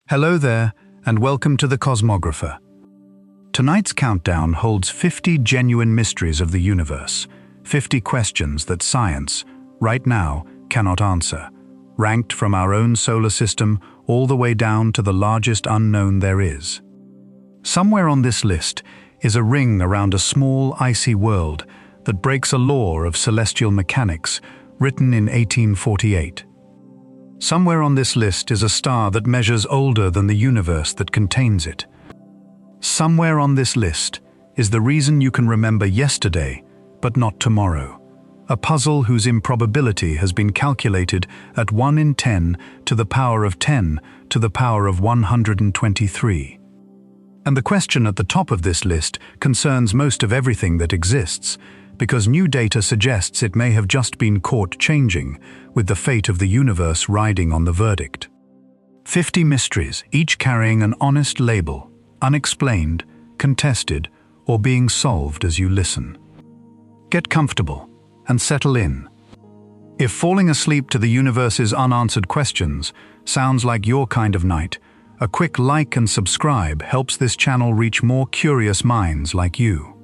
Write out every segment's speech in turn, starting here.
Hello there, and welcome to the Cosmographer. Tonight's countdown holds 50 genuine mysteries of the universe, 50 questions that science, right now, cannot answer, ranked from our own solar system all the way down to the largest unknown there is. Somewhere on this list is a ring around a small, icy world that breaks a law of celestial mechanics written in 1848. Somewhere on this list is a star that measures older than the universe that contains it. Somewhere on this list is the reason you can remember yesterday, but not tomorrow. A puzzle whose improbability has been calculated at 1 in 10 to the power of 10 to the power of 123. And the question at the top of this list concerns most of everything that exists, because new data suggests it may have just been caught changing, with the fate of the universe riding on the verdict. 50 mysteries, each carrying an honest label, unexplained, contested, or being solved as you listen. Get comfortable and settle in. If falling asleep to the universe's unanswered questions sounds like your kind of night, a quick like and subscribe helps this channel reach more curious minds like you.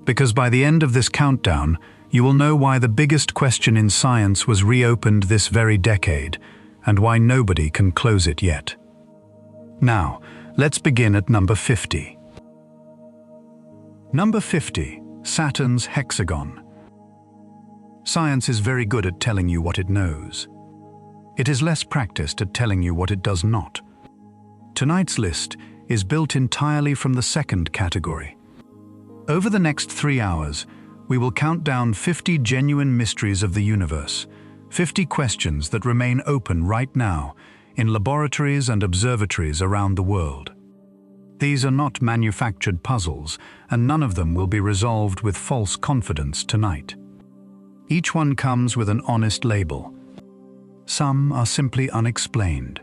Because by the end of this countdown, you will know why the biggest question in science was reopened this very decade, and why nobody can close it yet. Now, let's begin at number 50. Number 50, Saturn's Hexagon. Science is very good at telling you what it knows. It is less practiced at telling you what it does not. Tonight's list is built entirely from the second category. Over the next 3 hours, we will count down 50 genuine mysteries of the universe, 50 questions that remain open right now in laboratories and observatories around the world. These are not manufactured puzzles, and none of them will be resolved with false confidence tonight. Each one comes with an honest label. Some are simply unexplained.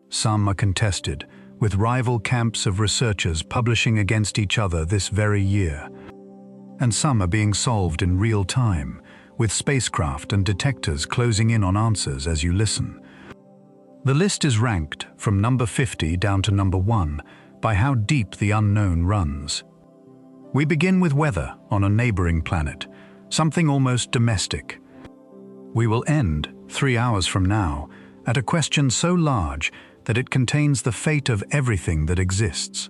Some are contested, with rival camps of researchers publishing against each other this very year. And some are being solved in real time, with spacecraft and detectors closing in on answers as you listen. The list is ranked from number 50 down to number 1 by how deep the unknown runs. We begin with weather on a neighboring planet, something almost domestic. We will end, 3 hours from now, at a question so large that it contains the fate of everything that exists.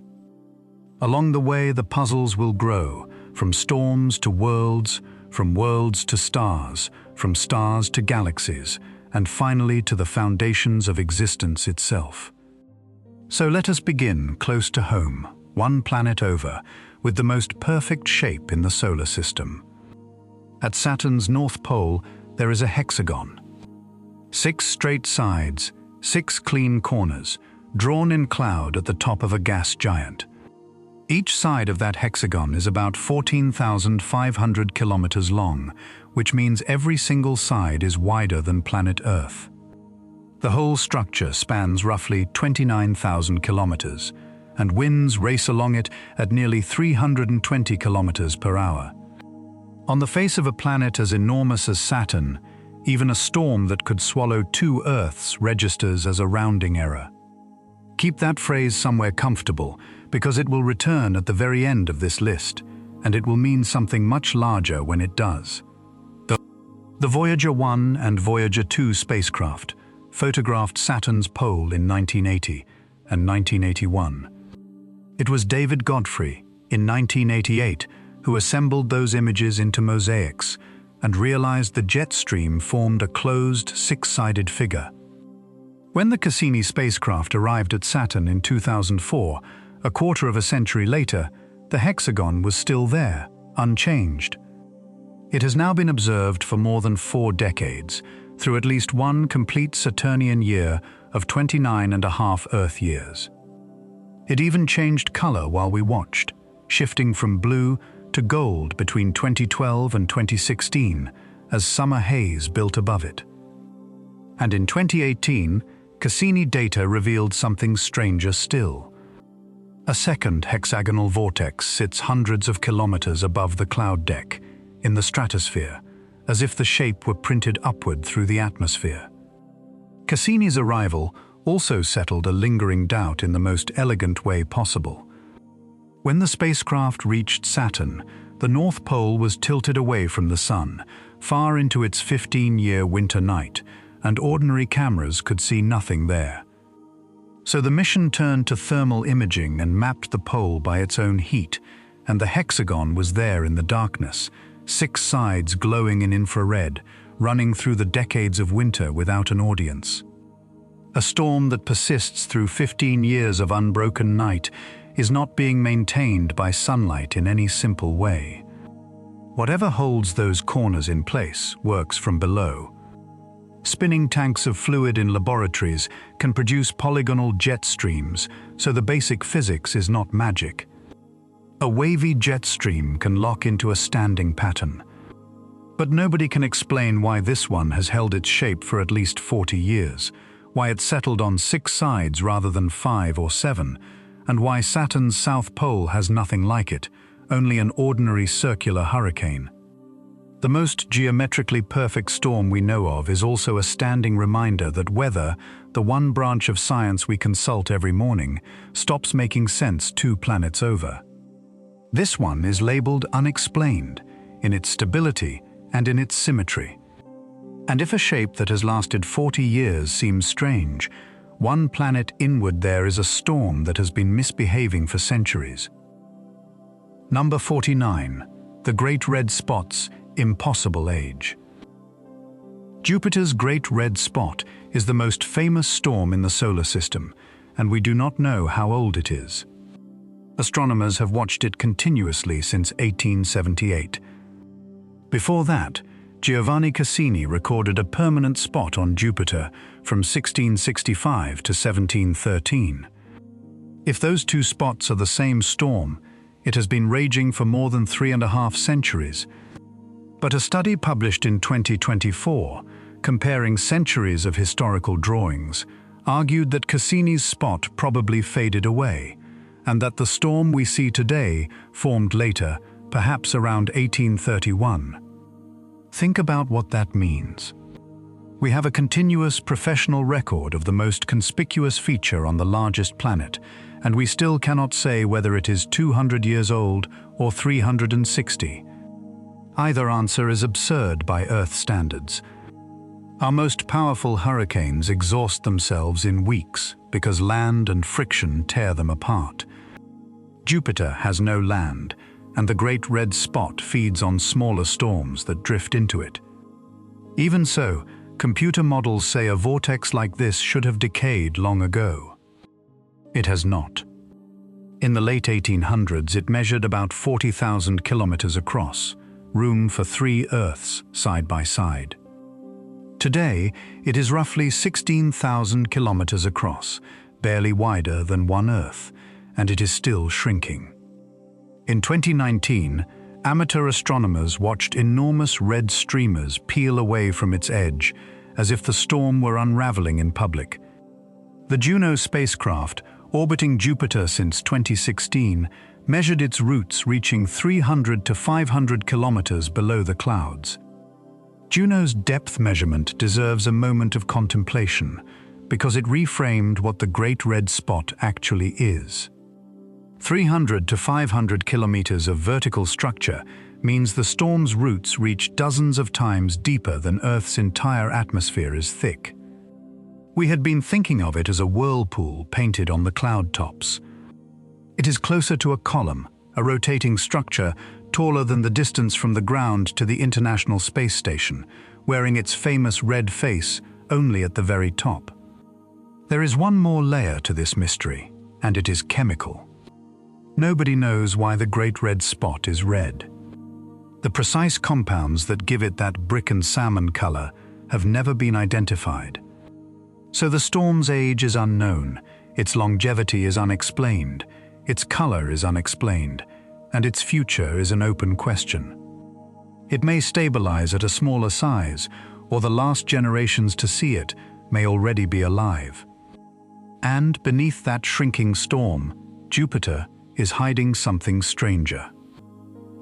Along the way, the puzzles will grow, from storms to worlds, from worlds to stars, from stars to galaxies, and finally to the foundations of existence itself. So let us begin close to home, one planet over, with the most perfect shape in the solar system. At Saturn's North Pole, there is a hexagon. 6 straight sides, 6 clean corners, drawn in cloud at the top of a gas giant. Each side of that hexagon is about 14,500 kilometers long, which means every single side is wider than planet Earth. The whole structure spans roughly 29,000 kilometers, and winds race along it at nearly 320 kilometers per hour. On the face of a planet as enormous as Saturn, even a storm that could swallow 2 Earths registers as a rounding error. Keep that phrase somewhere comfortable, because it will return at the very end of this list, and it will mean something much larger when it does. The Voyager 1 and Voyager 2 spacecraft photographed Saturn's pole in 1980 and 1981. It was David Godfrey, in 1988, who assembled those images into mosaics and realized the jet stream formed a closed, 6-sided figure. When the Cassini spacecraft arrived at Saturn in 2004, a quarter of a century later, the hexagon was still there, unchanged. It has now been observed for more than 4 decades, through at least one complete Saturnian year of 29.5 Earth years. It even changed color while we watched, shifting from blue to gold between 2012 and 2016 as summer haze built above it. And in 2018, Cassini data revealed something stranger still. A second hexagonal vortex sits hundreds of kilometers above the cloud deck, in the stratosphere, as if the shape were printed upward through the atmosphere. Cassini's arrival also settled a lingering doubt in the most elegant way possible. When the spacecraft reached Saturn, the North Pole was tilted away from the Sun, far into its 15-year winter night, and ordinary cameras could see nothing there. So the mission turned to thermal imaging and mapped the pole by its own heat, and the hexagon was there in the darkness, 6 sides glowing in infrared, running through the decades of winter without an audience. A storm that persists through 15 years of unbroken night is not being maintained by sunlight in any simple way. Whatever holds those corners in place works from below. Spinning tanks of fluid in laboratories can produce polygonal jet streams, so the basic physics is not magic. A wavy jet stream can lock into a standing pattern. But nobody can explain why this one has held its shape for at least 40 years, why it settled on 6 sides rather than 5 or 7, and why Saturn's south pole has nothing like it, only an ordinary circular hurricane. The most geometrically perfect storm we know of is also a standing reminder that weather, the one branch of science we consult every morning, stops making sense 2 planets over. This one is labeled unexplained, in its stability and in its symmetry. And if a shape that has lasted 40 years seems strange, 1 planet inward there is a storm that has been misbehaving for centuries. Number 49. The Great Red Spot's Impossible Age. Jupiter's Great Red Spot is the most famous storm in the solar system, and we do not know how old it is. Astronomers have watched it continuously since 1878. Before that, Giovanni Cassini recorded a permanent spot on Jupiter from 1665 to 1713. If those 2 spots are the same storm, it has been raging for more than 3.5 centuries. But a study published in 2024, comparing centuries of historical drawings, argued that Cassini's spot probably faded away, and that the storm we see today formed later, perhaps around 1831. Think about what that means. We have a continuous professional record of the most conspicuous feature on the largest planet, and we still cannot say whether it is 200 years old or 360. Either answer is absurd by Earth standards. Our most powerful hurricanes exhaust themselves in weeks because land and friction tear them apart. Jupiter has no land, and the Great Red Spot feeds on smaller storms that drift into it. Even so, computer models say a vortex like this should have decayed long ago. It has not. In the late 1800s, it measured about 40,000 kilometers across, room for 3 Earths side by side. Today, it is roughly 16,000 kilometers across, barely wider than 1 Earth, and it is still shrinking. In 2019, amateur astronomers watched enormous red streamers peel away from its edge, as if the storm were unraveling in public. The Juno spacecraft, orbiting Jupiter since 2016, measured its routes reaching 300 to 500 kilometers below the clouds. Juno's depth measurement deserves a moment of contemplation, because it reframed what the Great Red Spot actually is. 300 to 500 kilometers of vertical structure means the storm's roots reach dozens of times deeper than Earth's entire atmosphere is thick. We had been thinking of it as a whirlpool painted on the cloud tops. It is closer to a column, a rotating structure taller than the distance from the ground to the International Space Station, wearing its famous red face only at the very top. There is one more layer to this mystery, and it is chemical. Nobody knows why the Great Red Spot is red. The precise compounds that give it that brick and salmon color have never been identified. So the storm's age is unknown, its longevity is unexplained, its color is unexplained, and its future is an open question. It may stabilize at a smaller size, or the last generations to see it may already be alive. And beneath that shrinking storm, Jupiter is hiding something stranger.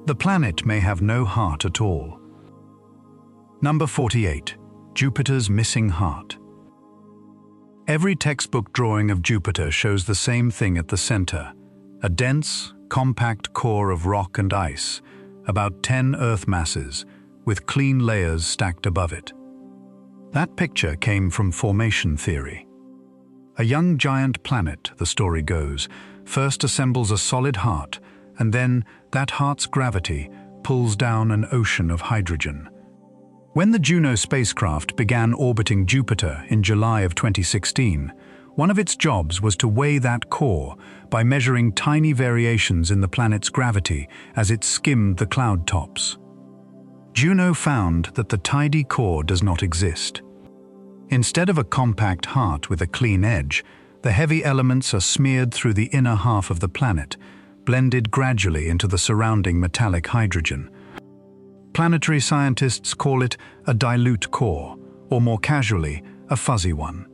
The planet may have no heart at all. Number 48. Jupiter's missing heart. Every textbook drawing of Jupiter shows the same thing at the center: a dense, compact core of rock and ice, about 10 Earth masses, with clean layers stacked above it. That picture came from formation theory. A young giant planet, the story goes, first assembles a solid heart, and then that heart's gravity pulls down an ocean of hydrogen. When the Juno spacecraft began orbiting Jupiter in July of 2016, one of its jobs was to weigh that core by measuring tiny variations in the planet's gravity as it skimmed the cloud tops. Juno found that the tidy core does not exist. Instead of a compact heart with a clean edge, the heavy elements are smeared through the inner half of the planet, blended gradually into the surrounding metallic hydrogen. Planetary scientists call it a dilute core, or more casually, a fuzzy one.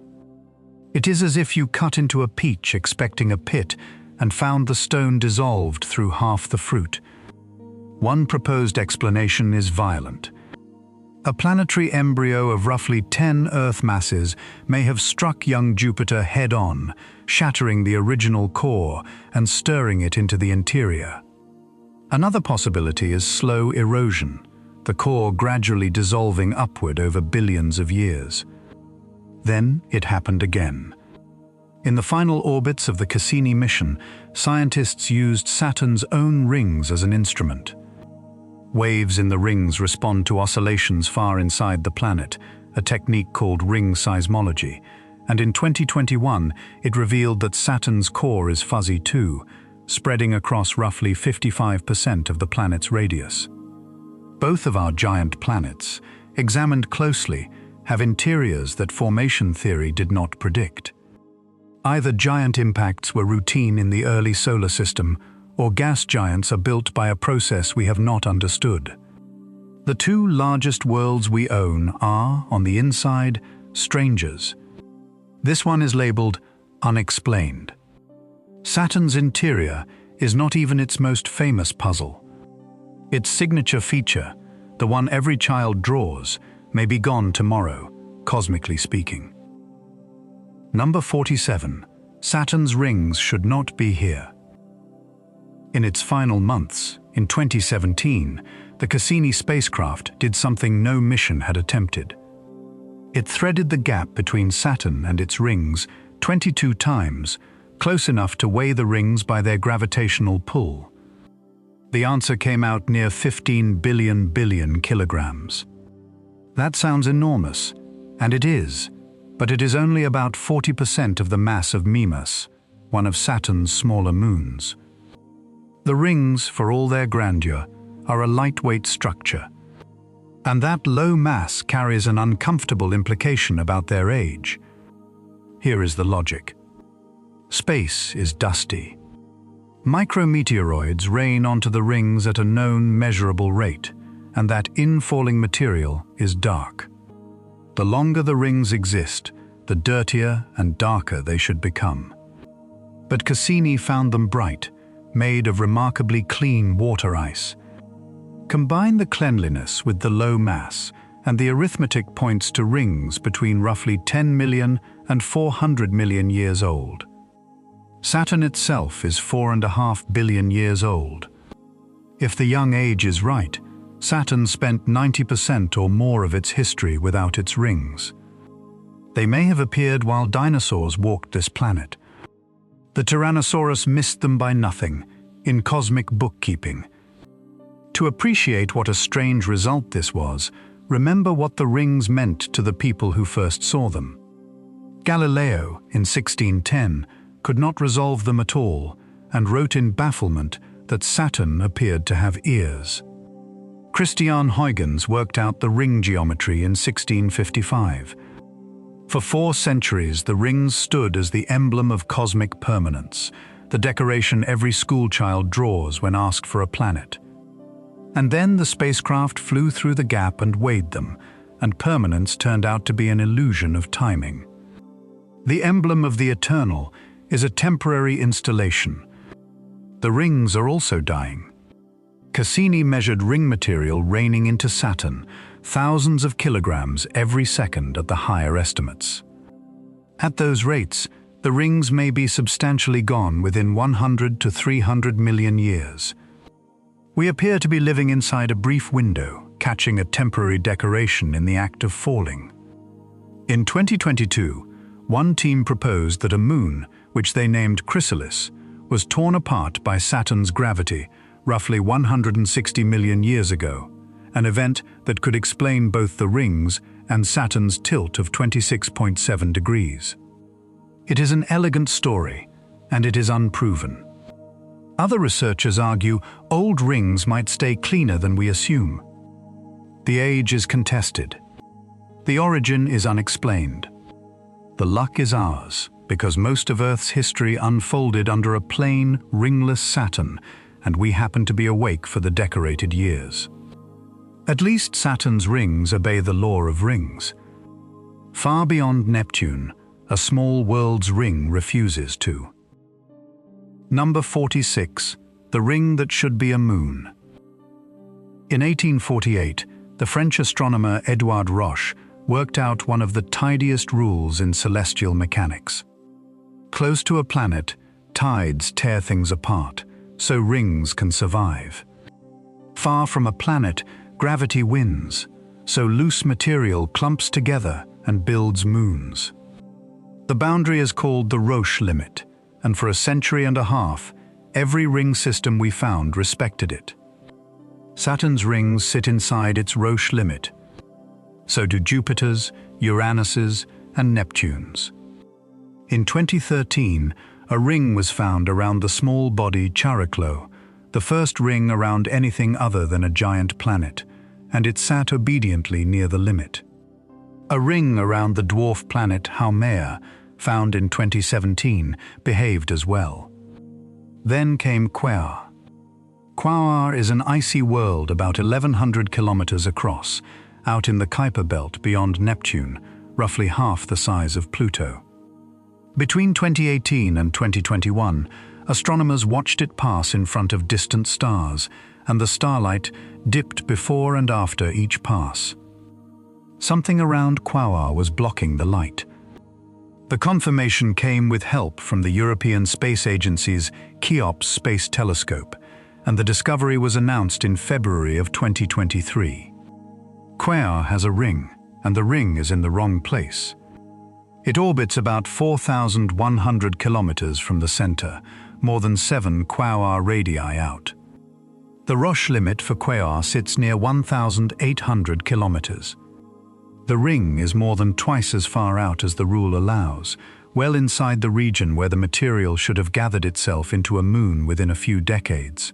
It is as if you cut into a peach expecting a pit and found the stone dissolved through half the fruit. One proposed explanation is violent. A planetary embryo of roughly 10 Earth masses may have struck young Jupiter head-on, shattering the original core and stirring it into the interior. Another possibility is slow erosion, the core gradually dissolving upward over billions of years. Then it happened again. In the final orbits of the Cassini mission, scientists used Saturn's own rings as an instrument. Waves in the rings respond to oscillations far inside the planet, a technique called ring seismology, and in 2021 it revealed that Saturn's core is fuzzy too, spreading across roughly 55% of the planet's radius. Both of our giant planets, examined closely, have interiors that formation theory did not predict. Either giant impacts were routine in the early solar system, or gas giants are built by a process we have not understood. The two largest worlds we own are, on the inside, strangers. This one is labeled unexplained. Saturn's interior is not even its most famous puzzle. Its signature feature, the one every child draws, may be gone tomorrow, cosmically speaking. Number 47. Saturn's rings should not be here. In its final months, in 2017, the Cassini spacecraft did something no mission had attempted. It threaded the gap between Saturn and its rings 22 times, close enough to weigh the rings by their gravitational pull. The answer came out near 15 billion kilograms. That sounds enormous, and it is, but it is only about 40% of the mass of Mimas, one of Saturn's smaller moons. The rings, for all their grandeur, are a lightweight structure, and that low mass carries an uncomfortable implication about their age. Here is the logic. Space is dusty. Micrometeoroids rain onto the rings at a known measurable rate, and that infalling material is dark. The longer the rings exist, the dirtier and darker they should become. But Cassini found them bright, made of remarkably clean water ice. Combine the cleanliness with the low mass, and the arithmetic points to rings between roughly 10 million and 400 million years old. Saturn itself is 4.5 billion years old. If the young age is right, Saturn spent 90% or more of its history without its rings. They may have appeared while dinosaurs walked this planet. The Tyrannosaurus missed them by nothing, in cosmic bookkeeping. To appreciate what a strange result this was, remember what the rings meant to the people who first saw them. Galileo, in 1610, could not resolve them at all, and wrote in bafflement that Saturn appeared to have ears. Christiaan Huygens worked out the ring geometry in 1655. For 4 centuries, the rings stood as the emblem of cosmic permanence, the decoration every schoolchild draws when asked for a planet. And then the spacecraft flew through the gap and weighed them, and permanence turned out to be an illusion of timing. The emblem of the eternal is a temporary installation. The rings are also dying. Cassini measured ring material raining into Saturn, thousands of kilograms every second at the higher estimates. At those rates, the rings may be substantially gone within 100 to 300 million years. We appear to be living inside a brief window, catching a temporary decoration in the act of falling. In 2022, one team proposed that a moon, which they named Chrysalis, was torn apart by Saturn's gravity roughly 160 million years ago, an event that could explain both the rings and Saturn's tilt of 26.7 degrees. It is an elegant story, and it is unproven. Other researchers argue old rings might stay cleaner than we assume. The age is contested. The origin is unexplained. The luck is ours, because most of Earth's history unfolded under a plain, ringless Saturn, and we happen to be awake for the decorated years. At least Saturn's rings obey the law of rings. Far beyond Neptune, a small world's ring refuses to. Number 46, the ring that should be a moon. In 1848, the French astronomer Édouard Roche worked out one of the tidiest rules in celestial mechanics. Close to a planet, tides tear things apart, so rings can survive. Far from a planet, gravity wins, so loose material clumps together and builds moons. The boundary is called the Roche limit, and for a century and a half, every ring system we found respected it. Saturn's rings sit inside its Roche limit. So do Jupiter's, Uranus's, and Neptune's. In 2013, a ring was found around the small body Chariklo, the first ring around anything other than a giant planet, and it sat obediently near the limit. A ring around the dwarf planet Haumea, found in 2017, behaved as well. Then came Quaoar. Quaoar is an icy world about 1,100 kilometers across, out in the Kuiper belt beyond Neptune, roughly half the size of Pluto. Between 2018 and 2021, astronomers watched it pass in front of distant stars, and the starlight dipped before and after each pass. Something around Quaoar was blocking the light. The confirmation came with help from the European Space Agency's Cheops Space Telescope, and the discovery was announced in February of 2023. Quaoar has a ring, and the ring is in the wrong place. It orbits about 4,100 kilometers from the center, more than 7 Quaoar radii out. The Roche limit for Quaoar sits near 1,800 kilometers. The ring is more than twice as far out as the rule allows, well inside the region where the material should have gathered itself into a moon within a few decades.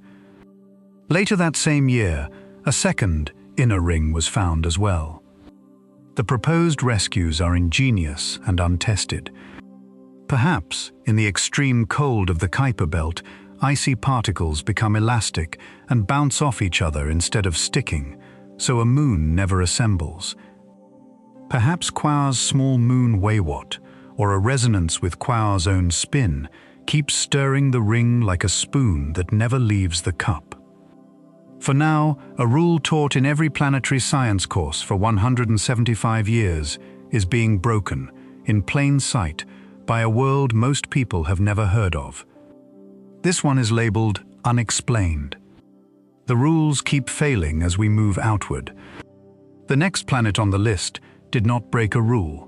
Later that same year, a second inner ring was found as well. The proposed rescues are ingenious and untested. Perhaps, in the extreme cold of the Kuiper belt, icy particles become elastic and bounce off each other instead of sticking, so a moon never assembles. Perhaps Quaoar's small moon Waywat, or a resonance with Quaoar's own spin, keeps stirring the ring like a spoon that never leaves the cup. For now, a rule taught in every planetary science course for 175 years is being broken, in plain sight, by a world most people have never heard of. This one is labeled unexplained. The rules keep failing as we move outward. The next planet on the list did not break a rule.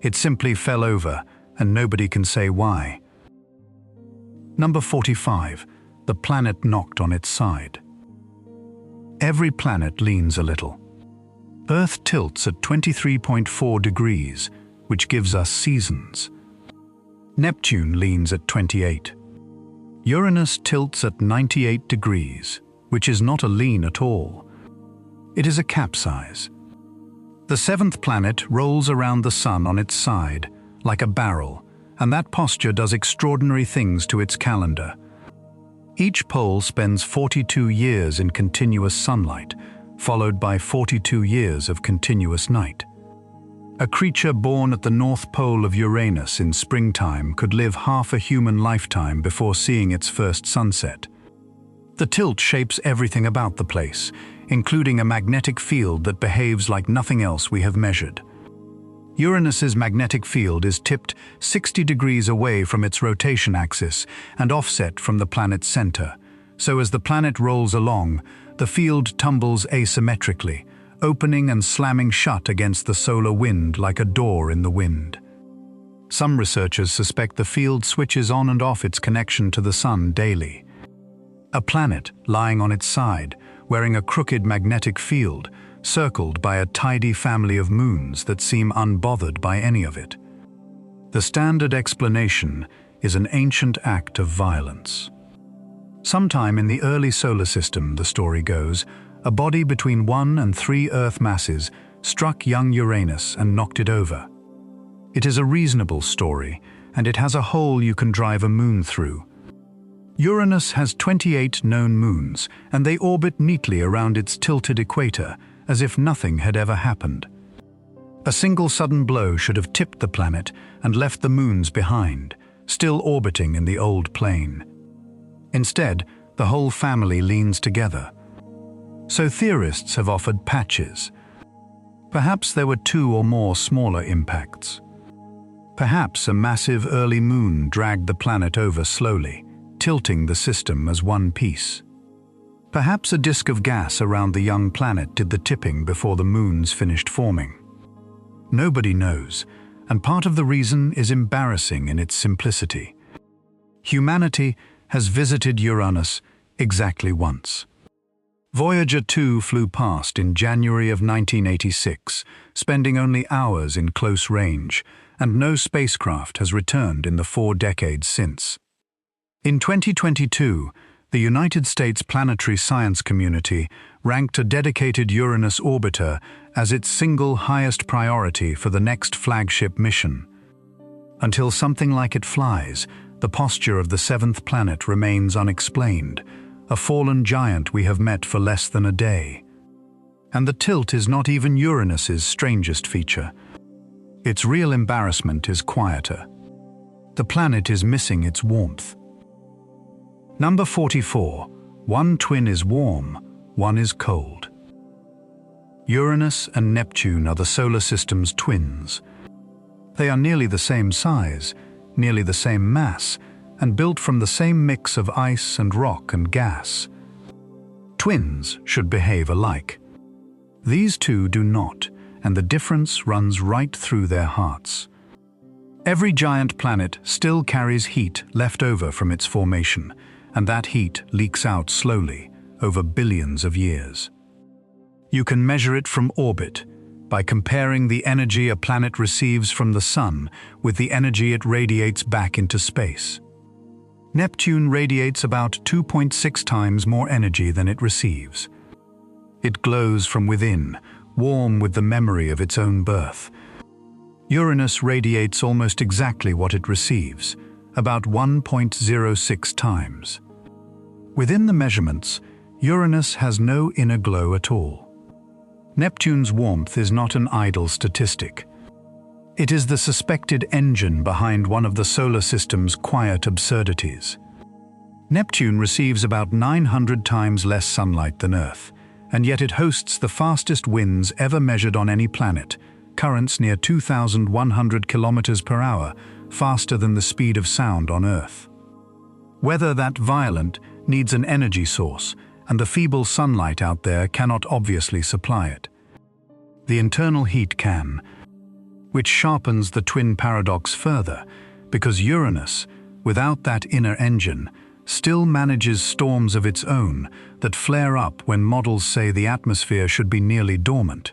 It simply fell over, and nobody can say why. Number 45, the planet knocked on its side. Every planet leans a little. Earth tilts at 23.4 degrees, which gives us seasons. Neptune leans at 28. Uranus tilts at 98 degrees, which is not a lean at all. It is a capsize. The seventh planet rolls around the Sun on its side, like a barrel, and that posture does extraordinary things to its calendar. Each pole spends 42 years in continuous sunlight, followed by 42 years of continuous night. A creature born at the North Pole of Uranus in springtime could live half a human lifetime before seeing its first sunset. The tilt shapes everything about the place, including a magnetic field that behaves like nothing else we have measured. Uranus's magnetic field is tipped 60 degrees away from its rotation axis and offset from the planet's center. So as the planet rolls along, the field tumbles asymmetrically, opening and slamming shut against the solar wind like a door in the wind. Some researchers suspect the field switches on and off its connection to the Sun daily. A planet lying on its side, wearing a crooked magnetic field, circled by a tidy family of moons that seem unbothered by any of it. The standard explanation is an ancient act of violence. Sometime in the early solar system, the story goes, a body between 1 and 3 Earth masses struck young Uranus and knocked it over. It is a reasonable story, and it has a hole you can drive a moon through. Uranus has 28 known moons, and they orbit neatly around its tilted equator, as if nothing had ever happened. A single sudden blow should have tipped the planet and left the moons behind, still orbiting in the old plane. Instead, the whole family leans together. So theorists have offered patches. Perhaps there were 2 or more smaller impacts. Perhaps a massive early moon dragged the planet over slowly, tilting the system as one piece. Perhaps a disk of gas around the young planet did the tipping before the moons finished forming. Nobody knows, and part of the reason is embarrassing in its simplicity. Humanity has visited Uranus exactly once. Voyager 2 flew past in January of 1986, spending only hours in close range, and no spacecraft has returned in the 4 decades since. In 2022, the United States planetary science community ranked a dedicated Uranus orbiter as its single highest priority for the next flagship mission. Until something like it flies, the posture of the 7th planet remains unexplained, a fallen giant we have met for less than a day. And the tilt is not even Uranus's strangest feature. Its real embarrassment is quieter. The planet is missing its warmth. Number 44. One twin is warm, one is cold. Uranus and Neptune are the solar system's twins. They are nearly the same size, nearly the same mass, and built from the same mix of ice and rock and gas. Twins should behave alike. These two do not, and the difference runs right through their hearts. Every giant planet still carries heat left over from its formation, and that heat leaks out slowly over billions of years. You can measure it from orbit by comparing the energy a planet receives from the Sun with the energy it radiates back into space. Neptune radiates about 2.6 times more energy than it receives. It glows from within, warm with the memory of its own birth. Uranus radiates almost exactly what it receives, about 1.06 times. Within the measurements, Uranus has no inner glow at all. Neptune's warmth is not an idle statistic. It is the suspected engine behind one of the solar system's quiet absurdities. Neptune receives about 900 times less sunlight than Earth, and yet it hosts the fastest winds ever measured on any planet, currents near 2,100 kilometers per hour, faster than the speed of sound on Earth. Weather that violent needs an energy source, and the feeble sunlight out there cannot obviously supply it. The internal heat can, which sharpens the twin paradox further, because Uranus, without that inner engine, still manages storms of its own that flare up when models say the atmosphere should be nearly dormant.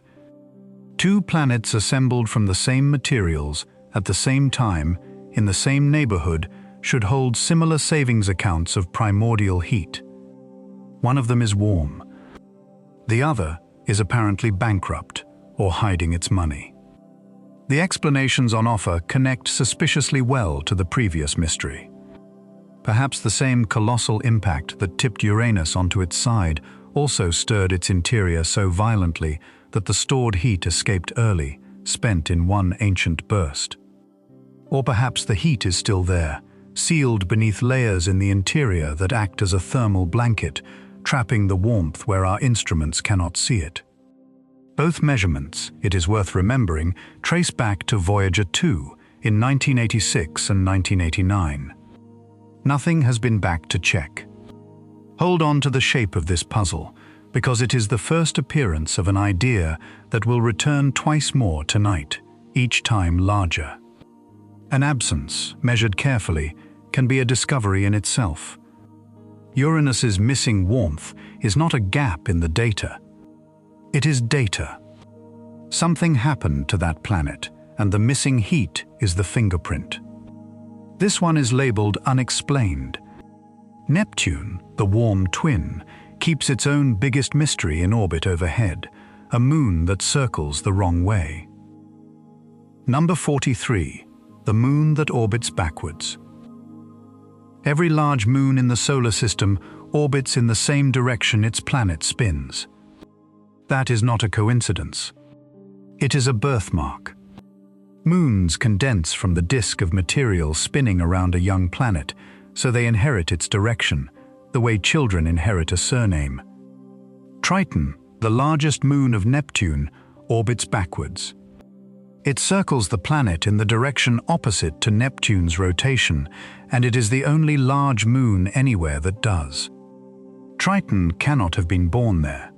Two planets assembled from the same materials, at the same time, in the same neighborhood, should hold similar savings accounts of primordial heat. One of them is warm. The other is apparently bankrupt or hiding its money. The explanations on offer connect suspiciously well to the previous mystery. Perhaps the same colossal impact that tipped Uranus onto its side also stirred its interior so violently that the stored heat escaped early, spent in one ancient burst. Or perhaps the heat is still there, sealed beneath layers in the interior that act as a thermal blanket, trapping the warmth where our instruments cannot see it. Both measurements, it is worth remembering, trace back to Voyager 2 in 1986 and 1989. Nothing has been back to check. Hold on to the shape of this puzzle, because it is the first appearance of an idea that will return twice more tonight, each time larger. An absence, measured carefully, can be a discovery in itself. Uranus's missing warmth is not a gap in the data. It is data. Something happened to that planet, and the missing heat is the fingerprint. This one is labeled unexplained. Neptune, the warm twin, keeps its own biggest mystery in orbit overhead, a moon that circles the wrong way. Number 43, the moon that orbits backwards. Every large moon in the solar system orbits in the same direction its planet spins. That is not a coincidence. It is a birthmark. Moons condense from the disk of material spinning around a young planet, so they inherit its direction, the way children inherit a surname. Triton, the largest moon of Neptune, orbits backwards. It circles the planet in the direction opposite to Neptune's rotation, and it is the only large moon anywhere that does. Triton cannot have been born there.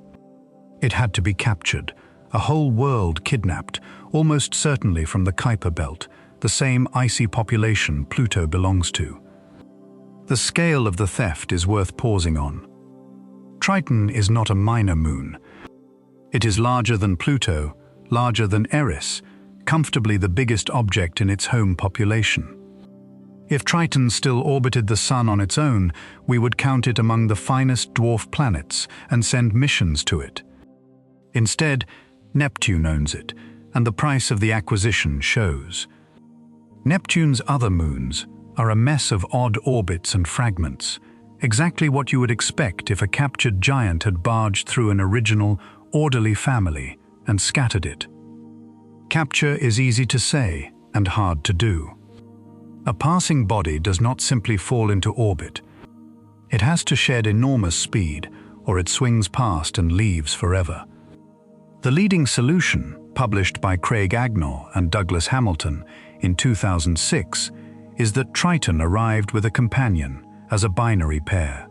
It had to be captured, a whole world kidnapped, almost certainly from the Kuiper Belt, the same icy population Pluto belongs to. The scale of the theft is worth pausing on. Triton is not a minor moon. It is larger than Pluto, larger than Eris, comfortably the biggest object in its home population. If Triton still orbited the Sun on its own, we would count it among the finest dwarf planets and send missions to it. Instead, Neptune owns it, and the price of the acquisition shows. Neptune's other moons are a mess of odd orbits and fragments, exactly what you would expect if a captured giant had barged through an original, orderly family and scattered it. Capture is easy to say and hard to do. A passing body does not simply fall into orbit. It has to shed enormous speed, or it swings past and leaves forever. The leading solution, published by Craig Agnor and Douglas Hamilton in 2006, is that Triton arrived with a companion as a binary pair.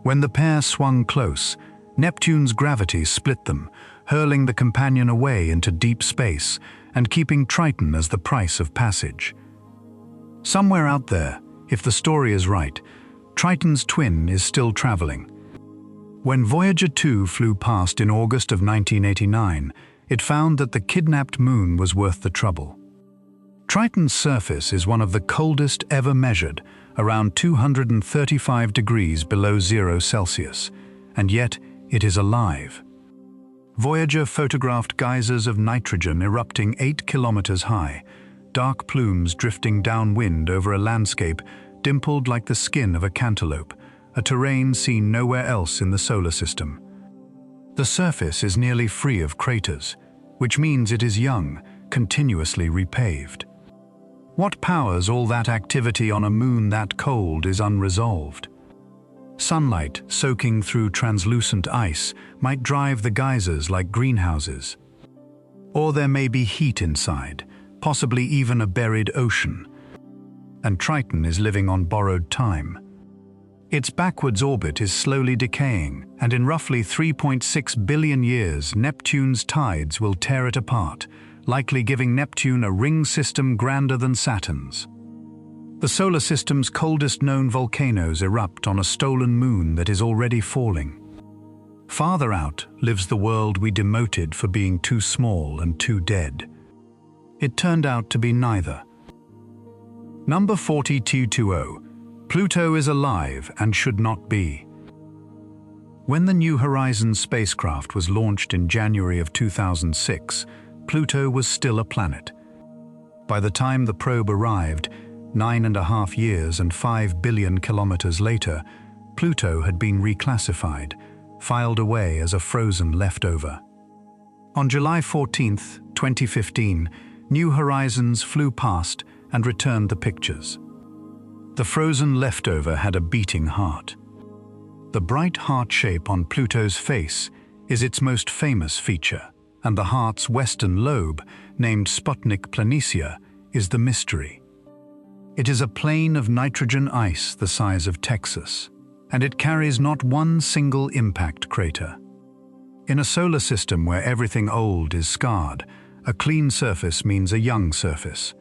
When the pair swung close, Neptune's gravity split them, hurling the companion away into deep space and keeping Triton as the price of passage. Somewhere out there, if the story is right, Triton's twin is still traveling. When Voyager 2 flew past in August of 1989, it found that the kidnapped moon was worth the trouble. Triton's surface is one of the coldest ever measured, around 235 degrees below 0 Celsius, and yet it is alive. Voyager photographed geysers of nitrogen erupting 8 kilometers high, dark plumes drifting downwind over a landscape dimpled like the skin of a cantaloupe, a terrain seen nowhere else in the solar system. The surface is nearly free of craters, which means it is young, continuously repaved. What powers all that activity on a moon that cold is unresolved? Sunlight soaking through translucent ice might drive the geysers like greenhouses. Or there may be heat inside, possibly even a buried ocean. And Triton is living on borrowed time. Its backwards orbit is slowly decaying, and in roughly 3.6 billion years, Neptune's tides will tear it apart, likely giving Neptune a ring system grander than Saturn's. The solar system's coldest known volcanoes erupt on a stolen moon that is already falling. Farther out lives the world we demoted for being too small and too dead. It turned out to be neither. Number 4220. Pluto is alive and should not be. When the New Horizons spacecraft was launched in January of 2006, Pluto was still a planet. By the time the probe arrived, 9.5 years and 5 billion kilometers later, Pluto had been reclassified, filed away as a frozen leftover. On July 14, 2015, New Horizons flew past and returned the pictures. The frozen leftover had a beating heart. The bright heart shape on Pluto's face is its most famous feature, and the heart's western lobe, named Sputnik Planitia, is the mystery. It is a plain of nitrogen ice the size of Texas, and it carries not one single impact crater. In a solar system where everything old is scarred, a clean surface means a young surface.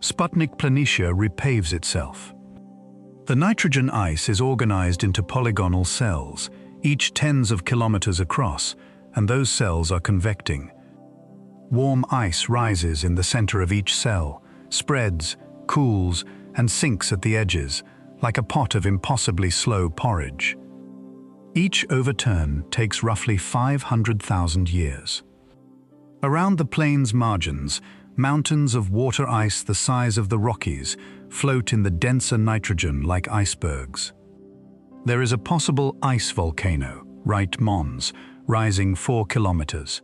Sputnik Planitia repaves itself. The nitrogen ice is organized into polygonal cells, each tens of kilometers across, and those cells are convecting. Warm ice rises in the center of each cell, spreads, cools, and sinks at the edges, like a pot of impossibly slow porridge. Each overturn takes roughly 500,000 years. Around the plane's margins, mountains of water ice the size of the Rockies float in the denser nitrogen like icebergs. There is a possible ice volcano, Right Mons, rising 4 kilometers.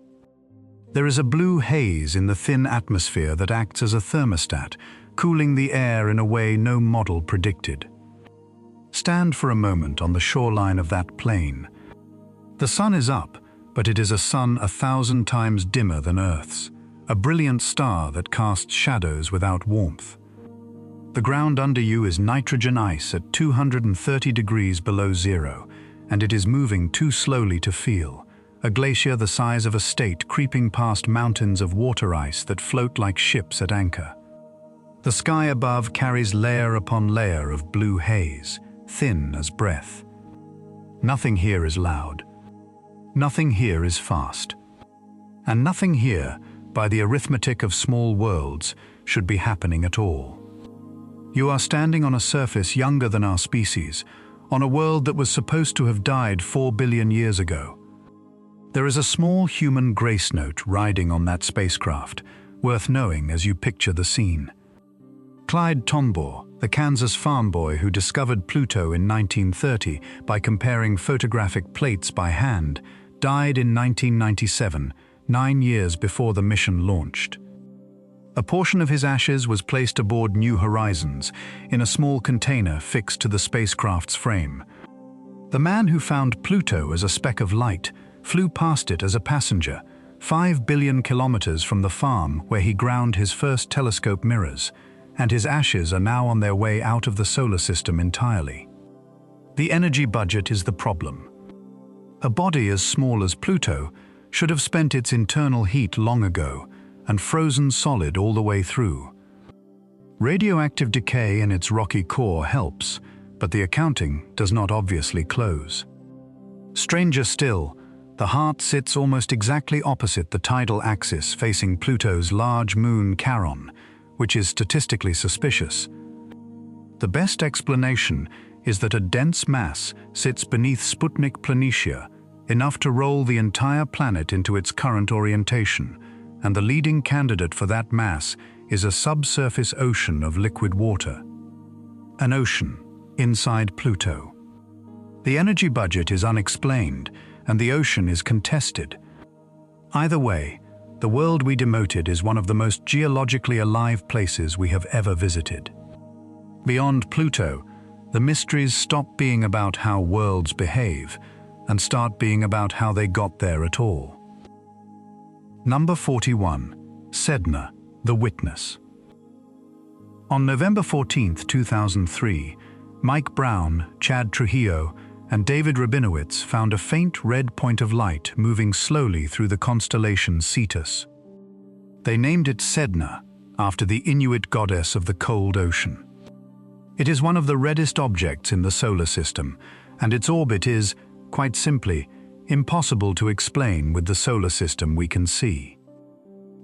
There is a blue haze in the thin atmosphere that acts as a thermostat, cooling the air in a way no model predicted. Stand for a moment on the shoreline of that plain. The sun is up, but it is a sun 1,000 times dimmer than Earth's, a brilliant star that casts shadows without warmth. The ground under you is nitrogen ice at 230 degrees below zero, and it is moving too slowly to feel, a glacier the size of a state creeping past mountains of water ice that float like ships at anchor. The sky above carries layer upon layer of blue haze, thin as breath. Nothing here is loud. Nothing here is fast. And nothing here, by the arithmetic of small worlds, should be happening at all. You are standing on a surface younger than our species, on a world that was supposed to have died 4 billion years ago. There is a small human grace note riding on that spacecraft, worth knowing as you picture the scene. Clyde Tombaugh, the Kansas farm boy who discovered Pluto in 1930 by comparing photographic plates by hand, died in 1997, 9 years before the mission launched. A portion of his ashes was placed aboard New Horizons in a small container fixed to the spacecraft's frame. The man who found Pluto as a speck of light flew past it as a passenger, 5 billion kilometers from the farm where he ground his first telescope mirrors, and his ashes are now on their way out of the solar system entirely. The energy budget is the problem. A body as small as Pluto should have spent its internal heat long ago and frozen solid all the way through. Radioactive decay in its rocky core helps, but the accounting does not obviously close. Stranger still, the heart sits almost exactly opposite the tidal axis facing Pluto's large moon Charon, which is statistically suspicious. The best explanation is that a dense mass sits beneath Sputnik Planitia, enough to roll the entire planet into its current orientation, and the leading candidate for that mass is a subsurface ocean of liquid water. An ocean inside Pluto. The energy budget is unexplained, and the ocean is contested. Either way, the world we demoted is one of the most geologically alive places we have ever visited. Beyond Pluto, the mysteries stop being about how worlds behave and start being about how they got there at all. Number 41. Sedna, the Witness. On November 14, 2003, Mike Brown, Chad Trujillo, and David Rabinowitz found a faint red point of light moving slowly through the constellation Cetus. They named it Sedna, after the Inuit goddess of the cold ocean. It is one of the reddest objects in the solar system, and its orbit is, quite simply, impossible to explain with the solar system we can see.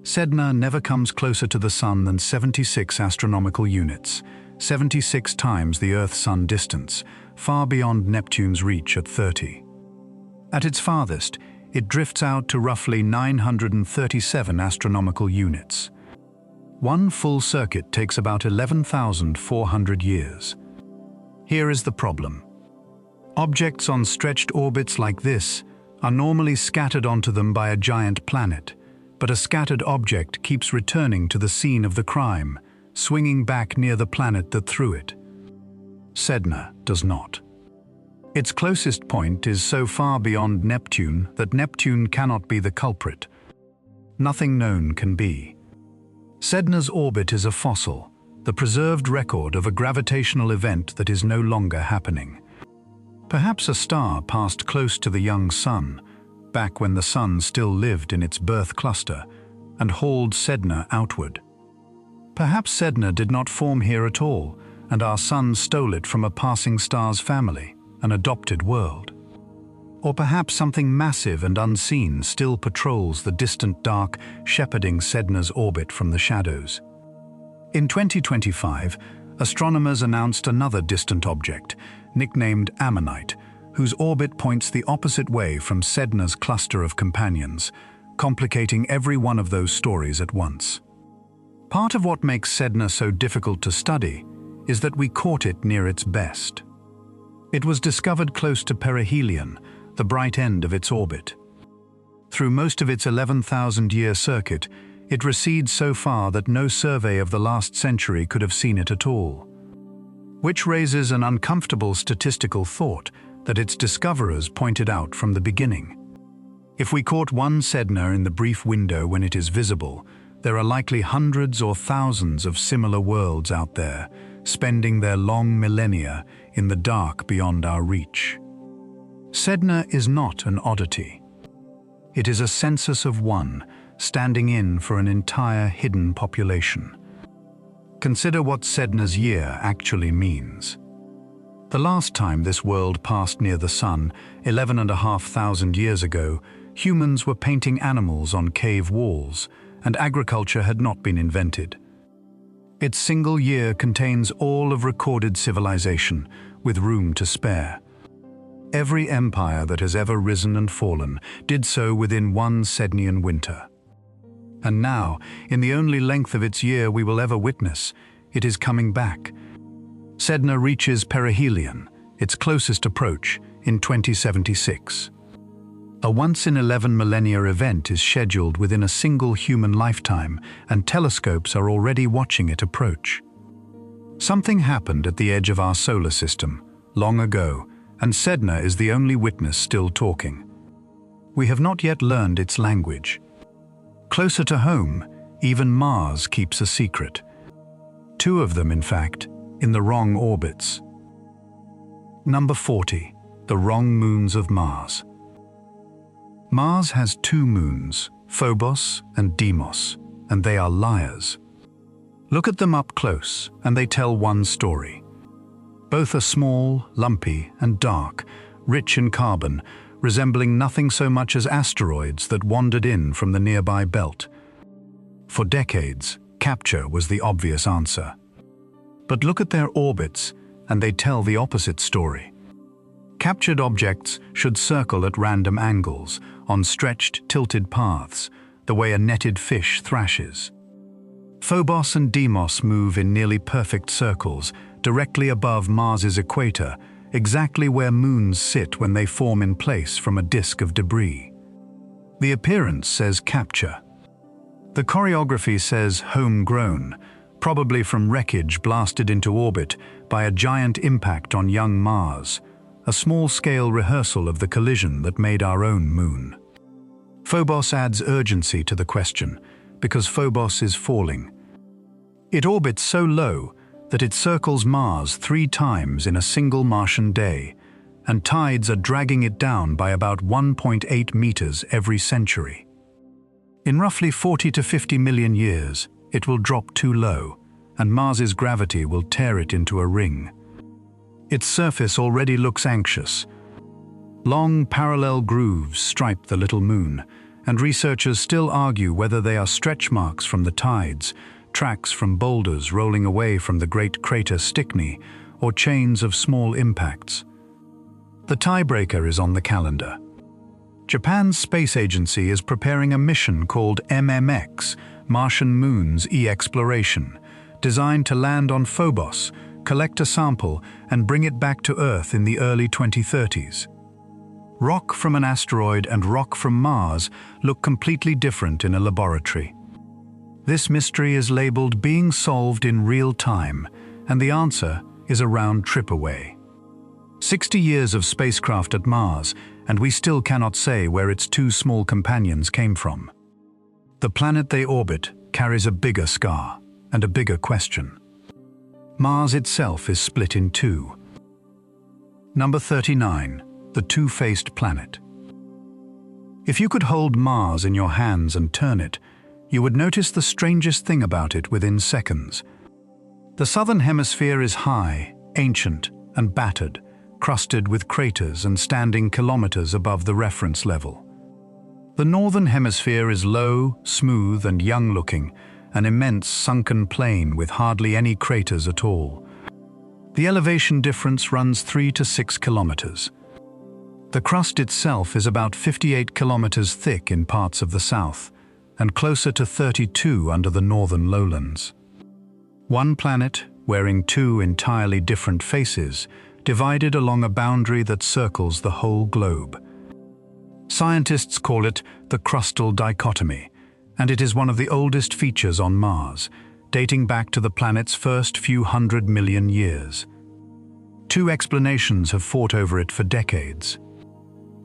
Sedna never comes closer to the Sun than 76 astronomical units, 76 times the Earth-Sun distance, far beyond Neptune's reach at 30. At its farthest, it drifts out to roughly 937 astronomical units. One full circuit takes about 11,400 years. Here is the problem. Objects on stretched orbits like this are normally scattered onto them by a giant planet, but a scattered object keeps returning to the scene of the crime, swinging back near the planet that threw it. Sedna does not. Its closest point is so far beyond Neptune that Neptune cannot be the culprit. nothing known can be. Sedna's orbit is a fossil, the preserved record of a gravitational event that is no longer happening. Perhaps a star passed close to the young Sun, back when the Sun still lived in its birth cluster, and hauled Sedna outward. Perhaps Sedna did not form here at all, and our Sun stole it from a passing star's family, an adopted world. Or perhaps something massive and unseen still patrols the distant dark, shepherding Sedna's orbit from the shadows. In 2025, astronomers announced another distant object, nicknamed Ammonite, whose orbit points the opposite way from Sedna's cluster of companions, complicating every one of those stories at once. Part of what makes Sedna so difficult to study is that we caught it near its best. It was discovered close to perihelion, the bright end of its orbit. Through most of its 11,000-year circuit, it recedes so far that no survey of the last century could have seen it at all. Which raises an uncomfortable statistical thought that its discoverers pointed out from the beginning. If we caught one Sedna in the brief window when it is visible, there are likely hundreds or thousands of similar worlds out there, spending their long millennia in the dark beyond our reach. Sedna is not an oddity. It is a census of one, standing in for an entire hidden population. Consider what Sedna's year actually means. The last time this world passed near the Sun, 11,500 years ago, humans were painting animals on cave walls, and agriculture had not been invented. Its single year contains all of recorded civilization, with room to spare. Every empire that has ever risen and fallen did so within one Sednian winter. And now, in the only length of its year we will ever witness, it is coming back. Sedna reaches perihelion, its closest approach, in 2076. A once-in-11 millennia event is scheduled within a single human lifetime, and telescopes are already watching it approach. Something happened at the edge of our solar system, long ago, and Sedna is the only witness still talking. We have not yet learned its language. Closer to home, even Mars keeps a secret. Two of them, in fact, in the wrong orbits. Number 40, the wrong moons of Mars. Mars has two moons, Phobos and Deimos, and they are liars. Look at them up close, and they tell one story. Both are small, lumpy, and dark, rich in carbon, resembling nothing so much as asteroids that wandered in from the nearby belt. For decades, capture was the obvious answer. But look at their orbits, and they tell the opposite story. Captured objects should circle at random angles, on stretched, tilted paths, the way a netted fish thrashes. Phobos and Deimos move in nearly perfect circles, directly above Mars's equator, exactly where moons sit when they form in place from a disk of debris. The appearance says capture. The choreography says homegrown, probably from wreckage blasted into orbit by a giant impact on young Mars, a small-scale rehearsal of the collision that made our own moon. Phobos adds urgency to the question, because Phobos is falling. It orbits so low that it circles Mars 3 times in a single Martian day, and tides are dragging it down by about 1.8 meters every century. In roughly 40 to 50 million years, it will drop too low, and Mars's gravity will tear it into a ring. Its surface already looks anxious. Long parallel grooves stripe the little moon, and researchers still argue whether they are stretch marks from the tides, tracks from boulders rolling away from the great crater Stickney, or chains of small impacts. The tiebreaker is on the calendar. Japan's space agency is preparing a mission called MMX, Martian Moons E-Exploration, designed to land on Phobos, collect a sample, and bring it back to Earth in the early 2030s. Rock from an asteroid and rock from Mars look completely different in a laboratory. This mystery is labeled being solved in real time, and the answer is a round trip away. 60 years of spacecraft at Mars, and we still cannot say where its 2 small companions came from. The planet they orbit carries a bigger scar and a bigger question. Mars itself is split in two. Number 39, the two-faced planet. If you could hold Mars in your hands and turn it, you would notice the strangest thing about it within seconds. The southern hemisphere is high, ancient, and battered, crusted with craters and standing kilometers above the reference level. The northern hemisphere is low, smooth, and young-looking, an immense sunken plain with hardly any craters at all. The elevation difference runs 3 to 6 kilometers. The crust itself is about 58 kilometers thick in parts of the south, and closer to 32 under the northern lowlands. One planet, wearing two entirely different faces, divided along a boundary that circles the whole globe. Scientists call it the crustal dichotomy, and it is one of the oldest features on Mars, dating back to the planet's first few 100 million years. Two explanations have fought over it for decades.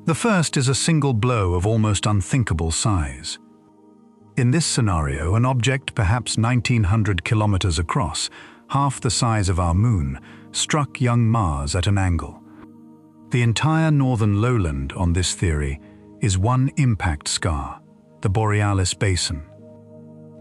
The first is a single blow of almost unthinkable size. In this scenario, an object perhaps 1,900 kilometers across, half the size of our moon, struck young Mars at an angle. The entire northern lowland, on this theory, is one impact scar, the Borealis Basin.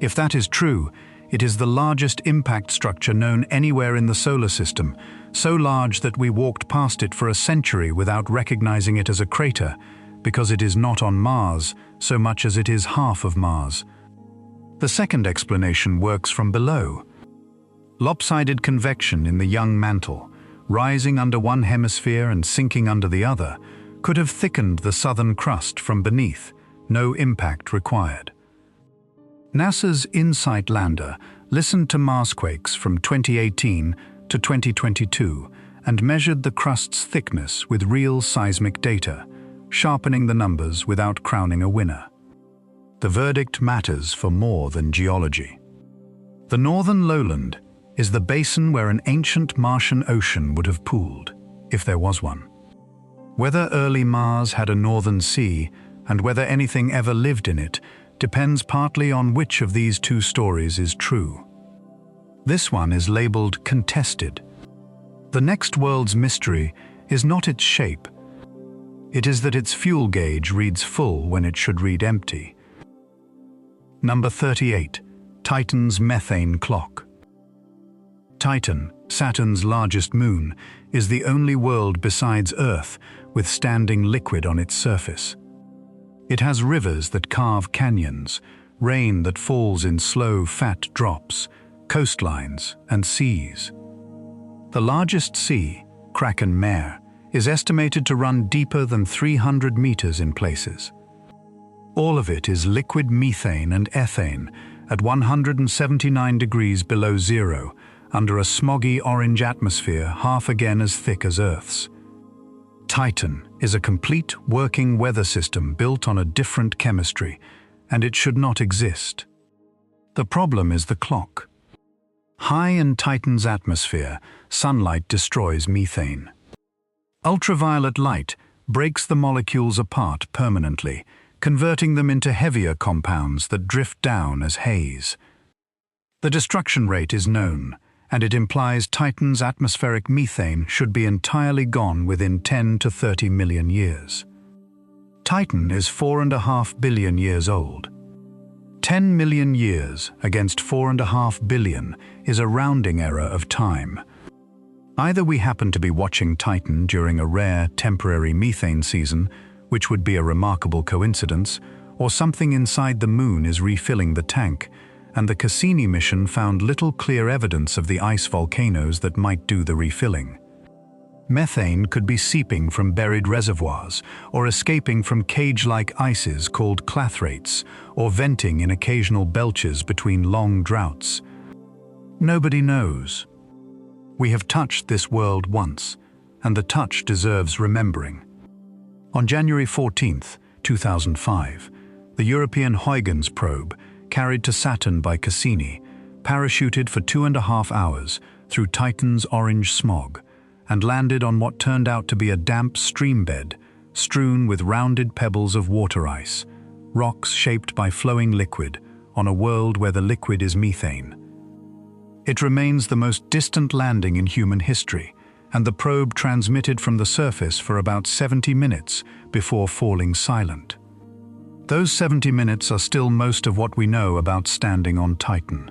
If that is true, it is the largest impact structure known anywhere in the solar system, so large that we walked past it for a century without recognizing it as a crater, because it is not on Mars so much as it is half of Mars. The second explanation works from below. Lopsided convection in the young mantle, rising under one hemisphere and sinking under the other, could have thickened the southern crust from beneath, no impact required. NASA's InSight lander listened to Marsquakes from 2018 to 2022 and measured the crust's thickness with real seismic data, sharpening the numbers without crowning a winner. The verdict matters for more than geology. The northern lowland is the basin where an ancient Martian ocean would have pooled, if there was one. Whether early Mars had a northern sea and whether anything ever lived in it depends partly on which of these two stories is true. This one is labeled contested. The next world's mystery is not its shape. It is that its fuel gauge reads full when it should read empty. Number 38, Titan's methane clock. Titan, Saturn's largest moon, is the only world besides Earth with standing liquid on its surface. It has rivers that carve canyons, rain that falls in slow, fat drops, coastlines, and seas. The largest sea, Kraken Mare, is estimated to run deeper than 300 meters in places. All of it is liquid methane and ethane at 179 degrees below zero, under a smoggy orange atmosphere half again as thick as Earth's. Titan is a complete working weather system built on a different chemistry, and it should not exist. The problem is the clock. High in Titan's atmosphere, sunlight destroys methane. Ultraviolet light breaks the molecules apart permanently, converting them into heavier compounds that drift down as haze. The destruction rate is known, and it implies Titan's atmospheric methane should be entirely gone within 10 to 30 million years. Titan is 4.5 billion years old. 10 million years against 4.5 billion is a rounding error of time. Either we happen to be watching Titan during a rare temporary methane season, which would be a remarkable coincidence, or something inside the moon is refilling the tank, and the Cassini mission found little clear evidence of the ice volcanoes that might do the refilling. Methane could be seeping from buried reservoirs, or escaping from cage-like ices called clathrates, or venting in occasional belches between long droughts. Nobody knows. We have touched this world once, and the touch deserves remembering. On January 14, 2005, the European Huygens probe, carried to Saturn by Cassini, parachuted for 2.5 hours through Titan's orange smog and landed on what turned out to be a damp stream bed strewn with rounded pebbles of water ice, rocks shaped by flowing liquid on a world where the liquid is methane. It remains the most distant landing in human history, and the probe transmitted from the surface for about 70 minutes before falling silent. Those 70 minutes are still most of what we know about standing on Titan.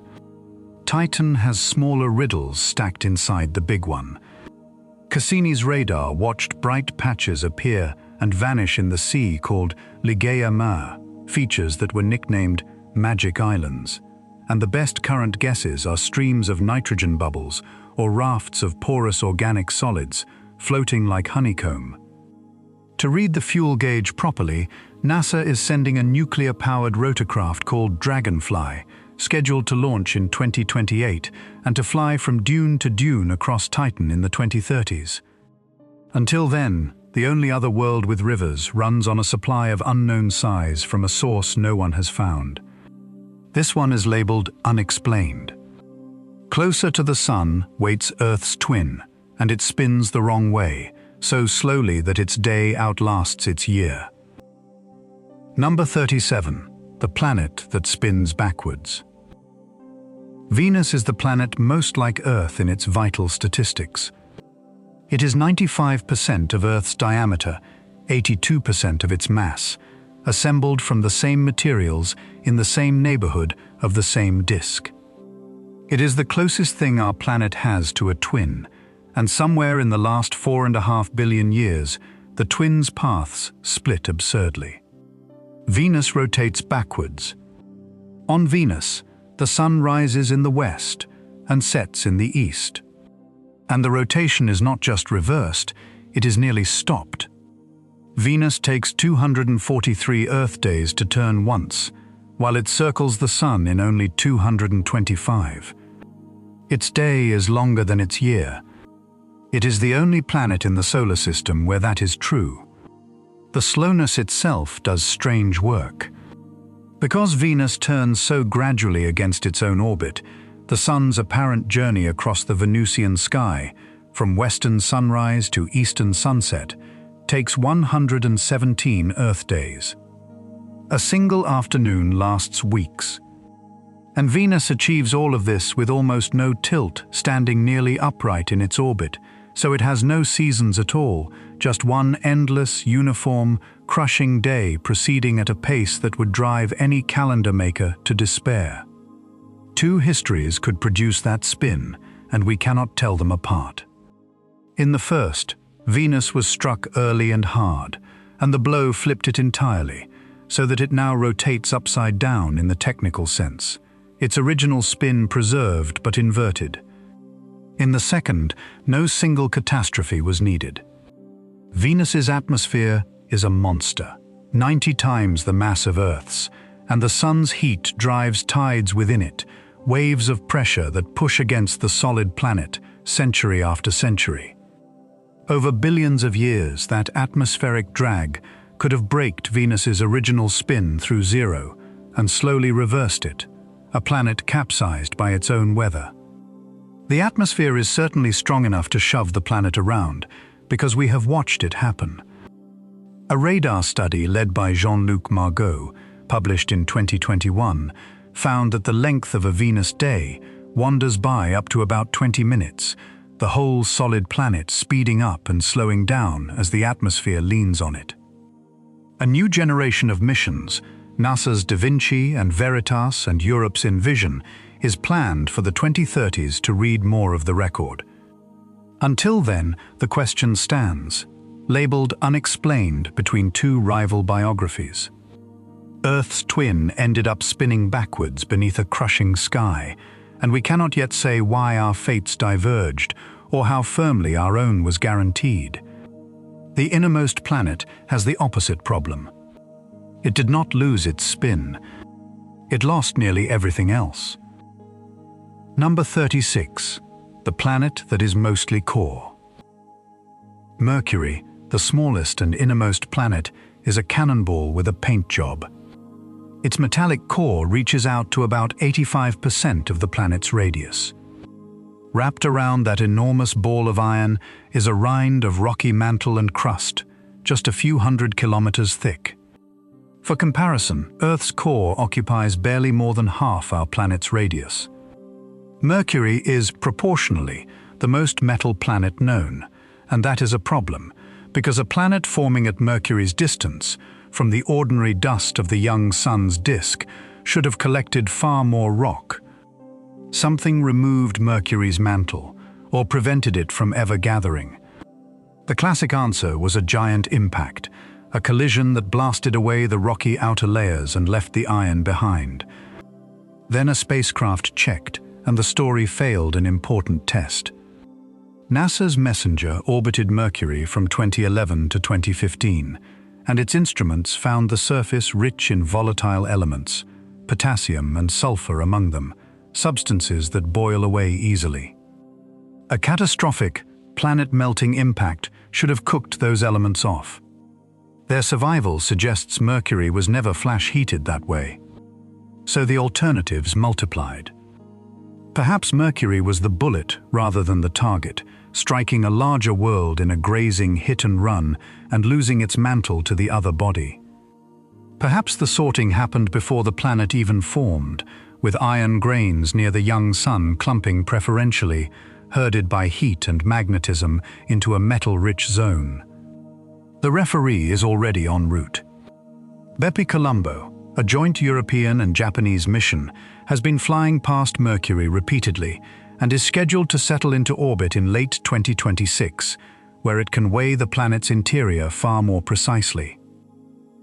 Titan has smaller riddles stacked inside the big one. Cassini's radar watched bright patches appear and vanish in the sea called Ligeia Mare, features that were nicknamed Magic Islands, and the best current guesses are streams of nitrogen bubbles or rafts of porous organic solids floating like honeycomb. To read the fuel gauge properly, NASA is sending a nuclear-powered rotorcraft called Dragonfly, scheduled to launch in 2028 and to fly from dune to dune across Titan in the 2030s. Until then, the only other world with rivers runs on a supply of unknown size from a source no one has found. This one is labeled Unexplained. Closer to the Sun waits Earth's twin, and it spins the wrong way, so slowly that its day outlasts its year. Number 37. The planet that spins backwards. Venus is the planet most like Earth in its vital statistics. It is 95% of Earth's diameter, 82% of its mass, assembled from the same materials in the same neighborhood of the same disk. It is the closest thing our planet has to a twin, and somewhere in the last 4.5 billion years, the twins' paths split absurdly. Venus rotates backwards. On Venus, the Sun rises in the west and sets in the east. And the rotation is not just reversed, it is nearly stopped. Venus takes 243 Earth days to turn once, while it circles the Sun in only 225. Its day is longer than its year. It is the only planet in the solar system where that is true. The slowness itself does strange work. Because Venus turns so gradually against its own orbit, the Sun's apparent journey across the Venusian sky, from western sunrise to eastern sunset, takes 117 Earth days. A single afternoon lasts weeks. And Venus achieves all of this with almost no tilt, standing nearly upright in its orbit, so it has no seasons at all, just one endless, uniform, crushing day proceeding at a pace that would drive any calendar maker to despair. Two histories could produce that spin, and we cannot tell them apart. In the first, Venus was struck early and hard, and the blow flipped it entirely, so that it now rotates upside down in the technical sense, its original spin preserved but inverted. In the second, no single catastrophe was needed. Venus's atmosphere is a monster, 90 times the mass of Earth's, and the Sun's heat drives tides within it, waves of pressure that push against the solid planet century after century. Over billions of years, that atmospheric drag could have braked Venus's original spin through zero and slowly reversed it, a planet capsized by its own weather. The atmosphere is certainly strong enough to shove the planet around, because we have watched it happen. A radar study led by Jean-Luc Margot, published in 2021, found that the length of a Venus day wanders by up to about 20 minutes, the whole solid planet speeding up and slowing down as the atmosphere leans on it. A new generation of missions, NASA's Da Vinci and Veritas and Europe's Envision, is planned for the 2030s to read more of the record. Until then, the question stands, labeled Unexplained between two rival biographies. Earth's twin ended up spinning backwards beneath a crushing sky, and we cannot yet say why our fates diverged or how firmly our own was guaranteed. The innermost planet has the opposite problem. It did not lose its spin. It lost nearly everything else. Number 36. The planet that is mostly core. Mercury, the smallest and innermost planet, is a cannonball with a paint job. Its metallic core reaches out to about 85% of the planet's radius. Wrapped around that enormous ball of iron is a rind of rocky mantle and crust, just a few hundred kilometers thick. For comparison, Earth's core occupies barely more than half our planet's radius. Mercury is, proportionally, the most metal planet known, and that is a problem, because a planet forming at Mercury's distance, from the ordinary dust of the young sun's disk, should have collected far more rock. Something removed Mercury's mantle, or prevented it from ever gathering. The classic answer was a giant impact, a collision that blasted away the rocky outer layers and left the iron behind. Then a spacecraft checked, and the story failed an important test. NASA's Messenger orbited Mercury from 2011 to 2015, and its instruments found the surface rich in volatile elements, potassium and sulfur among them, substances that boil away easily. A catastrophic, planet-melting impact should have cooked those elements off. Their survival suggests Mercury was never flash-heated that way. So the alternatives multiplied. Perhaps Mercury was the bullet rather than the target, striking a larger world in a grazing hit-and-run and losing its mantle to the other body. Perhaps the sorting happened before the planet even formed, with iron grains near the young sun clumping preferentially, herded by heat and magnetism into a metal-rich zone. The referee is already en route. Bepi Colombo, a joint European and Japanese mission, has been flying past Mercury repeatedly and is scheduled to settle into orbit in late 2026, where it can weigh the planet's interior far more precisely.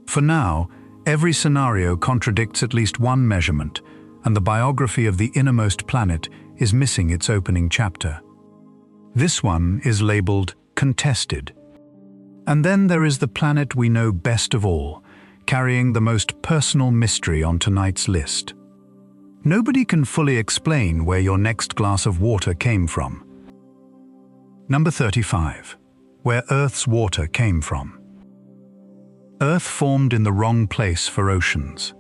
For now, every scenario contradicts at least one measurement, and the biography of the innermost planet is missing its opening chapter. This one is labeled contested. And then there is the planet we know best of all, carrying the most personal mystery on tonight's list. Nobody can fully explain where your next glass of water came from. Number 35. Where Earth's water came from. Earth formed in the wrong place for oceans.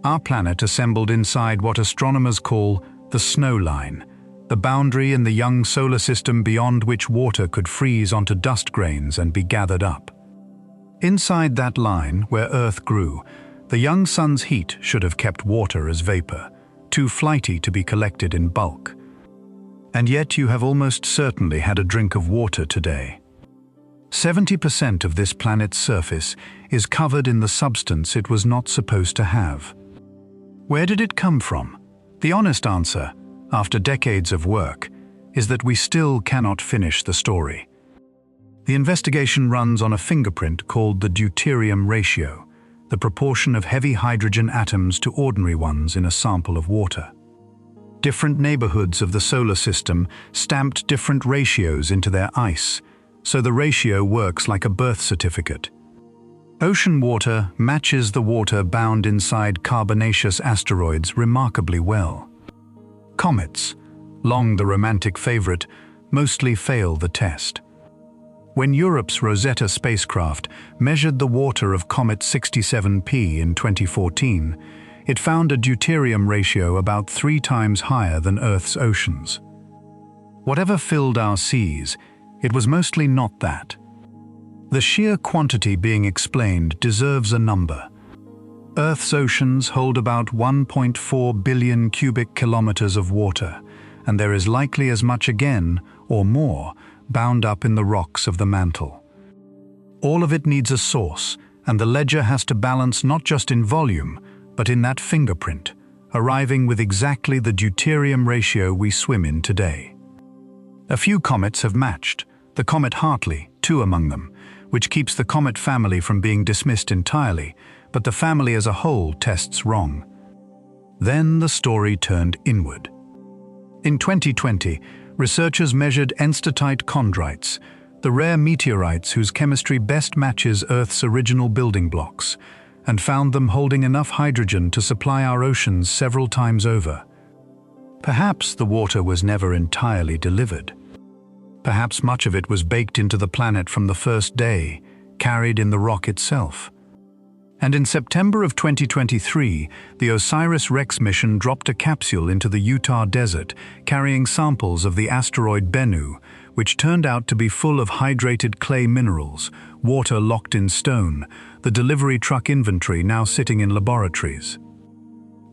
Our planet assembled inside what astronomers call the snow line, the boundary in the young solar system beyond which water could freeze onto dust grains and be gathered up. Inside that line, where Earth grew, the young sun's heat should have kept water as vapor, too flighty to be collected in bulk. And yet you have almost certainly had a drink of water today. 70% of this planet's surface is covered in the substance it was not supposed to have. Where did it come from? The honest answer, after decades of work, is that we still cannot finish the story. The investigation runs on a fingerprint called the deuterium ratio, the proportion of heavy hydrogen atoms to ordinary ones in a sample of water. Different neighborhoods of the solar system stamped different ratios into their ice, so the ratio works like a birth certificate. Ocean water matches the water bound inside carbonaceous asteroids remarkably well. Comets, long the romantic favorite, mostly fail the test. When Europe's Rosetta spacecraft measured the water of Comet 67P in 2014, it found a deuterium ratio about 3 times higher than Earth's oceans. Whatever filled our seas, it was mostly not that. The sheer quantity being explained deserves a number. Earth's oceans hold about 1.4 billion cubic kilometers of water, and there is likely as much again, or more, bound up in the rocks of the mantle. All of it needs a source, and the ledger has to balance not just in volume, but in that fingerprint, arriving with exactly the deuterium ratio we swim in today. A few comets have matched, the comet Hartley, 2 among them, which keeps the comet family from being dismissed entirely, but the family as a whole tests wrong. Then the story turned inward. In 2020, researchers measured enstatite chondrites, the rare meteorites whose chemistry best matches Earth's original building blocks, and found them holding enough hydrogen to supply our oceans several times over. Perhaps the water was never entirely delivered. Perhaps much of it was baked into the planet from the first day, carried in the rock itself. And in September of 2023, the OSIRIS-REx mission dropped a capsule into the Utah desert carrying samples of the asteroid Bennu, which turned out to be full of hydrated clay minerals, water locked in stone, the delivery truck inventory now sitting in laboratories.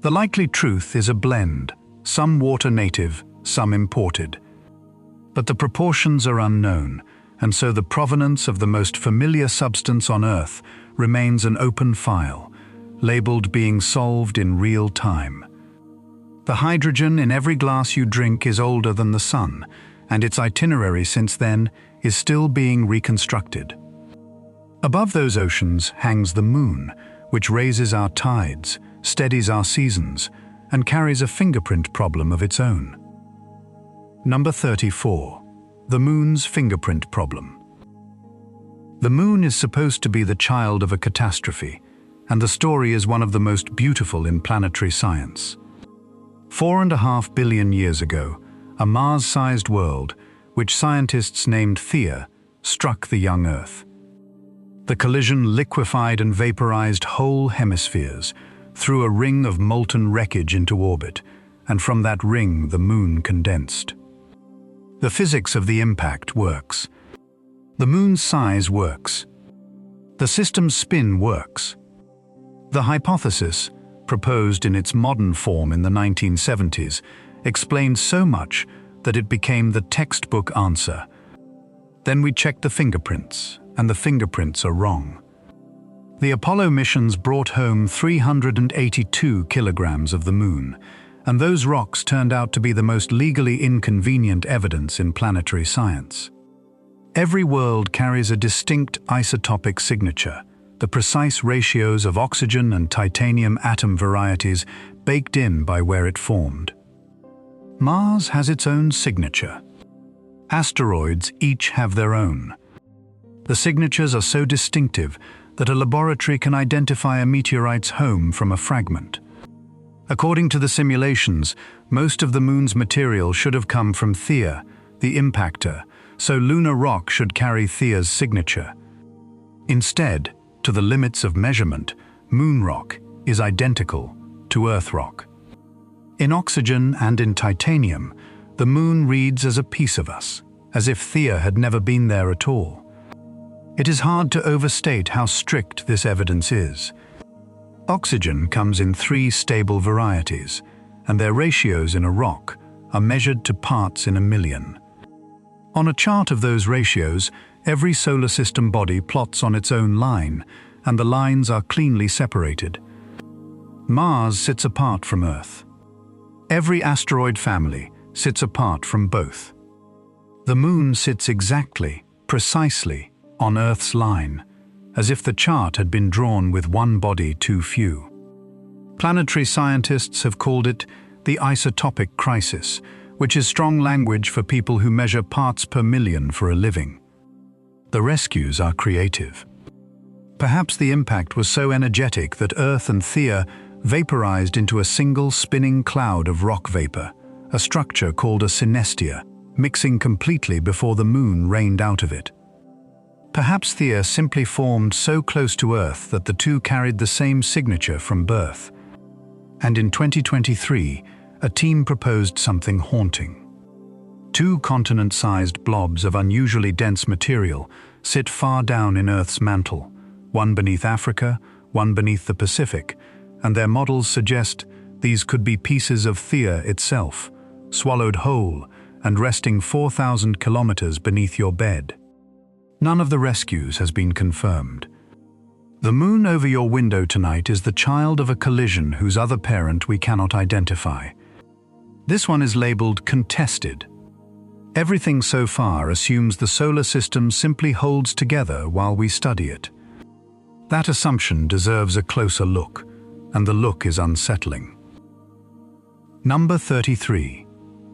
The likely truth is a blend, some water native, some imported. But the proportions are unknown, and so the provenance of the most familiar substance on Earth remains an open file, labeled being solved in real time. The hydrogen in every glass you drink is older than the sun, and its itinerary since then is still being reconstructed. Above those oceans hangs the moon, which raises our tides, steadies our seasons, and carries a fingerprint problem of its own. Number 34. The moon's fingerprint problem. The moon is supposed to be the child of a catastrophe, and the story is one of the most beautiful in planetary science. 4.5 billion years ago, a Mars-sized world, which scientists named Theia, struck the young Earth. The collision liquefied and vaporized whole hemispheres, threw a ring of molten wreckage into orbit, and from that ring the moon condensed. The physics of the impact works. The moon's size works. The system's spin works. The hypothesis, proposed in its modern form in the 1970s, explained so much that it became the textbook answer. Then we checked the fingerprints, and the fingerprints are wrong. The Apollo missions brought home 382 kilograms of the moon, and those rocks turned out to be the most legally inconvenient evidence in planetary science. Every world carries a distinct isotopic signature, the precise ratios of oxygen and titanium atom varieties baked in by where it formed. Mars has its own signature. Asteroids each have their own. The signatures are so distinctive that a laboratory can identify a meteorite's home from a fragment. According to the simulations, most of the moon's material should have come from Theia, the impactor, so lunar rock should carry Theia's signature. Instead, to the limits of measurement, moon rock is identical to Earth rock. In oxygen and in titanium, the moon reads as a piece of us, as if Theia had never been there at all. It is hard to overstate how strict this evidence is. Oxygen comes in 3 stable varieties, and their ratios in a rock are measured to parts in a million. On a chart of those ratios, every solar system body plots on its own line, and the lines are cleanly separated. Mars sits apart from Earth. Every asteroid family sits apart from both. The moon sits exactly, precisely, on Earth's line, as if the chart had been drawn with one body too few. Planetary scientists have called it the isotopic crisis, which is strong language for people who measure parts per million for a living. The rescues are creative. Perhaps the impact was so energetic that Earth and Theia vaporized into a single spinning cloud of rock vapor, a structure called a synestia, mixing completely before the moon rained out of it. Perhaps Theia simply formed so close to Earth that the two carried the same signature from birth. And in 2023, a team proposed something haunting. 2 continent-sized blobs of unusually dense material sit far down in Earth's mantle, one beneath Africa, one beneath the Pacific, and their models suggest these could be pieces of Theia itself, swallowed whole and resting 4,000 kilometers beneath your bed. None of the rescues has been confirmed. The moon over your window tonight is the child of a collision whose other parent we cannot identify. This one is labeled contested. Everything so far assumes the solar system simply holds together while we study it. That assumption deserves a closer look, and the look is unsettling. Number 33.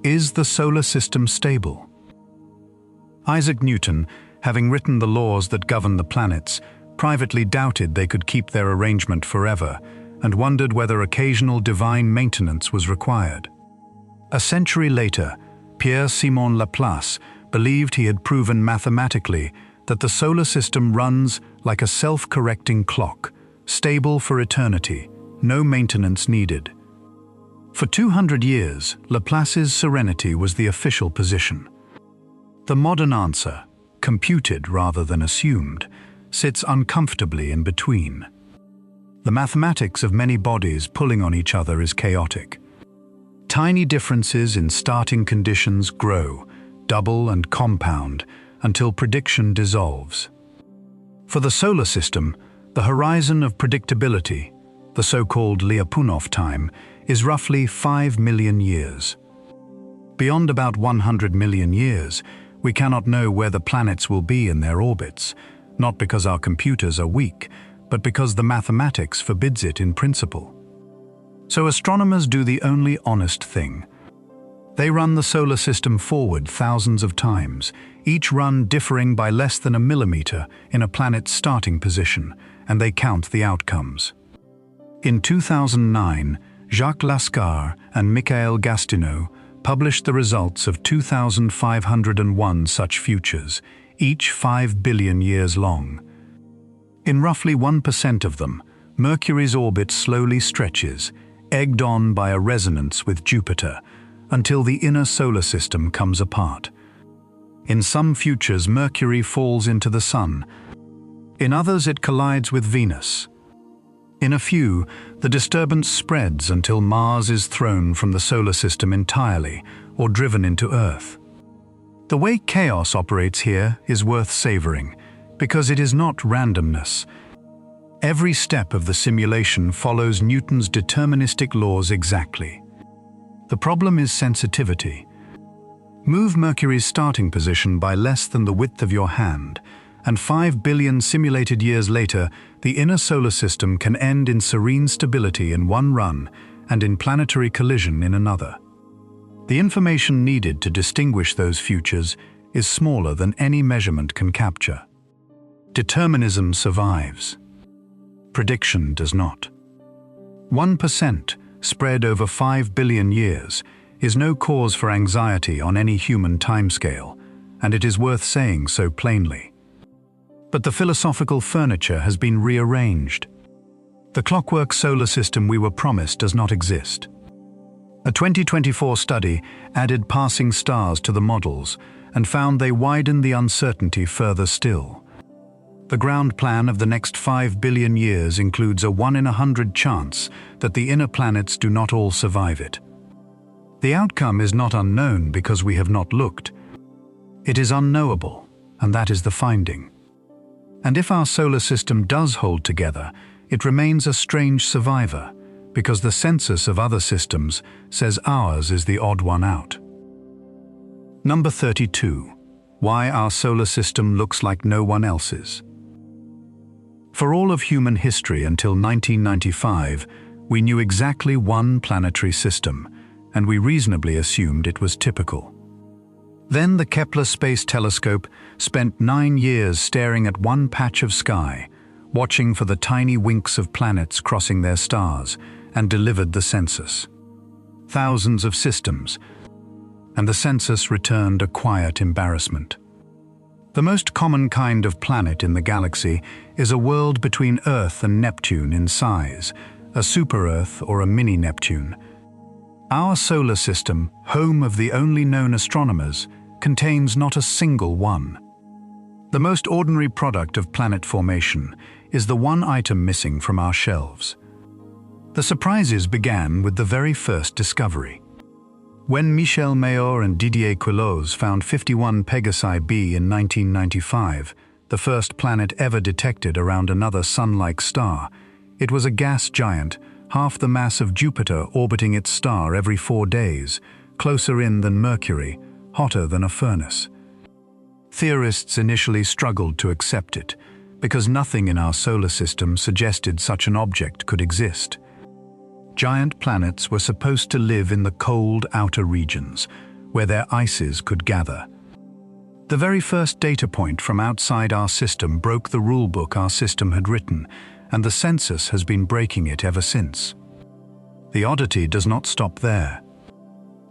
Is the solar system stable? Isaac Newton, having written the laws that govern the planets, privately doubted they could keep their arrangement forever and wondered whether occasional divine maintenance was required. A century later, Pierre-Simon Laplace believed he had proven mathematically that the solar system runs like a self-correcting clock, stable for eternity, no maintenance needed. For 200 years, Laplace's serenity was the official position. The modern answer, computed rather than assumed, sits uncomfortably in between. The mathematics of many bodies pulling on each other is chaotic. Tiny differences in starting conditions grow, double and compound, until prediction dissolves. For the solar system, the horizon of predictability, the so-called Lyapunov time, is roughly 5 million years. Beyond about 100 million years, we cannot know where the planets will be in their orbits, not because our computers are weak, but because the mathematics forbids it in principle. So astronomers do the only honest thing. They run the solar system forward thousands of times, each run differing by less than a millimeter in a planet's starting position, and they count the outcomes. In 2009, Jacques Lascar and Michael Gastineau published the results of 2,501 such futures, each 5 billion years long. In roughly 1% of them, Mercury's orbit slowly stretches, egged on by a resonance with Jupiter, until the inner solar system comes apart. In some futures, Mercury falls into the Sun. In others, it collides with Venus. In a few, the disturbance spreads until Mars is thrown from the solar system entirely or driven into Earth. The way chaos operates here is worth savoring, because it is not randomness. Every step of the simulation follows Newton's deterministic laws exactly. The problem is sensitivity. Move Mercury's starting position by less than the width of your hand, and 5 billion simulated years later, the inner solar system can end in serene stability in one run and in planetary collision in another. The information needed to distinguish those futures is smaller than any measurement can capture. Determinism survives. Prediction does not. 1%, spread over 5 billion years, is no cause for anxiety on any human timescale, and it is worth saying so plainly. But the philosophical furniture has been rearranged. The clockwork solar system we were promised does not exist. A 2024 study added passing stars to the models and found they widen the uncertainty further still. The ground plan of the next 5 billion years includes a 1 in 100 chance that the inner planets do not all survive it. The outcome is not unknown because we have not looked. It is unknowable, and that is the finding. And if our solar system does hold together, it remains a strange survivor, because the census of other systems says ours is the odd one out. Number 32. Why our solar system looks like no one else's. For all of human history until 1995, we knew exactly one planetary system, and we reasonably assumed it was typical. Then the Kepler Space Telescope spent 9 years staring at one patch of sky, watching for the tiny winks of planets crossing their stars, and delivered the census. Thousands of systems, and the census returned a quiet embarrassment. The most common kind of planet in the galaxy is a world between Earth and Neptune in size, a super-Earth or a mini-Neptune. Our solar system, home of the only known astronomers, contains not a single one. The most ordinary product of planet formation is the one item missing from our shelves. The surprises began with the very first discovery. When Michel Mayor and Didier Queloz found 51 Pegasi b in 1995, the first planet ever detected around another Sun-like star, it was a gas giant, half the mass of Jupiter orbiting its star every 4 days, closer in than Mercury, hotter than a furnace. Theorists initially struggled to accept it, because nothing in our solar system suggested such an object could exist. Giant planets were supposed to live in the cold outer regions, where their ices could gather. The very first data point from outside our system broke the rulebook our system had written, and the census has been breaking it ever since. The oddity does not stop there.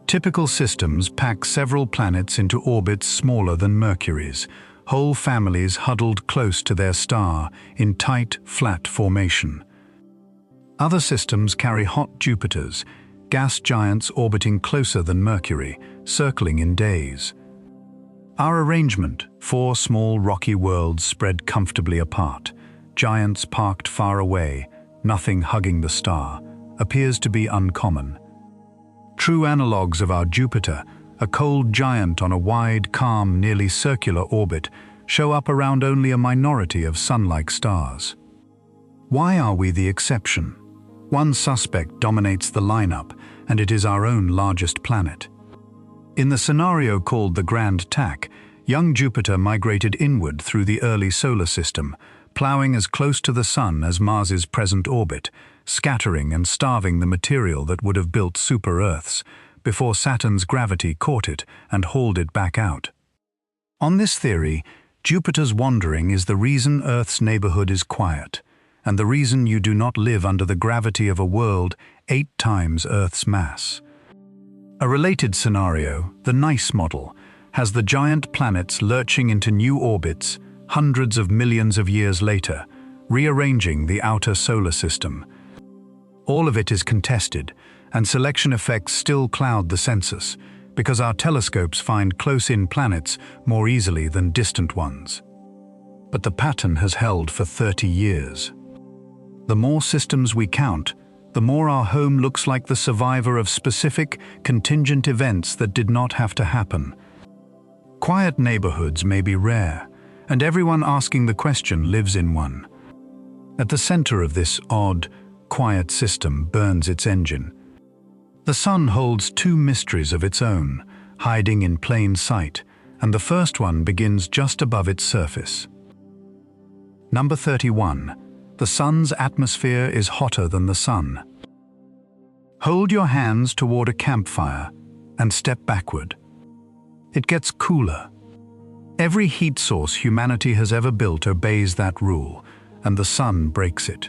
Typical systems pack several planets into orbits smaller than Mercury's, whole families huddled close to their star in tight, flat formation. Other systems carry hot Jupiters, gas giants orbiting closer than Mercury, circling in days. Our arrangement, 4 small rocky worlds spread comfortably apart, giants parked far away, nothing hugging the star, appears to be uncommon. True analogues of our Jupiter, a cold giant on a wide, calm, nearly circular orbit, show up around only a minority of Sun-like stars. Why are we the exception? One suspect dominates the lineup, and it is our own largest planet. In the scenario called the Grand Tack, young Jupiter migrated inward through the early solar system, ploughing as close to the Sun as Mars's present orbit, scattering and starving the material that would have built super-Earths, before Saturn's gravity caught it and hauled it back out. On this theory, Jupiter's wandering is the reason Earth's neighborhood is quiet, and the reason you do not live under the gravity of a world 8 times Earth's mass. A related scenario, the NICE model, has the giant planets lurching into new orbits hundreds of millions of years later, rearranging the outer solar system. All of it is contested, and selection effects still cloud the census, because our telescopes find close-in planets more easily than distant ones. But the pattern has held for 30 years. The more systems we count, the more our home looks like the survivor of specific, contingent events that did not have to happen. Quiet neighborhoods may be rare, and everyone asking the question lives in one. At the center of this odd, quiet system burns its engine. The Sun holds 2 mysteries of its own, hiding in plain sight, and the first one begins just above its surface. Number 31. The Sun's atmosphere is hotter than the Sun. Hold your hands toward a campfire and step backward. It gets cooler. Every heat source humanity has ever built obeys that rule, and the Sun breaks it.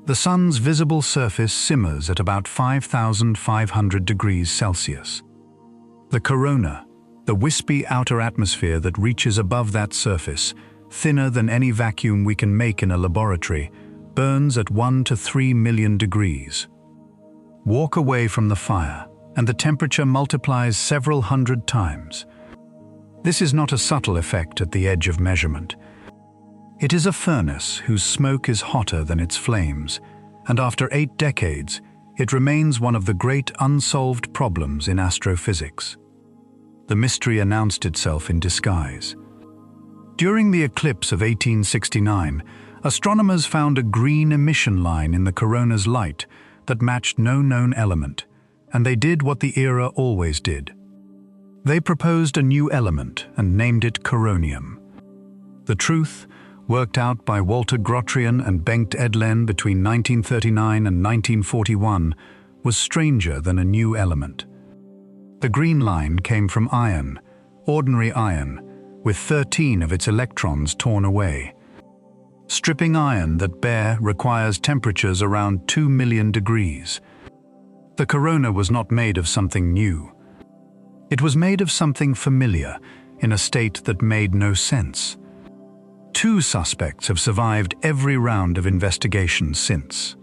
The Sun's visible surface simmers at about 5,500 degrees Celsius. The corona, the wispy outer atmosphere that reaches above that surface, thinner than any vacuum we can make in a laboratory, burns at 1 to 3 million degrees. Walk away from the fire, and the temperature multiplies several hundred times. This is not a subtle effect at the edge of measurement. It is a furnace whose smoke is hotter than its flames, and after 8 decades, it remains one of the great unsolved problems in astrophysics. The mystery announced itself in disguise. During the eclipse of 1869, astronomers found a green emission line in the corona's light that matched no known element, and they did what the era always did. They proposed a new element and named it coronium. The truth, worked out by Walter Grotrian and Bengt Edlen between 1939 and 1941, was stranger than a new element. The green line came from iron, ordinary iron, with 13 of its electrons torn away. Stripping iron that bare requires temperatures around 2 million degrees. The corona was not made of something new. It was made of something familiar, in a state that made no sense. 2 suspects have survived every round of investigation since.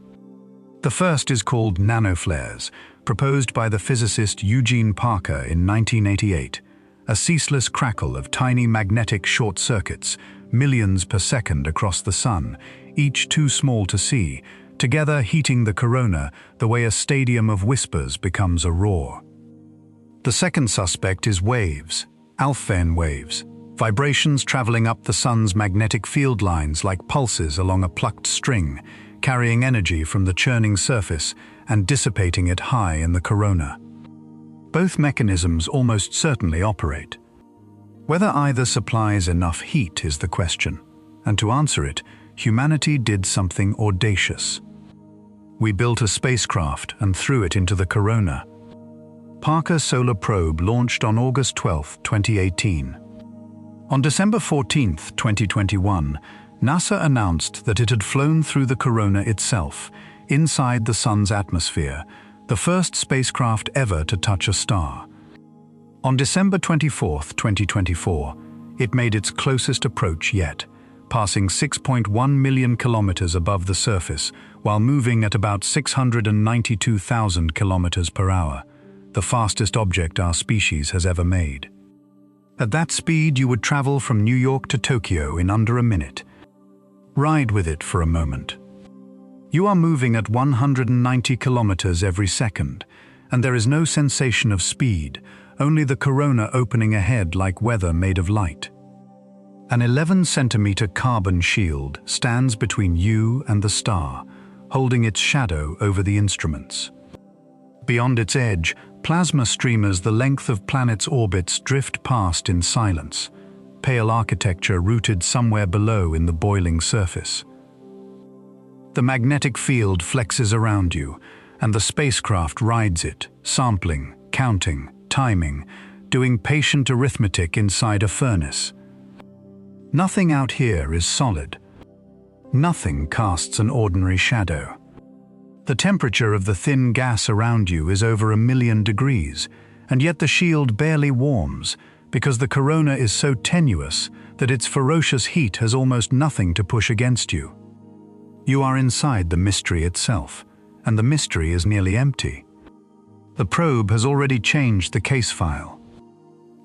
The first is called nanoflares, proposed by the physicist Eugene Parker in 1988, a ceaseless crackle of tiny magnetic short circuits, millions per second across the Sun, each too small to see, together heating the corona the way a stadium of whispers becomes a roar. The second suspect is waves, Alfvén waves, vibrations traveling up the Sun's magnetic field lines like pulses along a plucked string, carrying energy from the churning surface and dissipating it high in the corona. Both mechanisms almost certainly operate. Whether either supplies enough heat is the question, and to answer it, humanity did something audacious. We built a spacecraft and threw it into the corona. Parker Solar Probe launched on August 12, 2018. On December 14, 2021, NASA announced that it had flown through the corona itself, inside the Sun's atmosphere, the first spacecraft ever to touch a star. On December 24, 2024, it made its closest approach yet, passing 6.1 million kilometers above the surface while moving at about 692,000 kilometers per hour, the fastest object our species has ever made. At that speed, you would travel from New York to Tokyo in under a minute. Ride with it for a moment. You are moving at 190 kilometers every second, and there is no sensation of speed, only the corona opening ahead like weather made of light. An 11-centimeter carbon shield stands between you and the star, holding its shadow over the instruments. Beyond its edge, plasma streamers the length of planets' orbits drift past in silence, pale architecture rooted somewhere below in the boiling surface. The magnetic field flexes around you, and the spacecraft rides it, sampling, counting, timing, doing patient arithmetic inside a furnace. Nothing out here is solid. Nothing casts an ordinary shadow. The temperature of the thin gas around you is over 1,000,000 degrees, and yet the shield barely warms because the corona is so tenuous that its ferocious heat has almost nothing to push against you. You are inside the mystery itself, and the mystery is nearly empty. The probe has already changed the case file.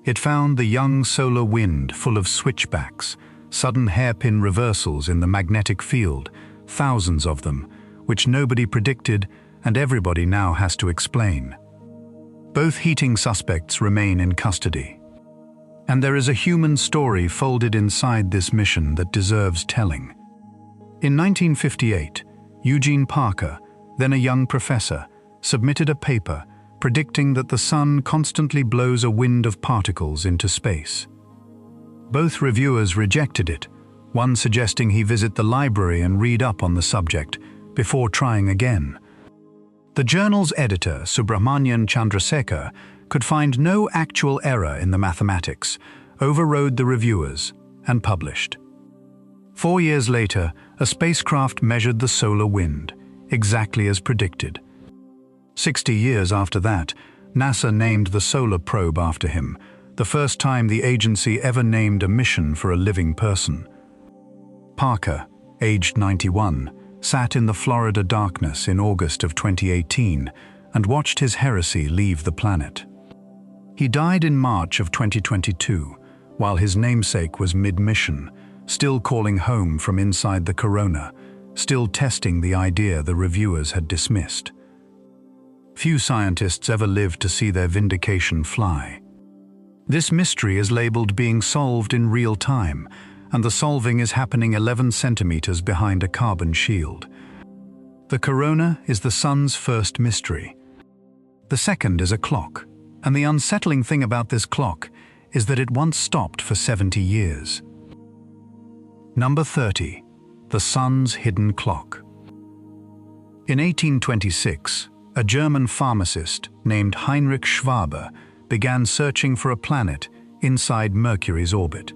It found the young solar wind full of switchbacks, sudden hairpin reversals in the magnetic field, thousands of them, which nobody predicted and everybody now has to explain. Both heating suspects remain in custody. And there is a human story folded inside this mission that deserves telling. In 1958, Eugene Parker, then a young professor, submitted a paper predicting that the Sun constantly blows a wind of particles into space. Both reviewers rejected it, one suggesting he visit the library and read up on the subject before trying again. The journal's editor, Subramanian Chandrasekhar, could find no actual error in the mathematics, overrode the reviewers, and published. 4 years later, a spacecraft measured the solar wind, exactly as predicted. 60 years after that, NASA named the solar probe after him, the first time the agency ever named a mission for a living person. Parker, aged 91, sat in the Florida darkness in August of 2018 and watched his heresy leave the planet. He died in March of 2022, while his namesake was mid-mission, still calling home from inside the corona, still testing the idea the reviewers had dismissed. Few scientists ever lived to see their vindication fly. This mystery is labeled being solved in real time, and the solving is happening 11 centimeters behind a carbon shield. The corona is the Sun's first mystery. The second is a clock, and the unsettling thing about this clock is that it once stopped for 70 years. Number 30. The Sun's hidden clock. In 1826, a German pharmacist named Heinrich Schwabe began searching for a planet inside Mercury's orbit.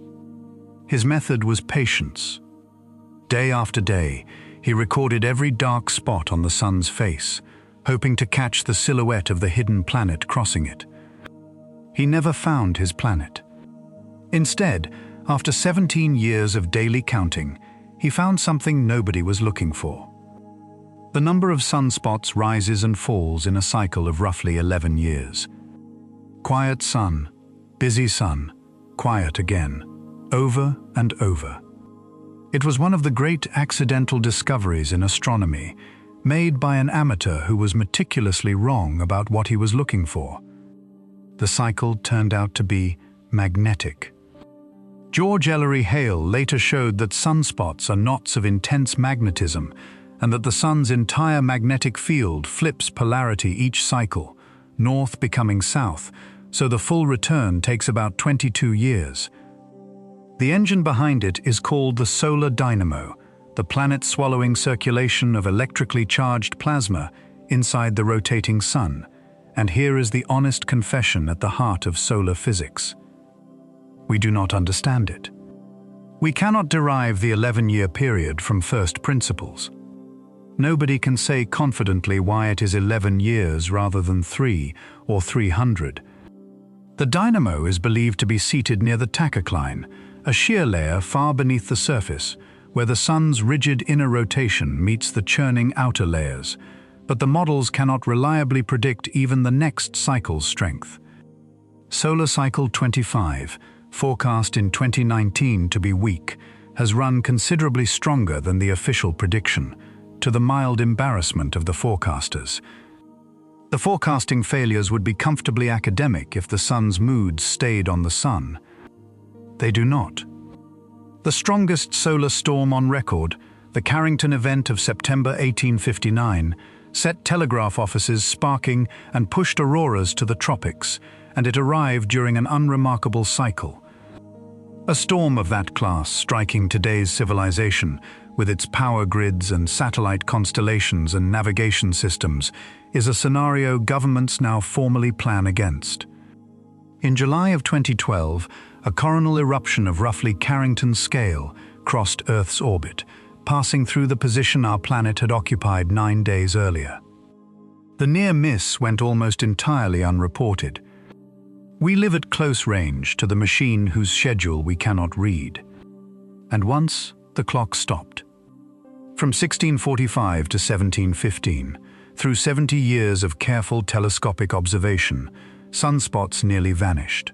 His method was patience. Day after day, he recorded every dark spot on the Sun's face, hoping to catch the silhouette of the hidden planet crossing it. He never found his planet. Instead, after 17 years of daily counting, he found something nobody was looking for. The number of sunspots rises and falls in a cycle of roughly 11 years. Quiet sun, busy sun, quiet again, over and over. It was one of the great accidental discoveries in astronomy, made by an amateur who was meticulously wrong about what he was looking for. The cycle turned out to be magnetic. George Ellery Hale later showed that sunspots are knots of intense magnetism and that the Sun's entire magnetic field flips polarity each cycle, north becoming south, so the full return takes about 22 years. The engine behind it is called the solar dynamo, the planet-swallowing circulation of electrically charged plasma inside the rotating Sun, and here is the honest confession at the heart of solar physics. We do not understand it. We cannot derive the 11-year period from first principles. Nobody can say confidently why it is 11 years rather than 3 or 300. The dynamo is believed to be seated near the tachocline, a shear layer far beneath the surface, where the Sun's rigid inner rotation meets the churning outer layers, but the models cannot reliably predict even the next cycle's strength. Solar cycle 25, forecast in 2019 to be weak, has run considerably stronger than the official prediction, to the mild embarrassment of the forecasters. The forecasting failures would be comfortably academic if the sun's moods stayed on the sun. They do not. The strongest solar storm on record, the Carrington event of September 1859, set telegraph offices sparking and pushed auroras to the tropics, and it arrived during an unremarkable cycle. A storm of that class striking today's civilization, with its power grids and satellite constellations and navigation systems, is a scenario governments now formally plan against. In July of 2012, a coronal eruption of roughly Carrington scale crossed Earth's orbit, passing through the position our planet had occupied 9 days earlier. The near miss went almost entirely unreported. We live at close range to the machine whose schedule we cannot read. And once, the clock stopped. From 1645 to 1715, through 70 years of careful telescopic observation, sunspots nearly vanished.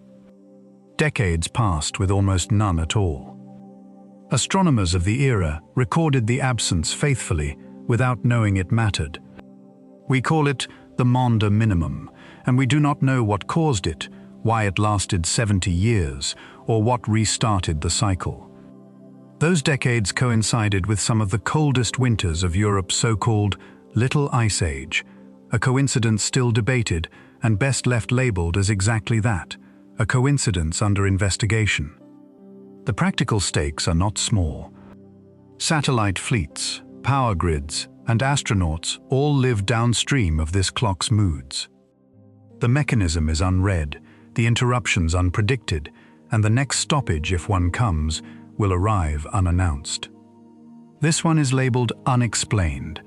Decades passed with almost none at all. Astronomers of the era recorded the absence faithfully without knowing it mattered. We call it the Maunder minimum, and we do not know what caused it, why it lasted 70 years, or what restarted the cycle. Those decades coincided with some of the coldest winters of Europe's so-called Little Ice Age, a coincidence still debated and best left labeled as exactly that, a coincidence under investigation. The practical stakes are not small. Satellite fleets, power grids, and astronauts all live downstream of this clock's moods. The mechanism is unread, the interruptions unpredicted, and the next stoppage, if one comes, will arrive unannounced. This one is labeled unexplained.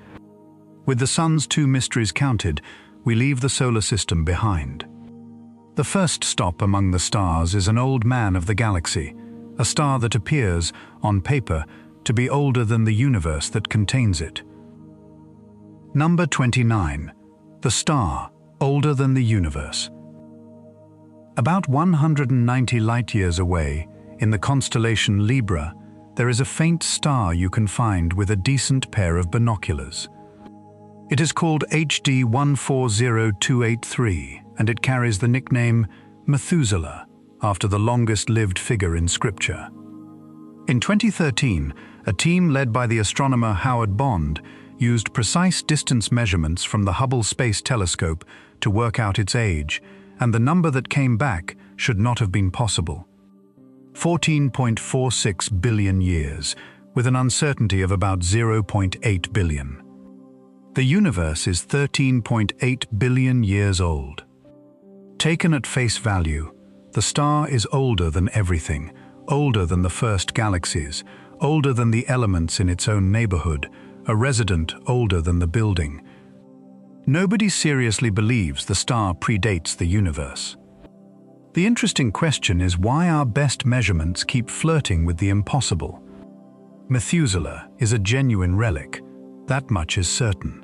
With the sun's 2 mysteries counted, we leave the solar system behind. The first stop among the stars is an old man of the galaxy, a star that appears, on paper, to be older than the universe that contains it. Number 29. The star, older than the universe. About 190 light-years away, in the constellation Libra, there is a faint star you can find with a decent pair of binoculars. It is called HD 140283, and it carries the nickname Methuselah, after the longest-lived figure in Scripture. In 2013, a team led by the astronomer Howard Bond used precise distance measurements from the Hubble Space Telescope to work out its age, and the number that came back should not have been possible. 14.46 billion years, with an uncertainty of about 0.8 billion. The universe is 13.8 billion years old. Taken at face value, the star is older than everything, older than the first galaxies, older than the elements in its own neighborhood, a resident older than the building. Nobody seriously believes the star predates the universe. The interesting question is why our best measurements keep flirting with the impossible. Methuselah is a genuine relic, that much is certain.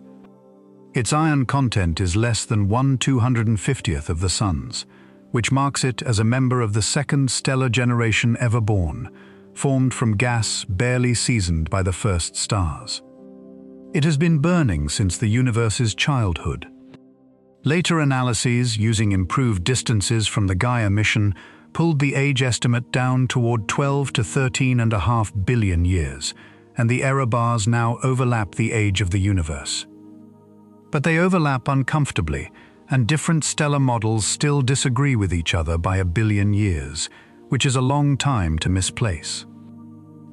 Its iron content is less than 1/250th of the Sun's, which marks it as a member of the second stellar generation ever born, formed from gas barely seasoned by the first stars. It has been burning since the universe's childhood. Later analyses, using improved distances from the Gaia mission, pulled the age estimate down toward 12 to 13.5 billion years, and the error bars now overlap the age of the universe. But they overlap uncomfortably, and different stellar models still disagree with each other by 1 billion years, which is a long time to misplace.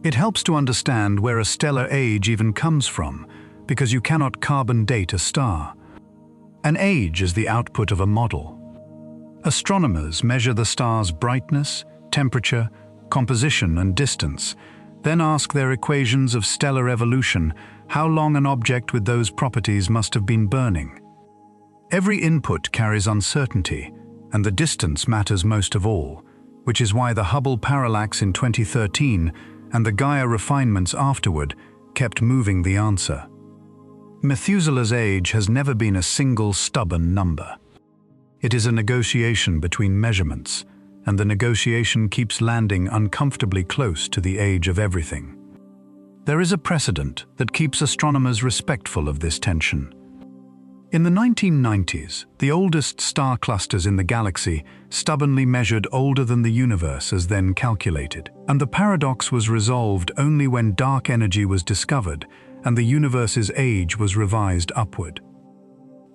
It helps to understand where a stellar age even comes from, because you cannot carbon date a star. An age is the output of a model. Astronomers measure the star's brightness, temperature, composition, and distance, then ask their equations of stellar evolution how long an object with those properties must have been burning. Every input carries uncertainty, and the distance matters most of all, which is why the Hubble parallax in 2013 and the Gaia refinements afterward kept moving the answer. Methuselah's age has never been a single stubborn number. It is a negotiation between measurements, and the negotiation keeps landing uncomfortably close to the age of everything. There is a precedent that keeps astronomers respectful of this tension. In the 1990s, the oldest star clusters in the galaxy stubbornly measured older than the universe as then calculated, and the paradox was resolved only when dark energy was discovered and the universe's age was revised upward.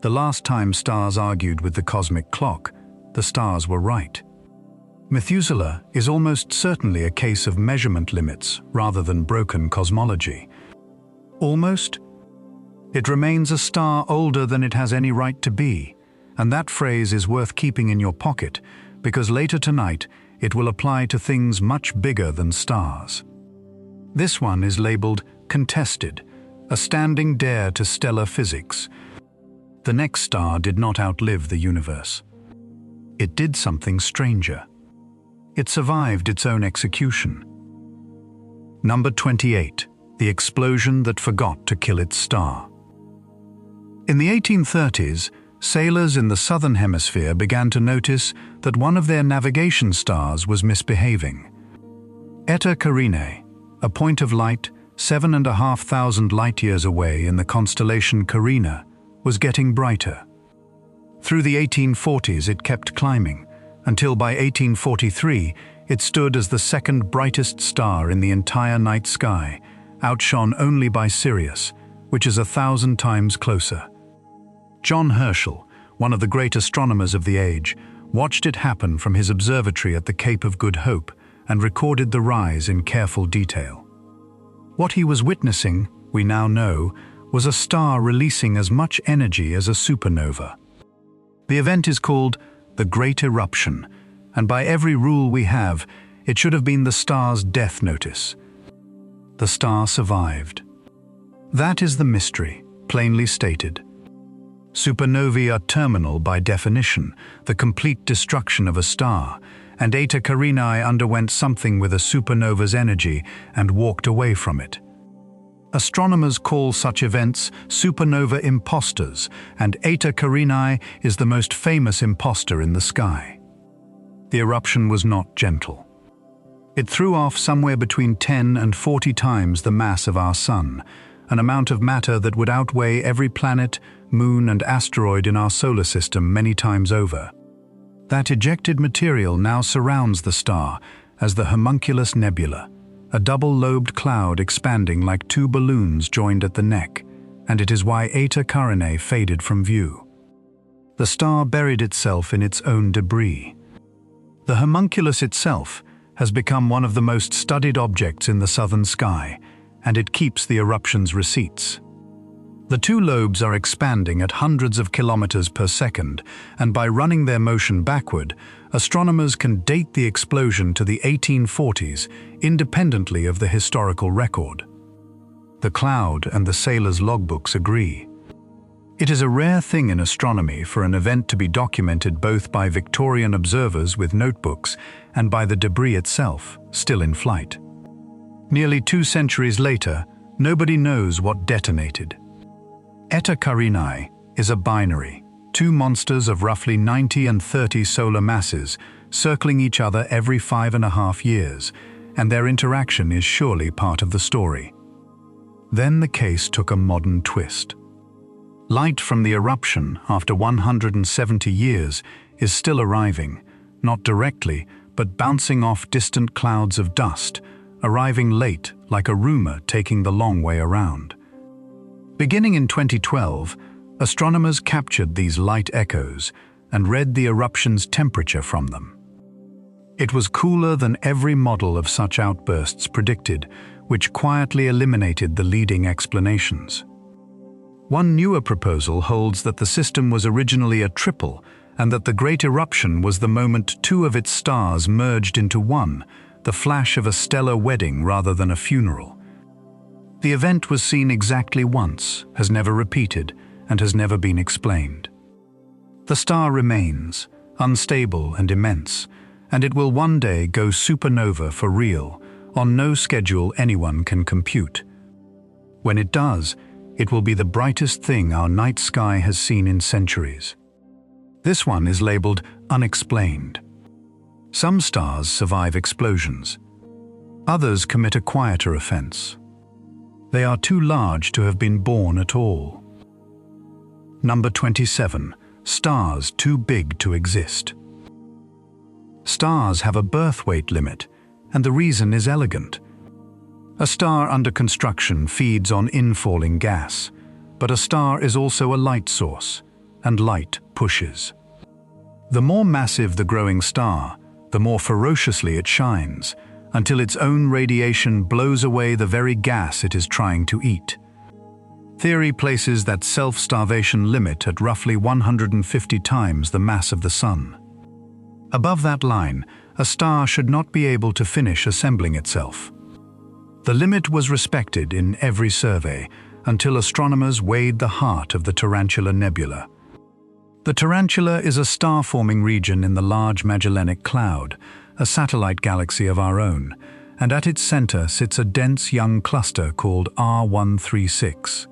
The last time stars argued with the cosmic clock, the stars were right. Methuselah is almost certainly a case of measurement limits rather than broken cosmology. Almost? It remains a star older than it has any right to be, and that phrase is worth keeping in your pocket because later tonight it will apply to things much bigger than stars. This one is labeled contested, a standing dare to stellar physics. The next star did not outlive the universe. It did something stranger. It survived its own execution. Number 28, the explosion that forgot to kill its star. In the 1830s, sailors in the southern hemisphere began to notice that one of their navigation stars was misbehaving. Eta Carinae, a point of light 7,500 light-years away in the constellation Carina, was getting brighter. Through the 1840s it kept climbing, until by 1843 it stood as the second brightest star in the entire night sky, outshone only by Sirius, which is 1,000 times closer. John Herschel, one of the great astronomers of the age, watched it happen from his observatory at the Cape of Good Hope and recorded the rise in careful detail. What he was witnessing, we now know, was a star releasing as much energy as a supernova. The event is called the Great Eruption, and by every rule we have, it should have been the star's death notice. The star survived. That is the mystery, plainly stated. Supernovae are terminal by definition, the complete destruction of a star, and Eta Carinae underwent something with a supernova's energy and walked away from it. Astronomers call such events supernova imposters, and Eta Carinae is the most famous imposter in the sky. The eruption was not gentle. It threw off somewhere between 10 and 40 times the mass of our Sun, an amount of matter that would outweigh every planet, moon, and asteroid in our solar system many times over. That ejected material now surrounds the star as the homunculus nebula, a double-lobed cloud expanding like two balloons joined at the neck, and it is why Eta Carinae faded from view. The star buried itself in its own debris. The homunculus itself has become one of the most studied objects in the southern sky, and it keeps the eruption's receipts. The two lobes are expanding at hundreds of kilometers per second, and by running their motion backward, astronomers can date the explosion to the 1840s, independently of the historical record. The cloud and the sailors' logbooks agree. It is a rare thing in astronomy for an event to be documented both by Victorian observers with notebooks and by the debris itself, still in flight. Nearly 2 centuries later, nobody knows what detonated. Eta Carinae is a binary, two monsters of roughly 90 and 30 solar masses circling each other every 5.5 years, and their interaction is surely part of the story. Then the case took a modern twist. Light from the eruption after 170 years is still arriving, not directly, but bouncing off distant clouds of dust, arriving late like a rumor taking the long way around. Beginning in 2012, astronomers captured these light echoes and read the eruption's temperature from them. It was cooler than every model of such outbursts predicted, which quietly eliminated the leading explanations. One newer proposal holds that the system was originally a triple and that the Great Eruption was the moment two of its stars merged into one, the flash of a stellar wedding rather than a funeral. The event was seen exactly once, has never repeated, and has never been explained. The star remains, unstable and immense, and it will one day go supernova for real, on no schedule anyone can compute. When it does, it will be the brightest thing our night sky has seen in centuries. This one is labeled unexplained. Some stars survive explosions. Others commit a quieter offense. They are too large to have been born at all. Number 27. Stars too big to exist. Stars have a birth weight limit, and the reason is elegant. A star under construction feeds on infalling gas, but a star is also a light source, and light pushes. The more massive the growing star, the more ferociously it shines, until its own radiation blows away the very gas it is trying to eat. Theory places that self-starvation limit at roughly 150 times the mass of the Sun. Above that line, a star should not be able to finish assembling itself. The limit was respected in every survey until astronomers weighed the heart of the Tarantula Nebula. The Tarantula is a star-forming region in the Large Magellanic Cloud, a satellite galaxy of our own, and at its center sits a dense young cluster called R136.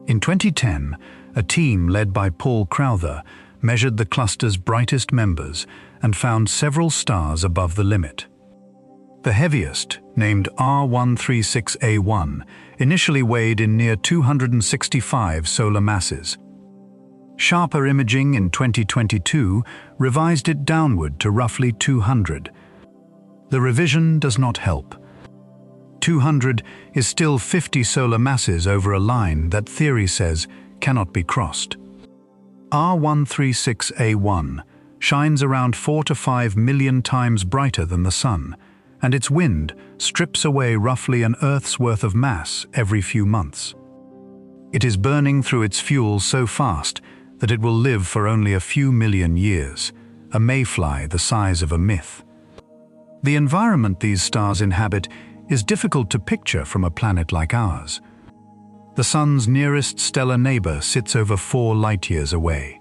In 2010, a team led by Paul Crowther measured the cluster's brightest members and found several stars above the limit. The heaviest, named R136A1, initially weighed in near 265 solar masses. Sharper imaging in 2022 revised it downward to roughly 200. The revision does not help. 200 is still 50 solar masses over a line that theory says cannot be crossed. R136A1 shines around 4 to 5 million times brighter than the Sun, and its wind strips away roughly an Earth's worth of mass every few months. It is burning through its fuel so fast that it will live for only a few million years, a mayfly the size of a myth. The environment these stars inhabit is difficult to picture from a planet like ours. The Sun's nearest stellar neighbor sits over 4 light-years away.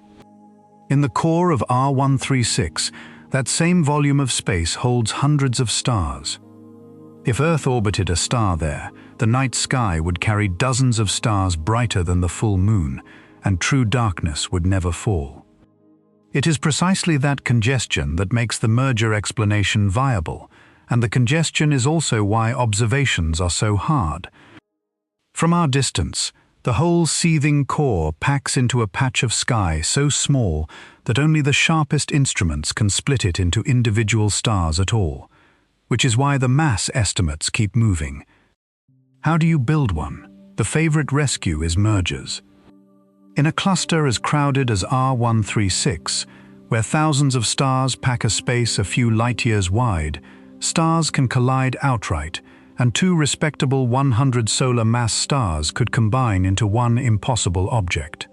In the core of R136, that same volume of space holds hundreds of stars. If Earth orbited a star there, the night sky would carry dozens of stars brighter than the full moon, and true darkness would never fall. It is precisely that congestion that makes the merger explanation viable, and the congestion is also why observations are so hard. From our distance, the whole seething core packs into a patch of sky so small that only the sharpest instruments can split it into individual stars at all, which is why the mass estimates keep moving. How do you build one? The favorite rescue is mergers. In a cluster as crowded as R136, where thousands of stars pack a space a few light-years wide, stars can collide outright, and 2 respectable 100 solar mass stars could combine into one impossible object.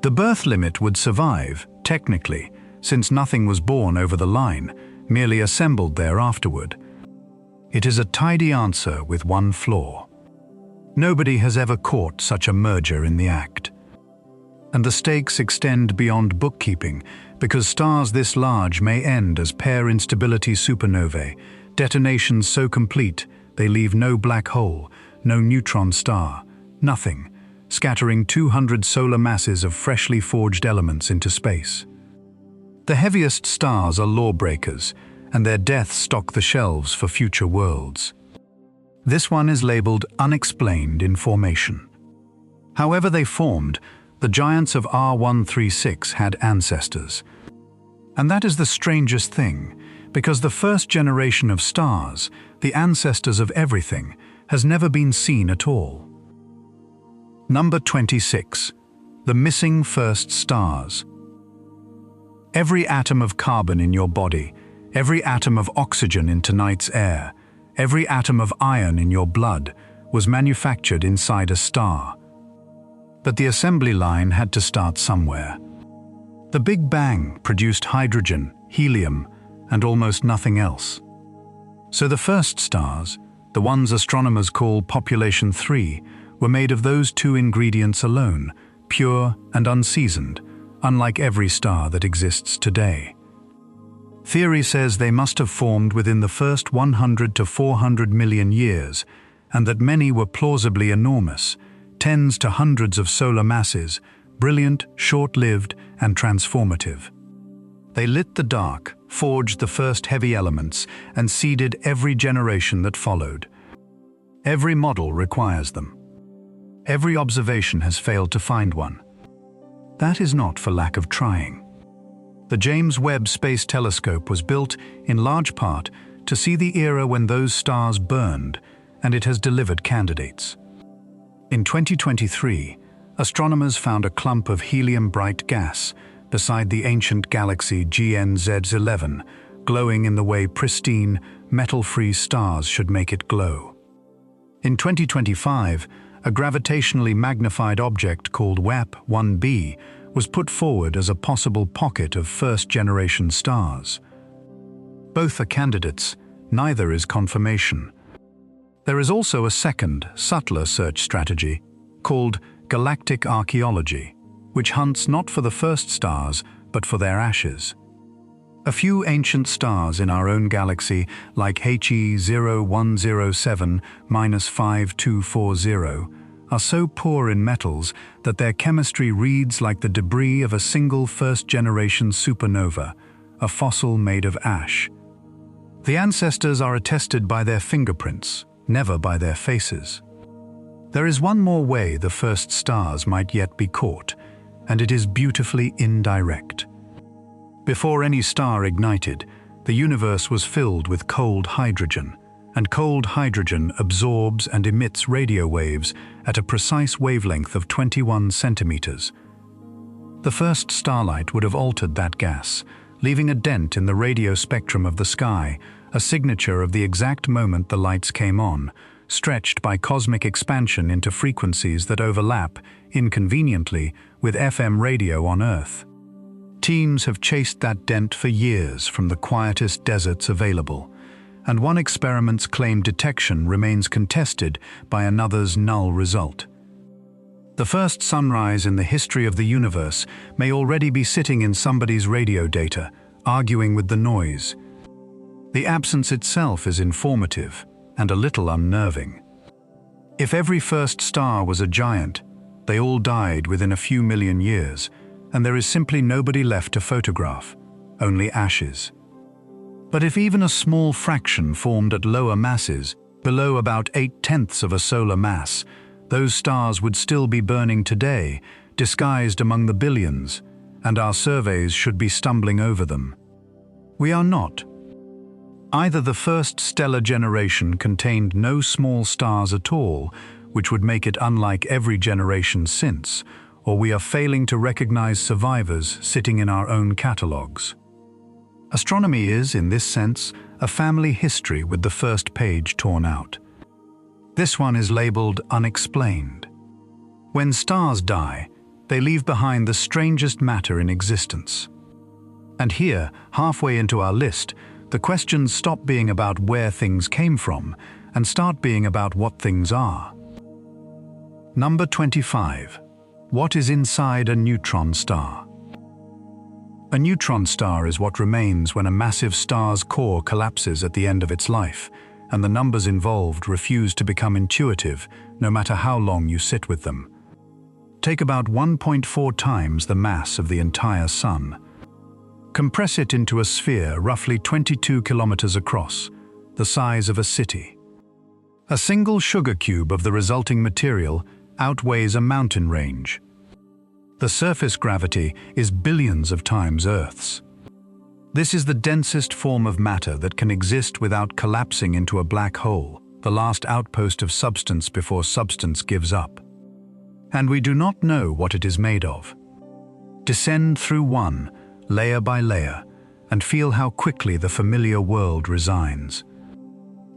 The birth limit would survive, technically, since nothing was born over the line, merely assembled there afterward. It is a tidy answer with one flaw. Nobody has ever caught such a merger in the act. And the stakes extend beyond bookkeeping, because stars this large may end as pair instability supernovae, detonations so complete they leave no black hole, no neutron star, nothing, scattering 200 solar masses of freshly forged elements into space. The heaviest stars are lawbreakers, and their deaths stock the shelves for future worlds. This one is labeled unexplained in formation. However they formed, the giants of R136 had ancestors. And that is the strangest thing, because the first generation of stars, the ancestors of everything, has never been seen at all. Number 26. The missing first stars. Every atom of carbon in your body, every atom of oxygen in tonight's air, every atom of iron in your blood was manufactured inside a star. But the assembly line had to start somewhere. The Big Bang produced hydrogen, helium, and almost nothing else. So the first stars, the ones astronomers call Population 3, were made of those 2 ingredients alone, pure and unseasoned, unlike every star that exists today. Theory says they must have formed within the first 100 to 400 million years, and that many were plausibly enormous, tens to hundreds of solar masses, brilliant, short-lived, and transformative. They lit the dark, forged the first heavy elements, and seeded every generation that followed. Every model requires them. Every observation has failed to find one. That is not for lack of trying. The James Webb Space Telescope was built, in large part, to see the era when those stars burned, and it has delivered candidates. In 2023, astronomers found a clump of helium-bright gas beside the ancient galaxy GNZ11, glowing in the way pristine, metal-free stars should make it glow. In 2025, a gravitationally magnified object called WAP-1b was put forward as a possible pocket of first-generation stars. Both are candidates, neither is confirmation. There is also a second, subtler search strategy called galactic archaeology, which hunts not for the first stars, but for their ashes. A few ancient stars in our own galaxy, like HE0107-5240, are so poor in metals that their chemistry reads like the debris of a single first-generation supernova, a fossil made of ash. The ancestors are attested by their fingerprints, never by their faces. There is one more way the first stars might yet be caught, and it is beautifully indirect. Before any star ignited, the universe was filled with cold hydrogen, and cold hydrogen absorbs and emits radio waves at a precise wavelength of 21 centimeters. The first starlight would have altered that gas, leaving a dent in the radio spectrum of the sky, a signature of the exact moment the lights came on, stretched by cosmic expansion into frequencies that overlap, inconveniently, with FM radio on Earth. Teams have chased that dent for years from the quietest deserts available, and one experiment's claimed detection remains contested by another's null result. The first sunrise in the history of the universe may already be sitting in somebody's radio data, arguing with the noise. The absence itself is informative and a little unnerving. If every first star was a giant, they all died within a few million years, and there is simply nobody left to photograph, only ashes. But if even a small fraction formed at lower masses, below about 8/10 of a solar mass, those stars would still be burning today, disguised among the billions, and our surveys should be stumbling over them. We are not. Either the first stellar generation contained no small stars at all, which would make it unlike every generation since, or we are failing to recognize survivors sitting in our own catalogues. Astronomy is, in this sense, a family history with the first page torn out. This one is labeled Unexplained. When stars die, they leave behind the strangest matter in existence. And here, halfway into our list, the questions stop being about where things came from and start being about what things are. Number 25. What is inside a neutron star? A neutron star is what remains when a massive star's core collapses at the end of its life, and the numbers involved refuse to become intuitive, no matter how long you sit with them. Take about 1.4 times the mass of the entire Sun. Compress it into a sphere roughly 22 kilometers across, the size of a city. A single sugar cube of the resulting material outweighs a mountain range. The surface gravity is billions of times Earth's. This is the densest form of matter that can exist without collapsing into a black hole, the last outpost of substance before substance gives up. And we do not know what it is made of. Descend through one, layer by layer, and feel how quickly the familiar world resigns.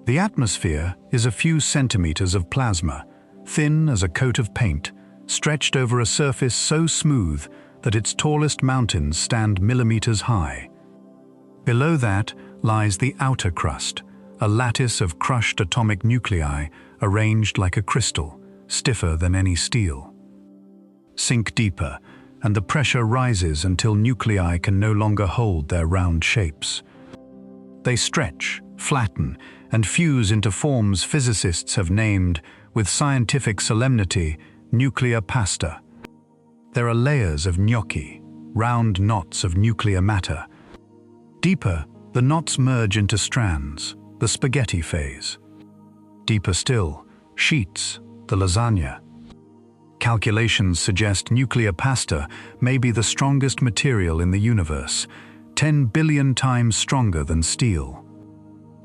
The atmosphere is a few centimeters of plasma, thin as a coat of paint, stretched over a surface so smooth that its tallest mountains stand millimeters high. Below that lies the outer crust, a lattice of crushed atomic nuclei arranged like a crystal, stiffer than any steel. Sink deeper, and the pressure rises until nuclei can no longer hold their round shapes. They stretch, flatten, and fuse into forms physicists have named, with scientific solemnity, nuclear pasta. There are layers of gnocchi, round knots of nuclear matter, Deeper, the knots merge into strands, the spaghetti phase. Deeper still, sheets, the lasagna. Calculations suggest nuclear pasta may be the strongest material in the universe, 10 billion times stronger than steel.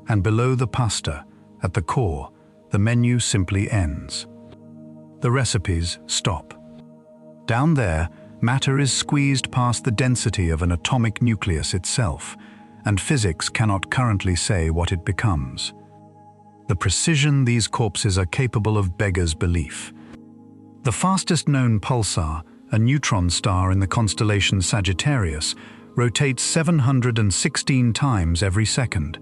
And below the pasta, at the core, the menu simply ends. The recipes stop. Down there, matter is squeezed past the density of an atomic nucleus itself, and physics cannot currently say what it becomes. The precision these corpses are capable of beggars belief. The fastest known pulsar, a neutron star in the constellation Sagittarius, rotates 716 times every second,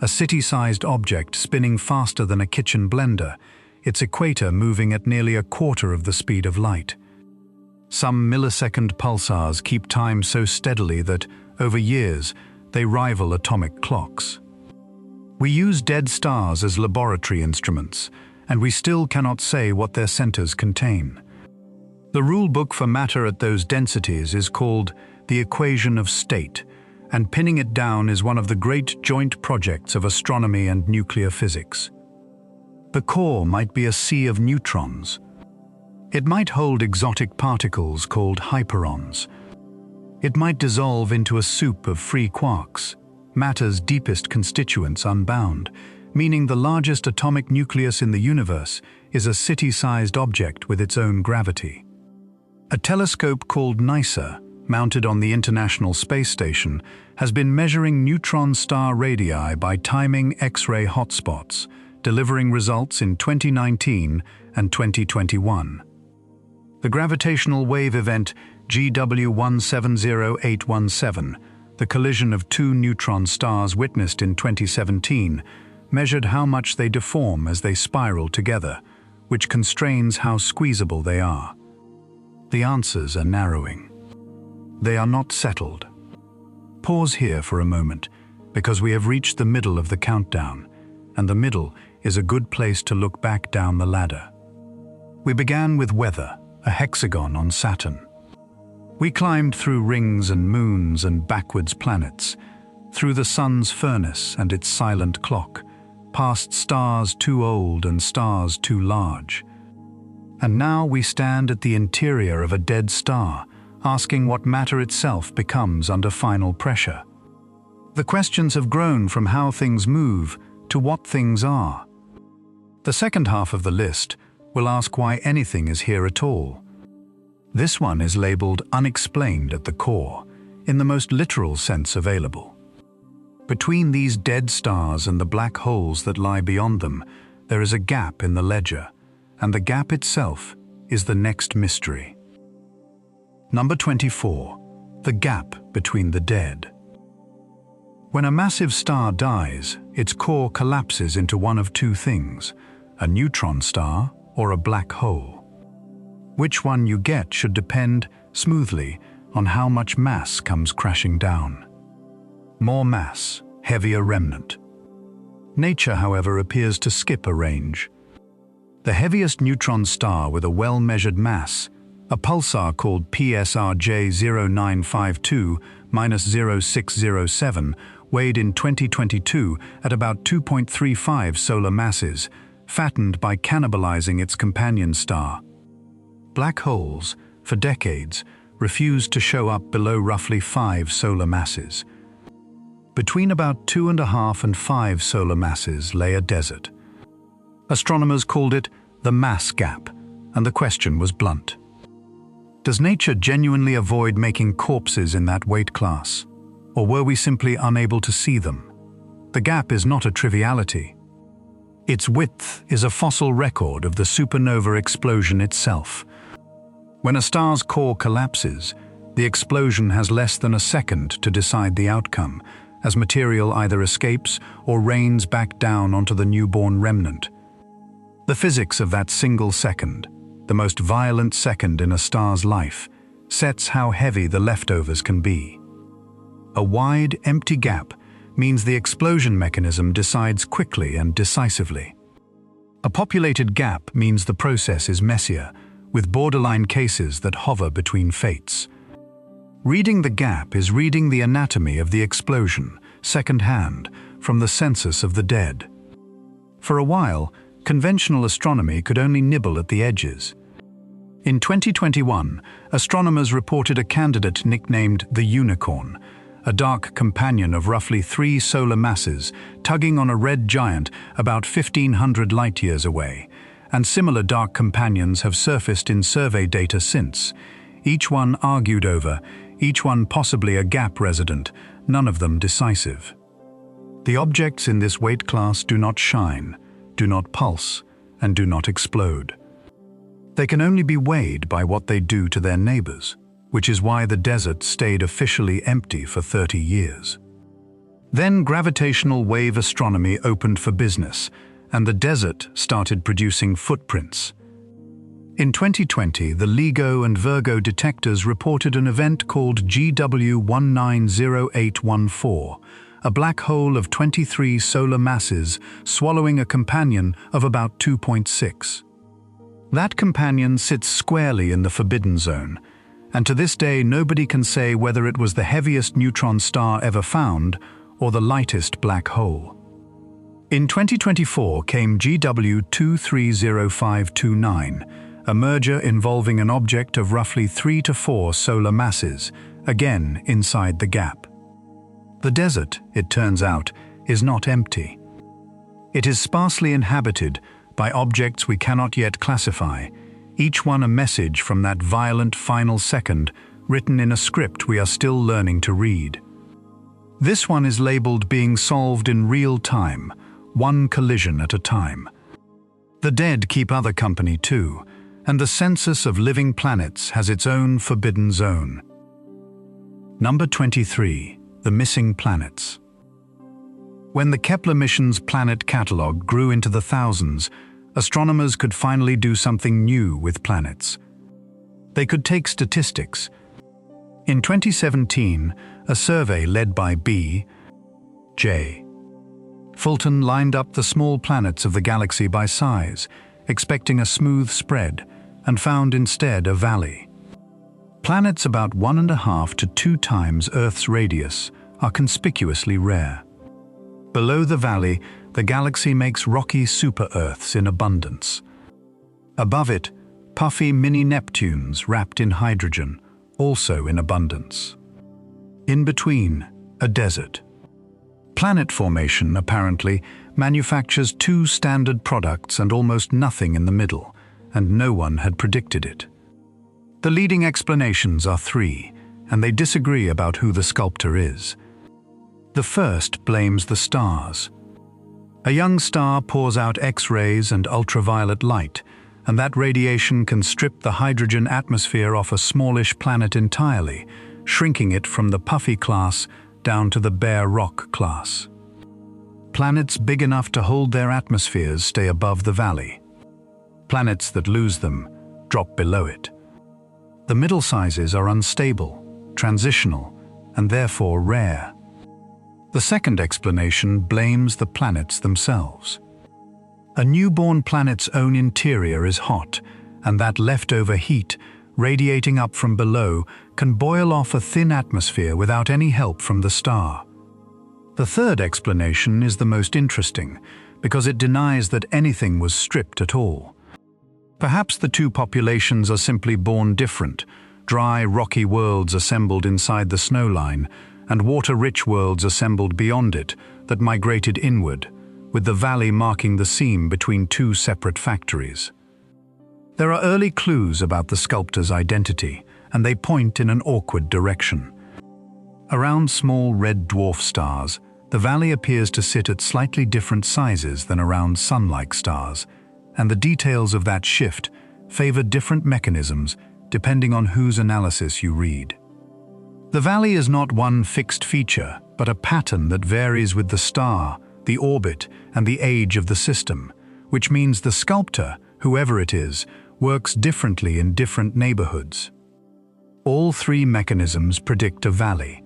a city-sized object spinning faster than a kitchen blender, its equator moving at nearly a quarter of the speed of light. Some millisecond pulsars keep time so steadily that, over years, they rival atomic clocks. We use dead stars as laboratory instruments, and we still cannot say what their centers contain. The rule book for matter at those densities is called the equation of state, and pinning it down is one of the great joint projects of astronomy and nuclear physics. The core might be a sea of neutrons. It might hold exotic particles called hyperons. It might dissolve into a soup of free quarks, matter's deepest constituents unbound, meaning the largest atomic nucleus in the universe is a city-sized object with its own gravity. A telescope called NICER, mounted on the International Space Station, has been measuring neutron star radii by timing X-ray hotspots, delivering results in 2019 and 2021. The gravitational wave event GW170817, the collision of two neutron stars witnessed in 2017, measured how much they deform as they spiral together, which constrains how squeezable they are. The answers are narrowing. They are not settled. Pause here for a moment, because we have reached the middle of the countdown, and the middle is a good place to look back down the ladder. We began with weather, a hexagon on Saturn. We climbed through rings and moons and backwards planets, through the sun's furnace and its silent clock, past stars too old and stars too large. And now we stand at the interior of a dead star, asking what matter itself becomes under final pressure. The questions have grown from how things move to what things are. The second half of the list will ask why anything is here at all. This one is labeled unexplained at the core, in the most literal sense available. Between these dead stars and the black holes that lie beyond them, there is a gap in the ledger, and the gap itself is the next mystery. Number 24. The gap between the dead. When a massive star dies, its core collapses into one of two things, a neutron star or a black hole. Which one you get should depend, smoothly, on how much mass comes crashing down. More mass, heavier remnant. Nature, however, appears to skip a range. The heaviest neutron star with a well-measured mass, a pulsar called PSRJ0952-0607, weighed in 2022 at about 2.35 solar masses, fattened by cannibalizing its companion star. Black holes, for decades, refused to show up below roughly 5 solar masses. Between about 2.5 and 5 solar masses lay a desert. Astronomers called it the mass gap, and the question was blunt. Does nature genuinely avoid making corpses in that weight class? Or were we simply unable to see them? The gap is not a triviality. Its width is a fossil record of the supernova explosion itself. When a star's core collapses, the explosion has less than a second to decide the outcome, as material either escapes or rains back down onto the newborn remnant. The physics of that single second, the most violent second in a star's life, sets how heavy the leftovers can be. A wide, empty gap means the explosion mechanism decides quickly and decisively. A populated gap means the process is messier, with borderline cases that hover between fates. Reading the gap is reading the anatomy of the explosion, second-hand, from the census of the dead. For a while, conventional astronomy could only nibble at the edges. In 2021, astronomers reported a candidate nicknamed the Unicorn, a dark companion of roughly 3 solar masses tugging on a red giant about 1,500 light-years away, and similar dark companions have surfaced in survey data since, each one argued over, each one possibly a gap resident, none of them decisive. The objects in this weight class do not shine, do not pulse, and do not explode. They can only be weighed by what they do to their neighbors, which is why the desert stayed officially empty for 30 years. Then gravitational wave astronomy opened for business, and the desert started producing footprints. In 2020, the LIGO and Virgo detectors reported an event called GW190814, a black hole of 23 solar masses swallowing a companion of about 2.6. That companion sits squarely in the forbidden zone, and to this day nobody can say whether it was the heaviest neutron star ever found or the lightest black hole. In 2024 came GW230529, a merger involving an object of roughly 3 to 4 solar masses, again inside the gap. The desert, it turns out, is not empty. It is sparsely inhabited by objects we cannot yet classify, each one a message from that violent final second written in a script we are still learning to read. This one is labeled being solved in real time, one collision at a time. The dead keep other company too, and the census of living planets has its own forbidden zone. Number 23, the missing planets. When the Kepler mission's planet catalogue grew into the thousands, astronomers could finally do something new with planets. They could take statistics. In 2017, a survey led by B.J. Fulton lined up the small planets of the galaxy by size, expecting a smooth spread, and found instead a valley. Planets about 1.5 to 2 times Earth's radius are conspicuously rare. Below the valley, the galaxy makes rocky super-Earths in abundance. Above it, puffy mini-Neptunes wrapped in hydrogen, also in abundance. In between, a desert. Planet formation, apparently, manufactures 2 standard products and almost nothing in the middle, and no one had predicted it. The leading explanations are 3, and they disagree about who the sculptor is. The first blames the stars. A young star pours out X-rays and ultraviolet light, and that radiation can strip the hydrogen atmosphere off a smallish planet entirely, shrinking it from the puffy class down to the bare rock class. Planets big enough to hold their atmospheres stay above the valley. Planets that lose them drop below it. The middle sizes are unstable, transitional, and therefore rare. The second explanation blames the planets themselves. A newborn planet's own interior is hot, and that leftover heat, radiating up from below, can boil off a thin atmosphere without any help from the star. The third explanation is the most interesting, because it denies that anything was stripped at all. Perhaps the 2 populations are simply born different, dry, rocky worlds assembled inside the snowline, and water-rich worlds assembled beyond it that migrated inward, with the valley marking the seam between 2 separate factories. There are early clues about the sculptor's identity, and they point in an awkward direction. Around small red dwarf stars, the valley appears to sit at slightly different sizes than around sun-like stars, and the details of that shift favor different mechanisms depending on whose analysis you read. The valley is not one fixed feature, but a pattern that varies with the star, the orbit, and the age of the system, which means the sculptor, whoever it is, works differently in different neighborhoods. All 3 mechanisms predict a valley.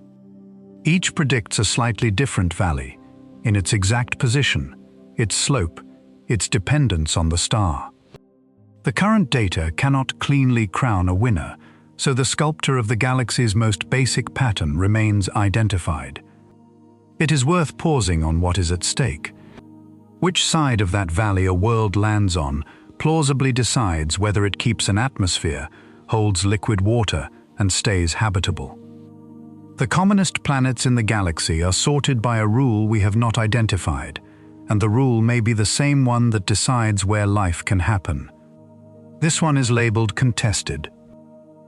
Each predicts a slightly different valley, in its exact position, its slope, its dependence on the star. The current data cannot cleanly crown a winner, so the sculptor of the galaxy's most basic pattern remains identified. It is worth pausing on what is at stake. Which side of that valley a world lands on plausibly decides whether it keeps an atmosphere, holds liquid water, and stays habitable. The commonest planets in the galaxy are sorted by a rule we have not identified, and the rule may be the same one that decides where life can happen. This one is labeled contested,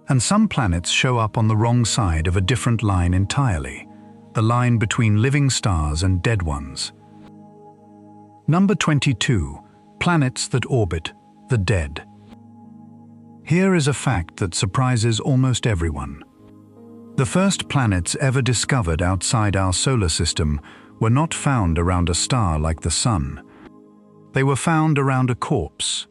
and some planets show up on the wrong side of a different line entirely, the line between living stars and dead ones. Number 22. Planets that orbit the dead. Here is a fact that surprises almost everyone. The first planets ever discovered outside our solar system were not found around a star like the Sun. They were found around a corpse.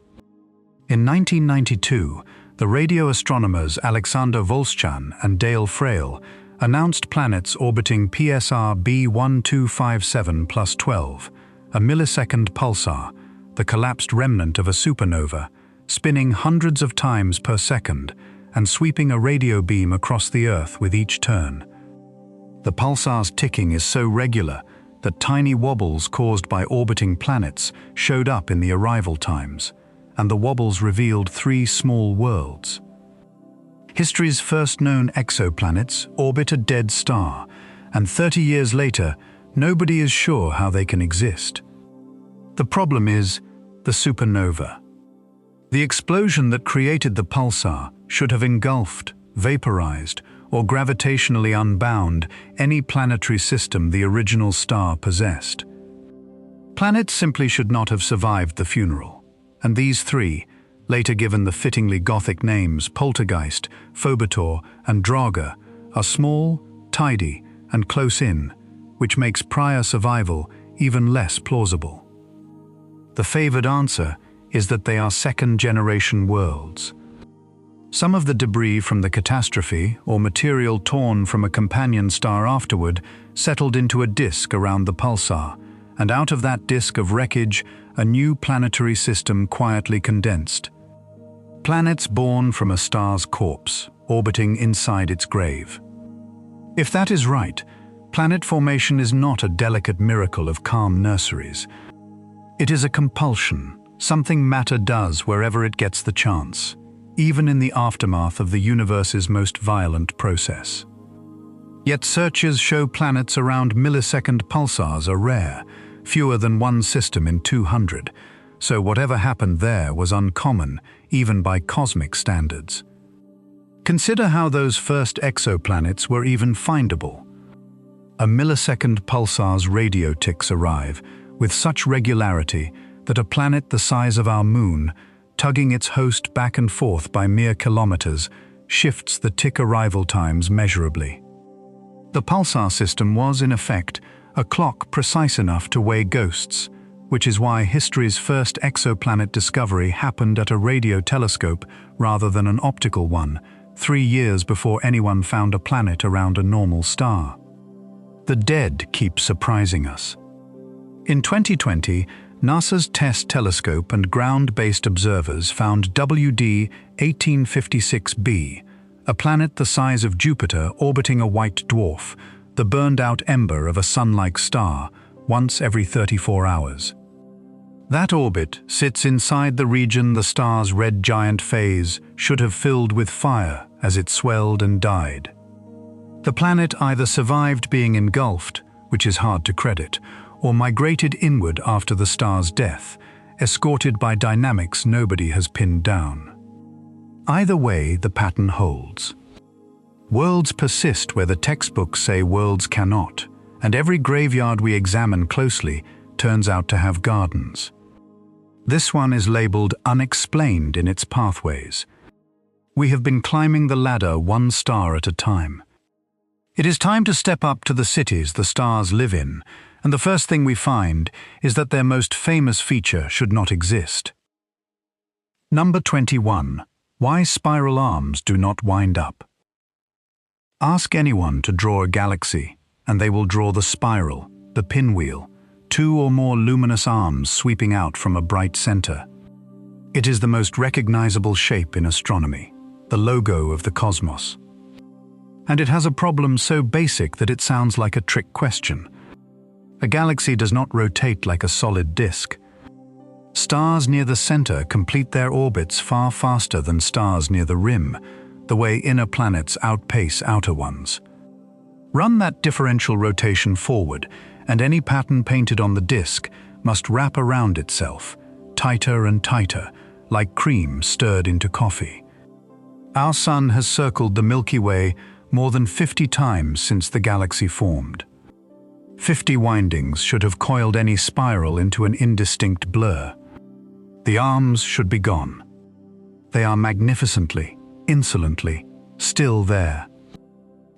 In 1992, the radio astronomers Alexander Volschan and Dale Frail announced planets orbiting PSR B1257+12, a millisecond pulsar, the collapsed remnant of a supernova, spinning hundreds of times per second and sweeping a radio beam across the Earth with each turn. The pulsar's ticking is so regular that tiny wobbles caused by orbiting planets showed up in the arrival times, and the wobbles revealed 3 small worlds. History's first known exoplanets orbit a dead star, and 30 years later, nobody is sure how they can exist. The problem is the supernova. The explosion that created the pulsar should have engulfed, vaporized, or gravitationally unbound any planetary system the original star possessed. Planets simply should not have survived the funeral, and these 3, later given the fittingly Gothic names Poltergeist, Phobator, and Draga, are small, tidy, and close in, which makes prior survival even less plausible. The favored answer is that they are second-generation worlds. Some of the debris from the catastrophe, or material torn from a companion star afterward, settled into a disk around the pulsar, and out of that disk of wreckage, a new planetary system quietly condensed. Planets born from a star's corpse, orbiting inside its grave. If that is right, planet formation is not a delicate miracle of calm nurseries. It is a compulsion, something matter does wherever it gets the chance, even in the aftermath of the universe's most violent process. Yet searches show planets around millisecond pulsars are rare, fewer than one system in 200, so whatever happened there was uncommon, even by cosmic standards. Consider how those first exoplanets were even findable. A millisecond pulsar's radio ticks arrive with such regularity that a planet the size of our moon, tugging its host back and forth by mere kilometers, shifts the tick arrival times measurably. The pulsar system was, in effect, a clock precise enough to weigh ghosts, which is why history's first exoplanet discovery happened at a radio telescope rather than an optical one, 3 years before anyone found a planet around a normal star. The dead keep surprising us. In 2020, NASA's TESS telescope and ground-based observers found WD 1856b, a planet the size of Jupiter orbiting a white dwarf, the burned-out ember of a sun-like star, once every 34 hours. That orbit sits inside the region the star's red giant phase should have filled with fire as it swelled and died. The planet either survived being engulfed, which is hard to credit, or migrated inward after the star's death, escorted by dynamics nobody has pinned down. Either way, the pattern holds. Worlds persist where the textbooks say worlds cannot, and every graveyard we examine closely turns out to have gardens. This one is labeled unexplained in its pathways. We have been climbing the ladder one star at a time. It is time to step up to the cities the stars live in, and the first thing we find is that their most famous feature should not exist. Number 21. Why spiral arms do not wind up. Ask anyone to draw a galaxy, and they will draw the spiral, the pinwheel, 2 or more luminous arms sweeping out from a bright center. It is the most recognizable shape in astronomy. the logo of the cosmos. And it has a problem so basic that it sounds like a trick question. A galaxy does not rotate like a solid disk. Stars near the center complete their orbits far faster than stars near the rim, the way inner planets outpace outer ones. Run that differential rotation forward, and any pattern painted on the disk must wrap around itself, tighter and tighter, like cream stirred into coffee. Our Sun has circled the Milky Way more than 50 times since the galaxy formed. 50 windings should have coiled any spiral into an indistinct blur. The arms should be gone. They are magnificently, insolently, still there.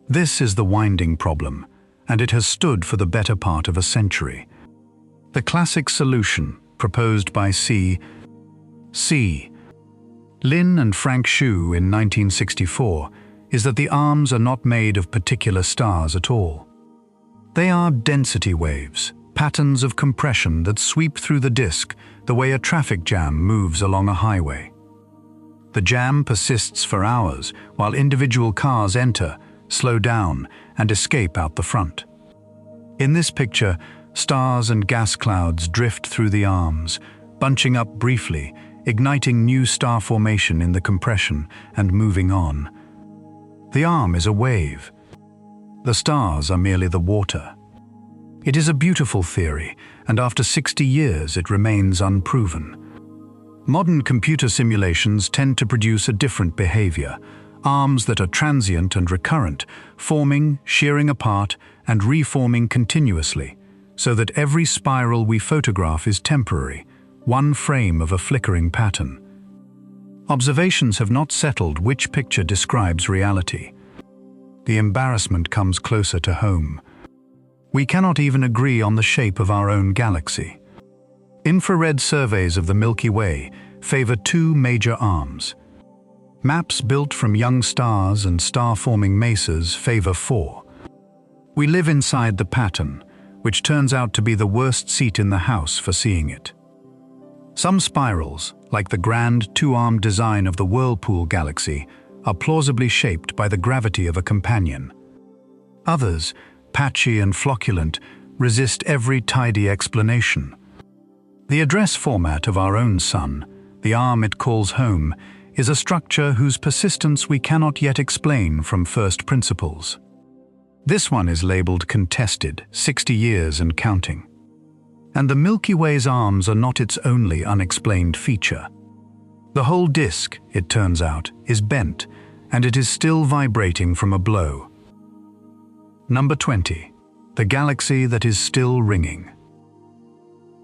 This is the winding problem, and it has stood for the better part of a century. The classic solution, proposed by C. Lin and Frank Hsu in 1964, is that the arms are not made of particular stars at all. They are density waves, patterns of compression that sweep through the disk the way a traffic jam moves along a highway. The jam persists for hours while individual cars enter, slow down, and escape out the front. In this picture, stars and gas clouds drift through the arms, bunching up briefly, igniting new star formation in the compression and moving on. The arm is a wave. The stars are merely the water. It is a beautiful theory, and after 60 years it remains unproven. Modern computer simulations tend to produce a different behavior, arms that are transient and recurrent, forming, shearing apart, and reforming continuously, so that every spiral we photograph is temporary, one frame of a flickering pattern. Observations have not settled which picture describes reality. The embarrassment comes closer to home. We cannot even agree on the shape of our own galaxy. Infrared surveys of the Milky Way favor two major arms. Maps built from young stars and star-forming mesas favor four. We live inside the pattern, which turns out to be the worst seat in the house for seeing it. Some spirals, like the grand two-armed design of the Whirlpool galaxy, are plausibly shaped by the gravity of a companion. Others, patchy and flocculent, resist every tidy explanation. The address format of our own Sun, the arm it calls home, is a structure whose persistence we cannot yet explain from first principles. This one is labeled contested, 60 years and counting. And the Milky Way's arms are not its only unexplained feature. The whole disk, it turns out, is bent, and it is still vibrating from a blow. Number 20. The galaxy that is still ringing.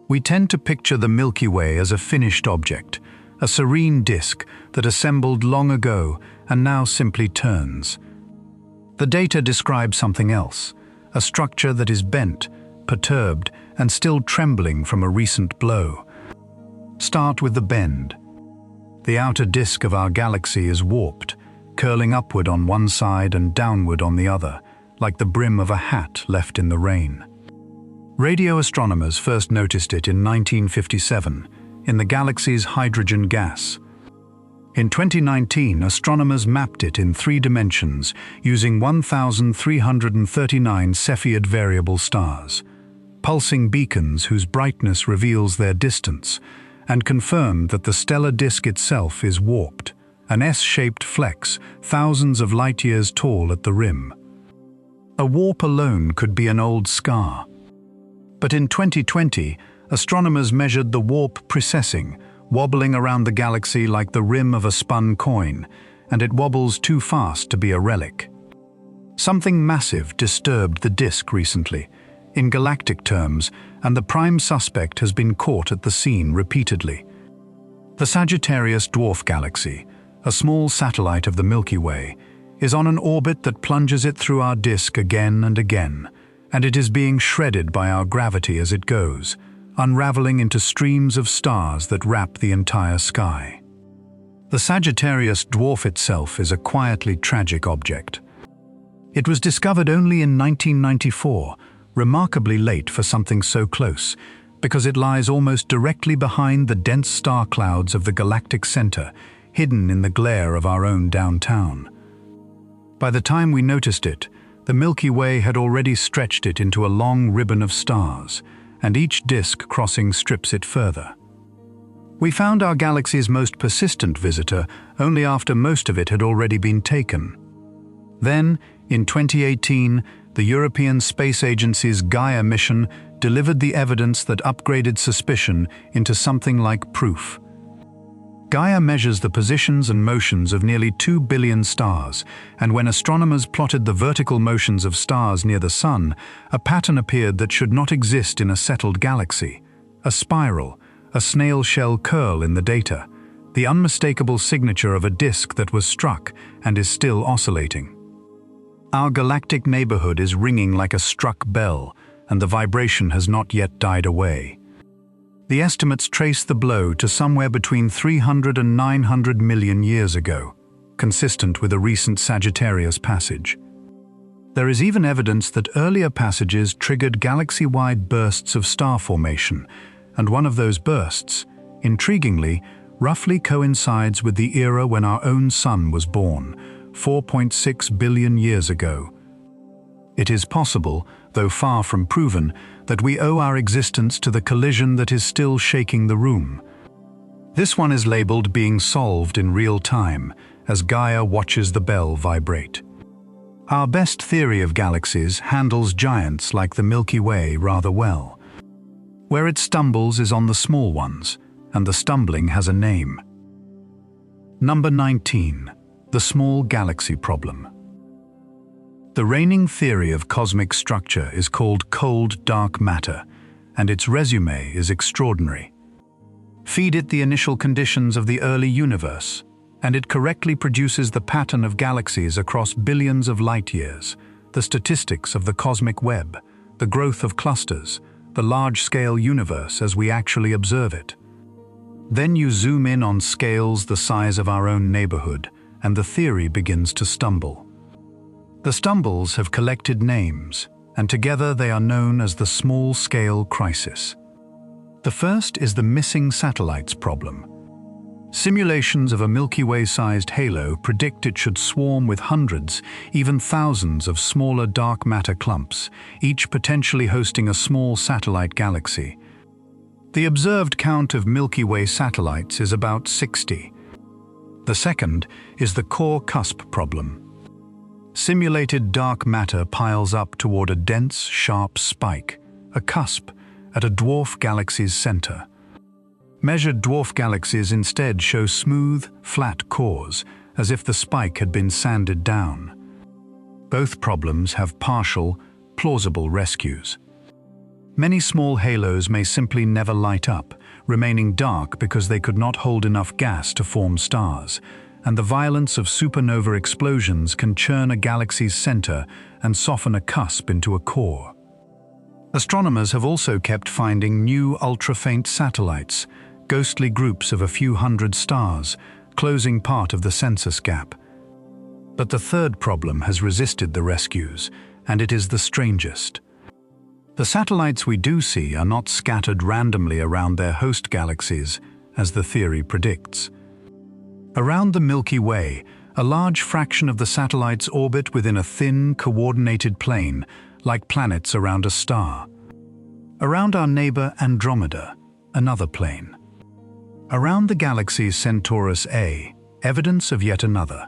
We tend to picture the Milky Way as a finished object, a serene disk that assembled long ago and now simply turns. The data describes something else, a structure that is bent, perturbed, and still trembling from a recent blow. Start with the bend. The outer disk of our galaxy is warped, curling upward on one side and downward on the other, like the brim of a hat left in the rain. Radio astronomers first noticed it in 1957 in the galaxy's hydrogen gas. In 2019, astronomers mapped it in 3 dimensions using 1,339 Cepheid variable stars, pulsing beacons whose brightness reveals their distance, and confirmed that the stellar disk itself is warped, an S-shaped flex thousands of light-years tall at the rim. A warp alone could be an old scar. But in 2020, astronomers measured the warp precessing, wobbling around the galaxy like the rim of a spun coin, and it wobbles too fast to be a relic. Something massive disturbed the disk recently, in galactic terms, and the prime suspect has been caught at the scene repeatedly. The Sagittarius dwarf galaxy, a small satellite of the Milky Way, is on an orbit that plunges it through our disk again and again, and it is being shredded by our gravity as it goes, unraveling into streams of stars that wrap the entire sky. The Sagittarius dwarf itself is a quietly tragic object. It was discovered only in 1994, remarkably late for something so close, because it lies almost directly behind the dense star clouds of the galactic center, hidden in the glare of our own downtown. By the time we noticed it, the Milky Way had already stretched it into a long ribbon of stars, and each disk crossing strips it further. We found our galaxy's most persistent visitor only after most of it had already been taken. Then, in 2018, the European Space Agency's Gaia mission delivered the evidence that upgraded suspicion into something like proof. Gaia measures the positions and motions of nearly 2 billion stars, and when astronomers plotted the vertical motions of stars near the Sun, a pattern appeared that should not exist in a settled galaxy. A spiral, a snail shell curl in the data, the unmistakable signature of a disk that was struck and is still oscillating. Our galactic neighborhood is ringing like a struck bell, and the vibration has not yet died away. The estimates trace the blow to somewhere between 300 and 900 million years ago, consistent with a recent Sagittarius passage. There is even evidence that earlier passages triggered galaxy-wide bursts of star formation, and one of those bursts, intriguingly, roughly coincides with the era when our own Sun was born, 4.6 billion years ago. It is possible, though far from proven, that we owe our existence to the collision that is still shaking the room. This one is labeled being solved in real time, as Gaia watches the bell vibrate. Our best theory of galaxies handles giants like the Milky Way rather well. Where it stumbles is on the small ones, and the stumbling has a name. Number 19. The small galaxy problem. The reigning theory of cosmic structure is called cold dark matter, and its resume is extraordinary. Feed it the initial conditions of the early universe, and it correctly produces the pattern of galaxies across billions of light years, the statistics of the cosmic web, the growth of clusters, the large-scale universe as we actually observe it. Then you zoom in on scales the size of our own neighborhood, and the theory begins to stumble. The stumbles have collected names, and together they are known as the small-scale crisis. The first is the missing satellites problem. Simulations of a Milky Way-sized halo predict it should swarm with hundreds, even thousands of smaller dark matter clumps, each potentially hosting a small satellite galaxy. The observed count of Milky Way satellites is about 60. The second is the core cusp problem. Simulated dark matter piles up toward a dense, sharp spike, a cusp, at a dwarf galaxy's center. Measured dwarf galaxies instead show smooth, flat cores, as if the spike had been sanded down. Both problems have partial, plausible rescues. Many small halos may simply never light up, remaining dark because they could not hold enough gas to form stars, and the violence of supernova explosions can churn a galaxy's center and soften a cusp into a core. Astronomers have also kept finding new ultra-faint satellites, ghostly groups of a few hundred stars, closing part of the census gap. But the third problem has resisted the rescues, and it is the strangest. The satellites we do see are not scattered randomly around their host galaxies, as the theory predicts. Around the Milky Way, a large fraction of the satellites orbit within a thin, coordinated plane, like planets around a star. Around our neighbor Andromeda, another plane. Around the galaxy Centaurus A, evidence of yet another.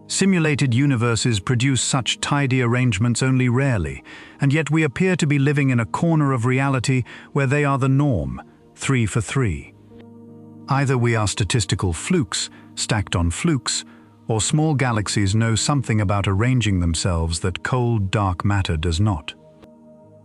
Simulated universes produce such tidy arrangements only rarely, and yet we appear to be living in a corner of reality where they are the norm, 3 for 3. Either we are statistical flukes, stacked on flukes, or small galaxies know something about arranging themselves that cold, dark matter does not.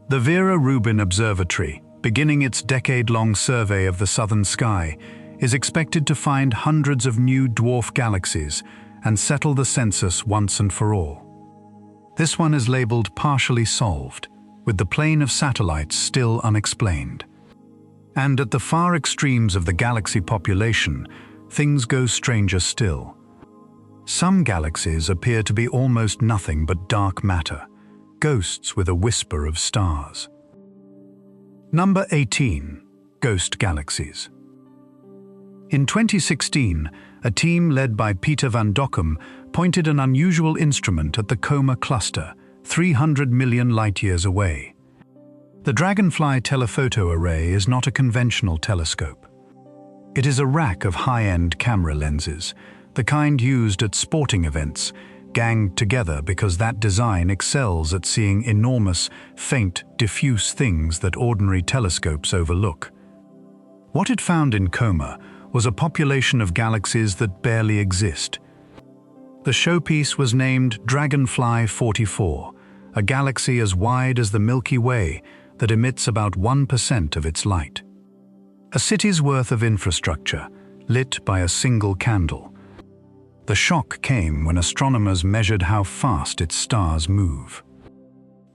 The Vera Rubin Observatory, beginning its decade-long survey of the southern sky, is expected to find hundreds of new dwarf galaxies and settle the census once and for all. This one is labeled partially solved, with the plane of satellites still unexplained. And at the far extremes of the galaxy population, things go stranger still. Some galaxies appear to be almost nothing but dark matter, ghosts with a whisper of stars. Number 18. Ghost galaxies. In 2016, a team led by Peter van Dokkum pointed an unusual instrument at the Coma cluster, 300 million light-years away. The Dragonfly telephoto array is not a conventional telescope. It is a rack of high-end camera lenses, the kind used at sporting events, ganged together because that design excels at seeing enormous, faint, diffuse things that ordinary telescopes overlook. What it found in Coma was a population of galaxies that barely exist. The showpiece was named Dragonfly 44, a galaxy as wide as the Milky Way that emits about 1% of its light. A city's worth of infrastructure, lit by a single candle. The shock came when astronomers measured how fast its stars move.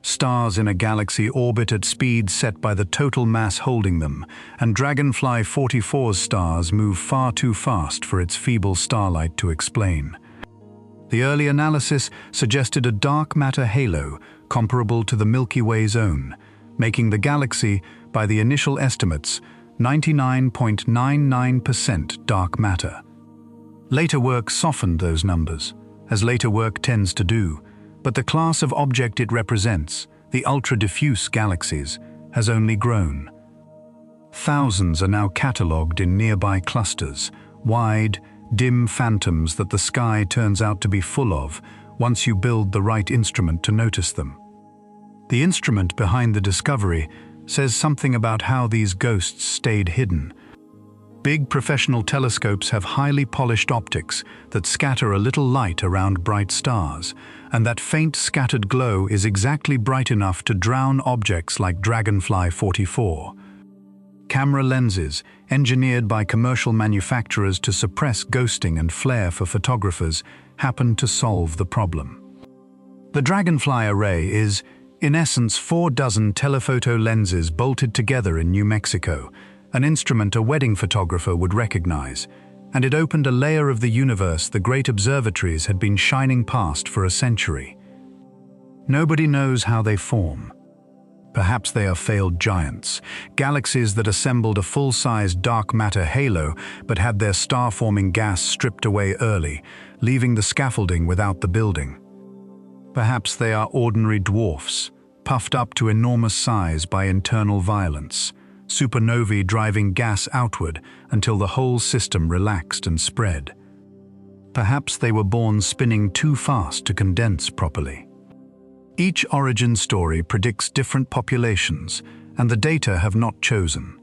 Stars in a galaxy orbit at speeds set by the total mass holding them, and Dragonfly 44's stars move far too fast for its feeble starlight to explain. The early analysis suggested a dark matter halo comparable to the Milky Way's own, making the galaxy, by the initial estimates, 99.99% dark matter. Later work softened those numbers, as later work tends to do, but the class of object it represents, the ultra-diffuse galaxies, has only grown. Thousands are now catalogued in nearby clusters, wide, dim phantoms that the sky turns out to be full of once you build the right instrument to notice them. The instrument behind the discovery says something about how these ghosts stayed hidden. Big professional telescopes have highly polished optics that scatter a little light around bright stars, and that faint scattered glow is exactly bright enough to drown objects like Dragonfly 44. Camera lenses, engineered by commercial manufacturers to suppress ghosting and flare for photographers, happen to solve the problem. The Dragonfly array is, in essence, 4 dozen telephoto lenses bolted together in New Mexico, an instrument a wedding photographer would recognize, and it opened a layer of the universe the great observatories had been shining past for a century. Nobody knows how they form. Perhaps they are failed giants, galaxies that assembled a full-sized dark matter halo but had their star-forming gas stripped away early, leaving the scaffolding without the building. Perhaps they are ordinary dwarfs, puffed up to enormous size by internal violence, supernovae driving gas outward until the whole system relaxed and spread. Perhaps they were born spinning too fast to condense properly. Each origin story predicts different populations, and the data have not chosen.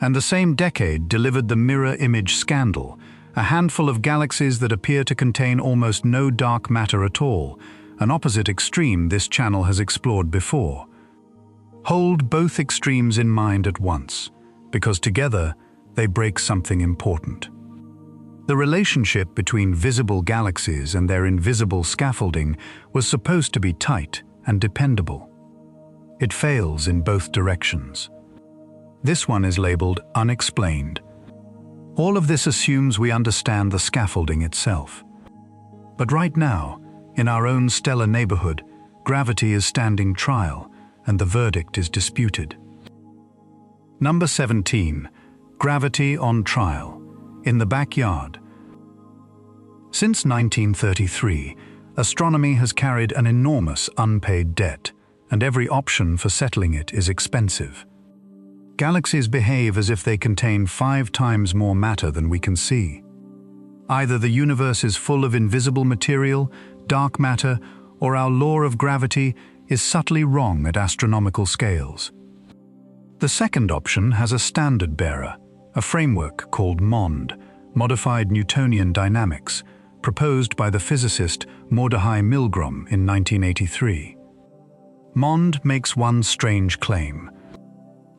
And the same decade delivered the mirror image scandal, a handful of galaxies that appear to contain almost no dark matter at all, an opposite extreme this channel has explored before. Hold both extremes in mind at once, because together they break something important. The relationship between visible galaxies and their invisible scaffolding was supposed to be tight and dependable. It fails in both directions. This one is labeled unexplained. All of this assumes we understand the scaffolding itself. But right now, in our own stellar neighborhood, gravity is standing trial, and the verdict is disputed. Number 17. Gravity on trial. In the backyard. Since 1933, astronomy has carried an enormous unpaid debt, and every option for settling it is expensive. Galaxies behave as if they contain 5 times more matter than we can see. Either the universe is full of invisible material, dark matter, or our law of gravity is subtly wrong at astronomical scales. The second option has a standard bearer, a framework called MOND, Modified Newtonian Dynamics, proposed by the physicist Mordechai Milgrom in 1983. MOND makes one strange claim.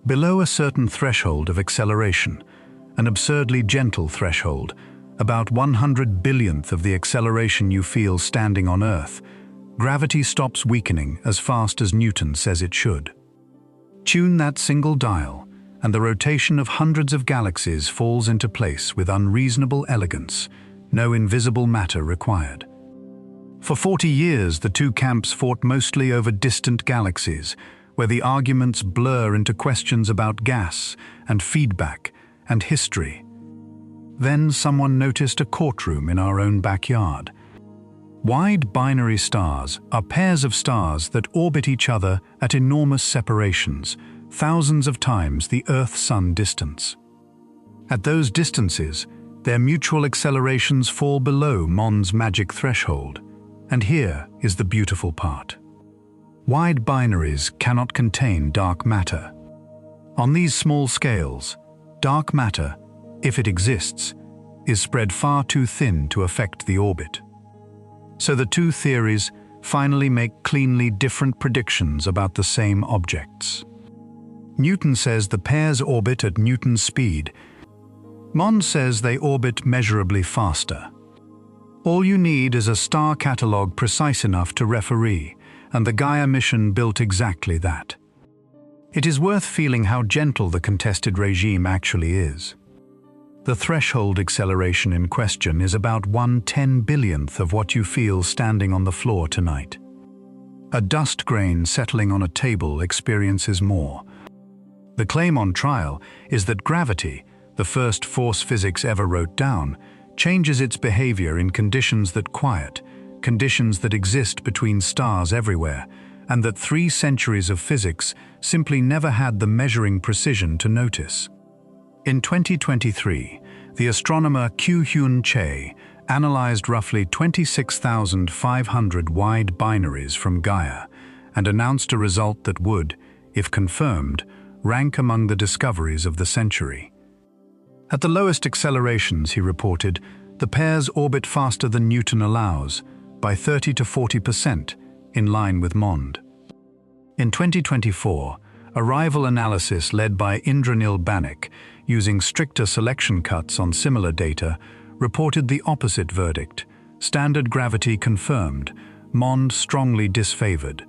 Below a certain threshold of acceleration, an absurdly gentle threshold, about 100 billionth of the acceleration you feel standing on Earth, gravity stops weakening as fast as Newton says it should. Tune that single dial, and the rotation of hundreds of galaxies falls into place with unreasonable elegance, no invisible matter required. For 40 years, the two camps fought mostly over distant galaxies, where the arguments blur into questions about gas and feedback and history. Then someone noticed a courtroom in our own backyard. Wide binary stars are pairs of stars that orbit each other at enormous separations, thousands of times the Earth-Sun distance. At those distances, their mutual accelerations fall below Mond's magic threshold. And here is the beautiful part. Wide binaries cannot contain dark matter. On these small scales, dark matter, if it exists, is spread far too thin to affect the orbit. So the two theories finally make cleanly different predictions about the same objects. Newton says the pairs orbit at Newton's speed. Mond says they orbit measurably faster. All you need is a star catalogue precise enough to referee, and the Gaia mission built exactly that. It is worth feeling how gentle the contested regime actually is. The threshold acceleration in question is about 1/10,000,000th of what you feel standing on the floor tonight. A dust grain settling on a table experiences more. The claim on trial is that gravity, the first force physics ever wrote down, changes its behavior in conditions that quiet, conditions that exist between stars everywhere, and that 3 centuries of physics simply never had the measuring precision to notice. In 2023, the astronomer Kyuhyun Che analyzed roughly 26,500 wide binaries from Gaia and announced a result that would, if confirmed, rank among the discoveries of the century. At the lowest accelerations, he reported, the pairs orbit faster than Newton allows, by 30 to 40%, in line with Mond. In 2024, a rival analysis led by Indranil Banik, using stricter selection cuts on similar data, reported the opposite verdict: standard gravity confirmed, Mond strongly disfavored.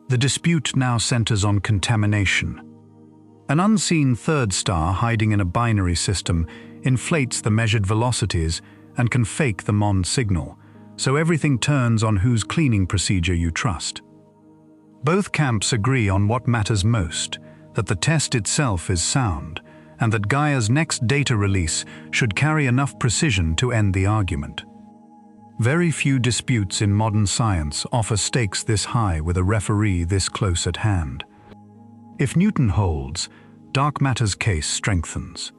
The dispute now centers on contamination. An unseen third star hiding in a binary system inflates the measured velocities and can fake the Mond signal, so everything turns on whose cleaning procedure you trust. Both camps agree on what matters most, that the test itself is sound, and that Gaia's next data release should carry enough precision to end the argument. Very few disputes in modern science offer stakes this high with a referee this close at hand. If Newton holds, dark matter's case strengthens.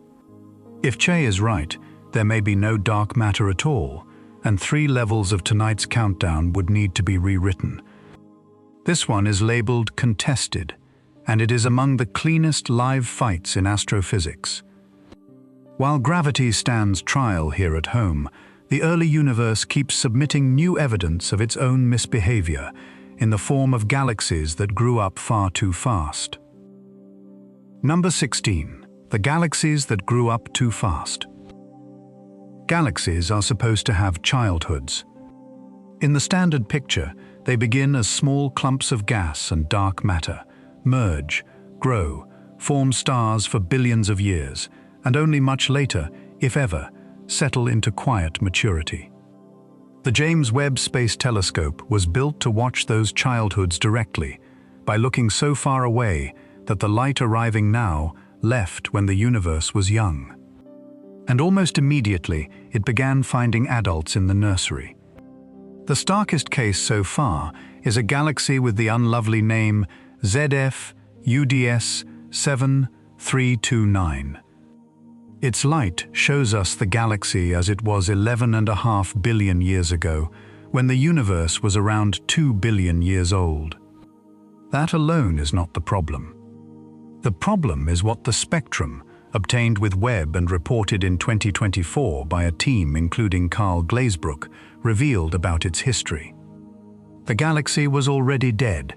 If Che is right, there may be no dark matter at all, and 3 levels of tonight's countdown would need to be rewritten. This one is labeled contested, and it is among the cleanest live fights in astrophysics. While gravity stands trial here at home, the early universe keeps submitting new evidence of its own misbehavior in the form of galaxies that grew up far too fast. Number 16. The galaxies that grew up too fast. Galaxies are supposed to have childhoods. In the standard picture, they begin as small clumps of gas and dark matter, merge, grow, form stars for billions of years, and only much later, if ever, settle into quiet maturity. The James Webb Space Telescope was built to watch those childhoods directly, by looking so far away that the light arriving now left when the universe was young. And almost immediately, it began finding adults in the nursery. The starkest case so far is a galaxy with the unlovely name ZF UDS 7329. Its light shows us the galaxy as it was 11.5 billion years ago, when the universe was around 2 billion years old. That alone is not the problem. The problem is what the spectrum, obtained with Webb and reported in 2024 by a team including Carl Glazebrook, revealed about its history. The galaxy was already dead.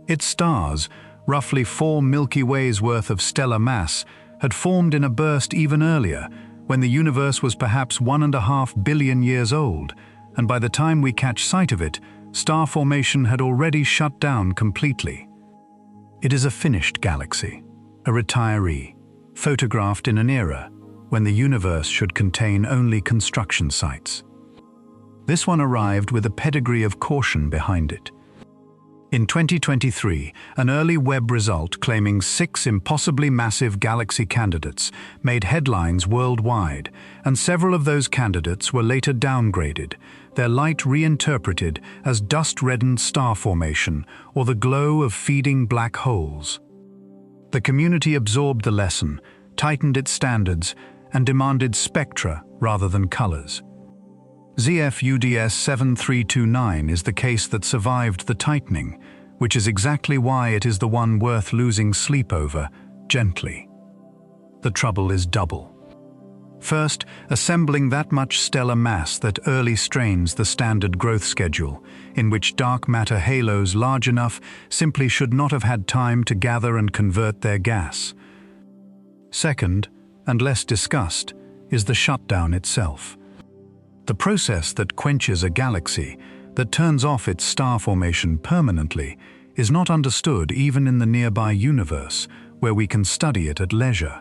Its stars, roughly 4 Milky Ways worth of stellar mass, had formed in a burst even earlier, when the universe was perhaps 1.5 billion years old, and by the time we catch sight of it, star formation had already shut down completely. It is a finished galaxy, a retiree, photographed in an era when the universe should contain only construction sites. This one arrived with a pedigree of caution behind it. In 2023, an early Webb result claiming 6 impossibly massive galaxy candidates made headlines worldwide, and several of those candidates were later downgraded, their light reinterpreted as dust-reddened star formation or the glow of feeding black holes. The community absorbed the lesson, tightened its standards, and demanded spectra rather than colors. ZF-UDS 7329 is the case that survived the tightening, which is exactly why it is the one worth losing sleep over, gently. The trouble is double. First, assembling that much stellar mass that early strains the standard growth schedule, in which dark matter halos large enough simply should not have had time to gather and convert their gas. Second, and less discussed, is the shutdown itself. The process that quenches a galaxy, that turns off its star formation permanently, is not understood even in the nearby universe, where we can study it at leisure.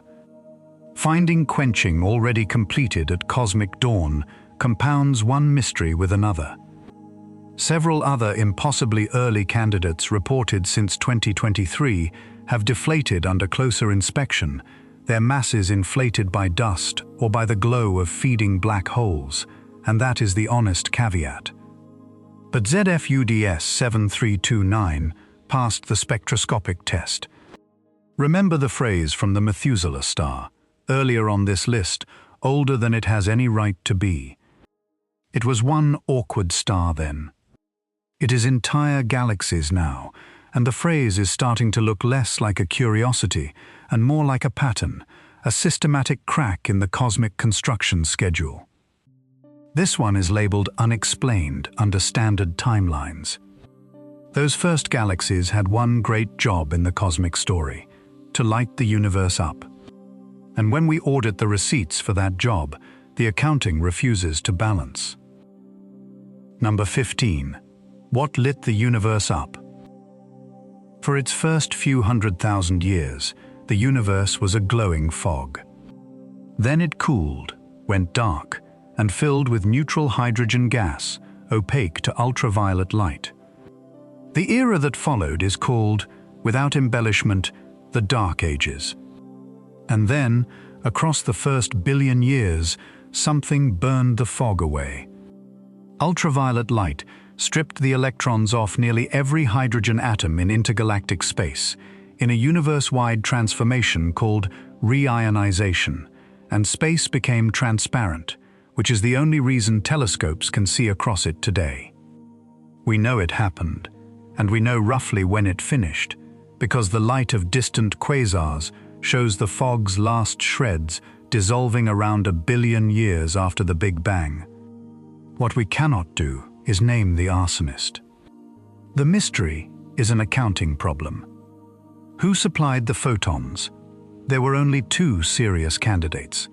Finding quenching already completed at cosmic dawn compounds one mystery with another. Several other impossibly early candidates reported since 2023 have deflated under closer inspection, their masses inflated by dust or by the glow of feeding black holes, and that is the honest caveat. But ZF-UDS 7329 passed the spectroscopic test. Remember the phrase from the Methuselah star, earlier on this list, older than it has any right to be. It was one awkward star then. It is entire galaxies now, and the phrase is starting to look less like a curiosity and more like a pattern, a systematic crack in the cosmic construction schedule. This one is labeled unexplained under standard timelines. Those first galaxies had one great job in the cosmic story, to light the universe up. And when we audit the receipts for that job, the accounting refuses to balance. Number 15. What lit the universe up? For its first few 100,000 years, the universe was a glowing fog. Then it cooled, went dark, and filled with neutral hydrogen gas, opaque to ultraviolet light. The era that followed is called, without embellishment, the Dark Ages. And then, across the first billion years, something burned the fog away. Ultraviolet light stripped the electrons off nearly every hydrogen atom in intergalactic space, in a universe-wide transformation called reionization, and space became transparent, which is the only reason telescopes can see across it today. We know it happened, and we know roughly when it finished, because the light of distant quasars shows the fog's last shreds dissolving around 1 billion years after the Big Bang. What we cannot do is name the arsonist. The mystery is an accounting problem. Who supplied the photons? There were only 2 serious candidates.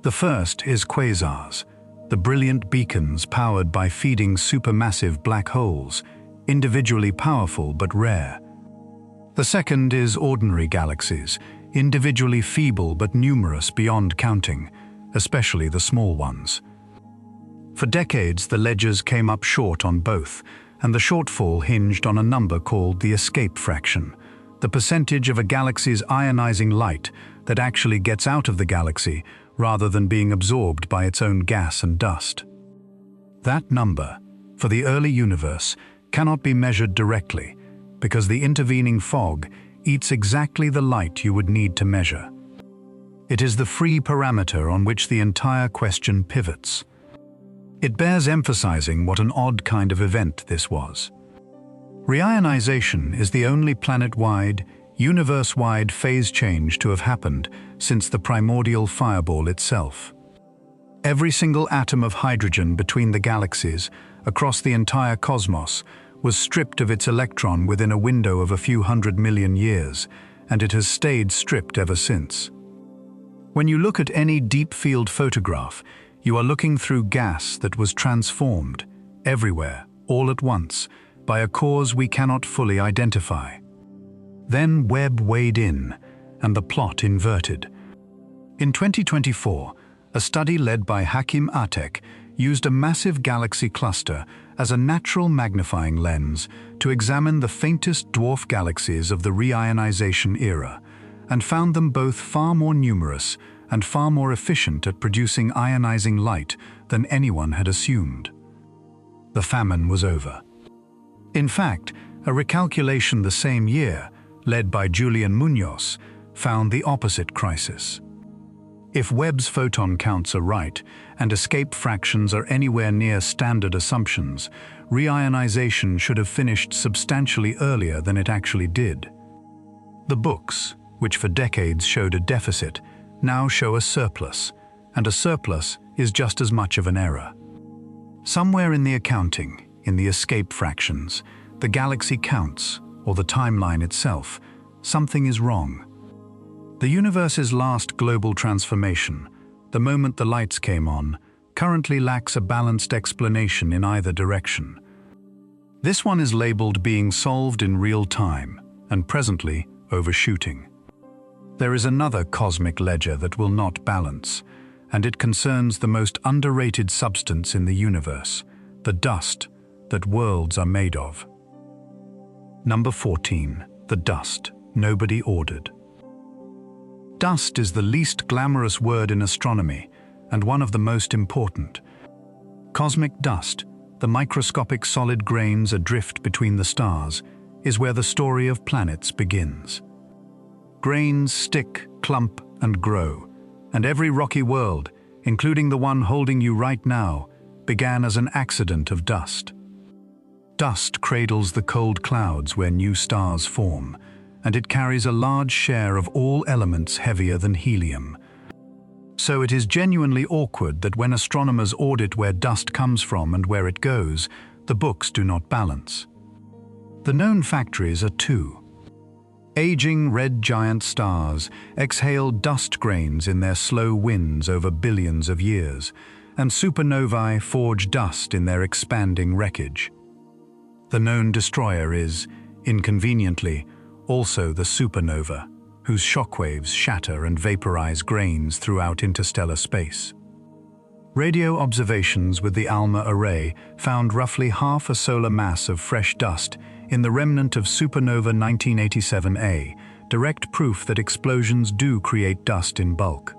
The first is quasars, the brilliant beacons powered by feeding supermassive black holes, individually powerful but rare. The second is ordinary galaxies, individually feeble but numerous beyond counting, especially the small ones. For decades, the ledgers came up short on both, and the shortfall hinged on a number called the escape fraction, the percentage of a galaxy's ionizing light that actually gets out of the galaxy rather than being absorbed by its own gas and dust. That number, for the early universe, cannot be measured directly because the intervening fog eats exactly the light you would need to measure. It is the free parameter on which the entire question pivots. It bears emphasizing what an odd kind of event this was. Reionization is the only planet-wide, universe-wide phase change to have happened since the primordial fireball itself. Every single atom of hydrogen between the galaxies, across the entire cosmos, was stripped of its electron within a window of a few 100 million years, and it has stayed stripped ever since. When you look at any deep-field photograph, you are looking through gas that was transformed, everywhere, all at once, by a cause we cannot fully identify. Then Webb weighed in, and the plot inverted. In 2024, a study led by Hakim Atek used a massive galaxy cluster as a natural magnifying lens to examine the faintest dwarf galaxies of the reionization era, and found them both far more numerous and far more efficient at producing ionizing light than anyone had assumed. The famine was over. In fact, a recalculation the same year, led by Julian Munoz, found the opposite crisis. If Webb's photon counts are right, and escape fractions are anywhere near standard assumptions, reionization should have finished substantially earlier than it actually did. The books, which for decades showed a deficit, now show a surplus, and a surplus is just as much of an error. Somewhere in the accounting, in the escape fractions, the galaxy counts, or the timeline itself, something is wrong. The universe's last global transformation, the moment the lights came on, currently lacks a balanced explanation in either direction. This one is labeled being solved in real time, and presently overshooting. There is another cosmic ledger that will not balance, and it concerns the most underrated substance in the universe, the dust that worlds are made of. Number 14. The dust nobody ordered. Dust is the least glamorous word in astronomy, and one of the most important. Cosmic dust, the microscopic solid grains adrift between the stars, is where the story of planets begins. Grains stick, clump, and grow, and every rocky world, including the one holding you right now, began as an accident of dust. Dust cradles the cold clouds where new stars form, and it carries a large share of all elements heavier than helium. So it is genuinely awkward that when astronomers audit where dust comes from and where it goes, the books do not balance. The known factories are two. Aging red giant stars exhale dust grains in their slow winds over billions of years, and supernovae forge dust in their expanding wreckage. The known destroyer is, inconveniently, also the supernova, whose shockwaves shatter and vaporize grains throughout interstellar space. Radio observations with the ALMA array found roughly half a solar mass of fresh dust in the remnant of supernova 1987A, direct proof that explosions do create dust in bulk.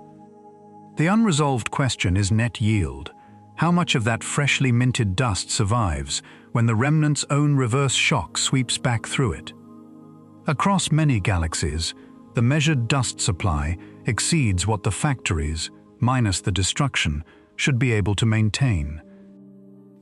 The unresolved question is net yield. How much of that freshly minted dust survives when the remnant's own reverse shock sweeps back through it? Across many galaxies, the measured dust supply exceeds what the factories, minus the destruction, should be able to maintain.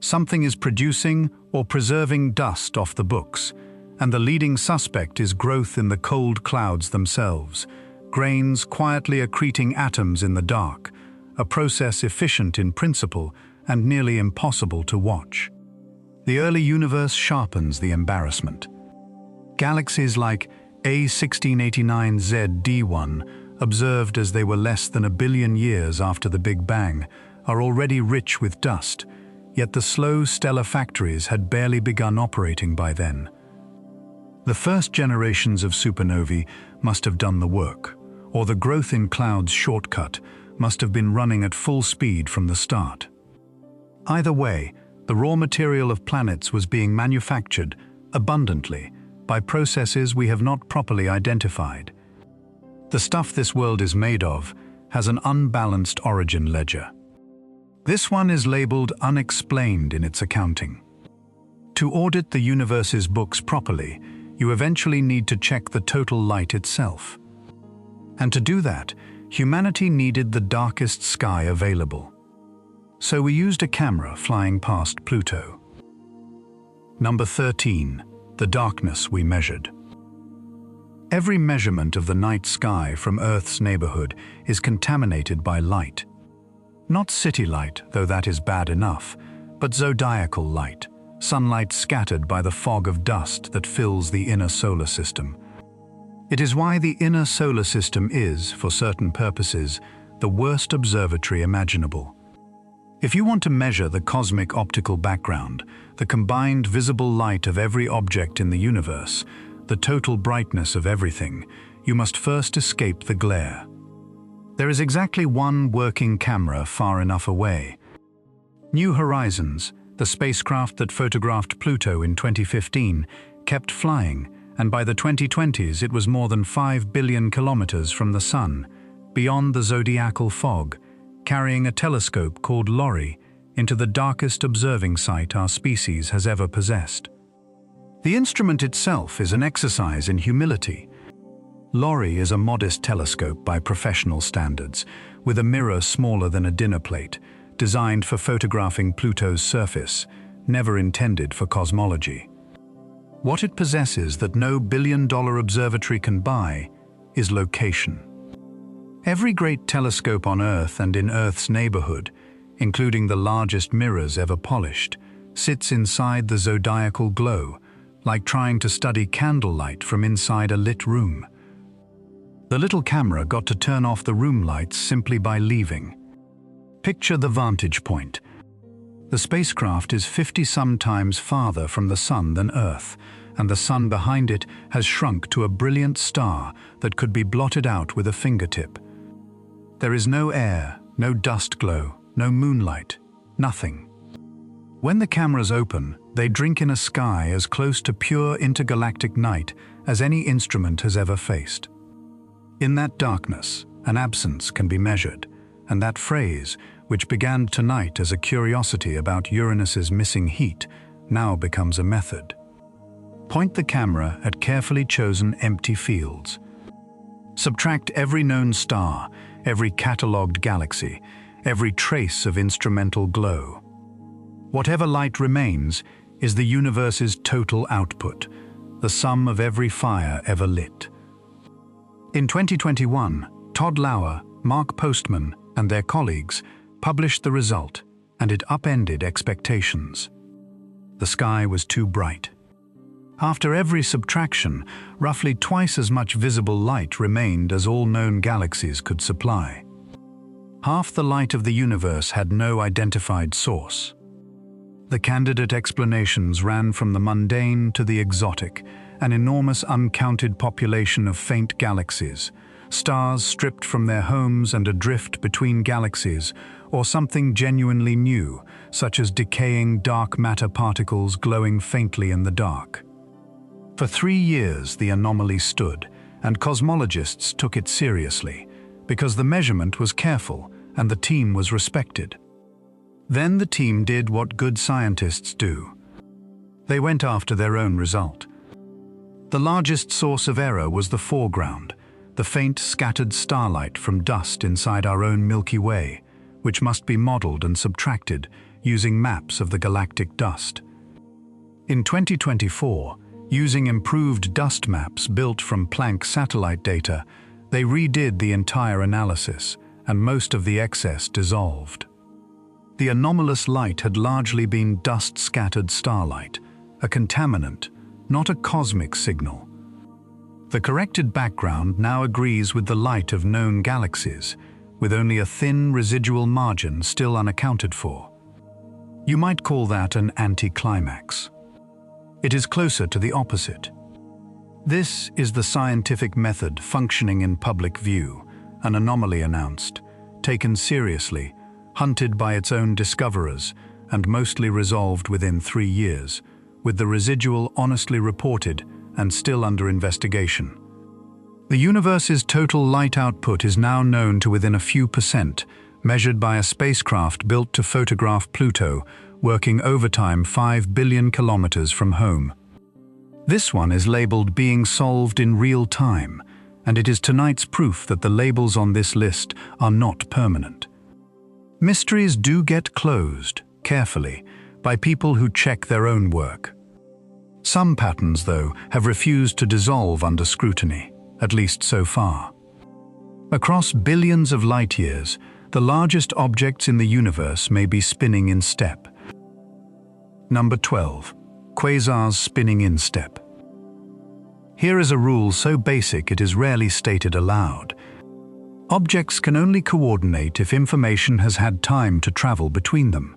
Something is producing or preserving dust off the books, and the leading suspect is growth in the cold clouds themselves, grains quietly accreting atoms in the dark, a process efficient in principle and nearly impossible to watch. The early universe sharpens the embarrassment. Galaxies like A1689Z D1, observed as they were less than 1 billion years after the Big Bang, are already rich with dust, yet the slow stellar factories had barely begun operating by then. The first generations of supernovae must have done the work, or the growth in clouds shortcut must have been running at full speed from the start. Either way, the raw material of planets was being manufactured abundantly by processes we have not properly identified. The stuff this world is made of has an unbalanced origin ledger. This one is labeled unexplained in its accounting. To audit the universe's books properly, you eventually need to check the total light itself. And to do that, humanity needed the darkest sky available. So we used a camera flying past Pluto. Number 13. The darkness we measured. Every measurement of the night sky from Earth's neighborhood is contaminated by light. Not city light, though that is bad enough, but zodiacal light, sunlight scattered by the fog of dust that fills the inner solar system. It is why the inner solar system is, for certain purposes, the worst observatory imaginable. If you want to measure the cosmic optical background, the combined visible light of every object in the universe, the total brightness of everything, you must first escape the glare. There is exactly one working camera far enough away. New Horizons, The spacecraft that photographed Pluto in 2015 kept flying, and by the 2020s it was more than 5 billion kilometers from the Sun, beyond the zodiacal fog, carrying a telescope called LORRI into the darkest observing site our species has ever possessed. The instrument itself is an exercise in humility. LORRI is a modest telescope by professional standards, with a mirror smaller than a dinner plate, designed for photographing Pluto's surface, never intended for cosmology. What it possesses that no billion-dollar observatory can buy is location. Every great telescope on Earth and in Earth's neighborhood, including the largest mirrors ever polished, sits inside the zodiacal glow, like trying to study candlelight from inside a lit room. The little camera got to turn off the room lights simply by leaving. Picture the vantage point. The spacecraft is 50-some times farther from the Sun than Earth, and the Sun behind it has shrunk to a brilliant star that could be blotted out with a fingertip. There is no air, no dust glow, no moonlight, nothing. When the cameras open, they drink in a sky as close to pure intergalactic night as any instrument has ever faced. In that darkness, an absence can be measured, and that phrase, which began tonight as a curiosity about Uranus's missing heat, now becomes a method. Point the camera at carefully chosen empty fields. Subtract every known star, every catalogued galaxy, every trace of instrumental glow. Whatever light remains is the universe's total output, the sum of every fire ever lit. In 2021, Todd Lauer, Mark Postman, and their colleagues published the result, and it upended expectations. The sky was too bright. After every subtraction, roughly twice as much visible light remained as all known galaxies could supply. Half the light of the universe had no identified source. The candidate explanations ran from the mundane to the exotic, an enormous uncounted population of faint galaxies, stars stripped from their homes and adrift between galaxies, or something genuinely new, such as decaying dark matter particles glowing faintly in the dark. For 3 years the anomaly stood, and cosmologists took it seriously, because the measurement was careful and the team was respected. Then the team did what good scientists do. They went after their own result. The largest source of error was the foreground, the faint scattered starlight from dust inside our own Milky Way, which must be modeled and subtracted using maps of the galactic dust. In 2024, using improved dust maps built from Planck satellite data, they redid the entire analysis, and most of the excess dissolved. The anomalous light had largely been dust-scattered starlight, a contaminant, not a cosmic signal. The corrected background now agrees with the light of known galaxies, with only a thin residual margin still unaccounted for. You might call that an anticlimax. It is closer to the opposite. This is the scientific method functioning in public view, an anomaly announced, taken seriously, hunted by its own discoverers, and mostly resolved within 3 years, with the residual honestly reported and still under investigation. The universe's total light output is now known to within a few percent, measured by a spacecraft built to photograph Pluto, working overtime 5 billion kilometers from home. This one is labeled being solved in real time, and it is tonight's proof that the labels on this list are not permanent. Mysteries do get closed, carefully, by people who check their own work. Some patterns, though, have refused to dissolve under scrutiny, at least so far. Across billions of light years, the largest objects in the universe may be spinning in step. Number 12. Quasars spinning in step. Here is a rule so basic it is rarely stated aloud. Objects can only coordinate if information has had time to travel between them.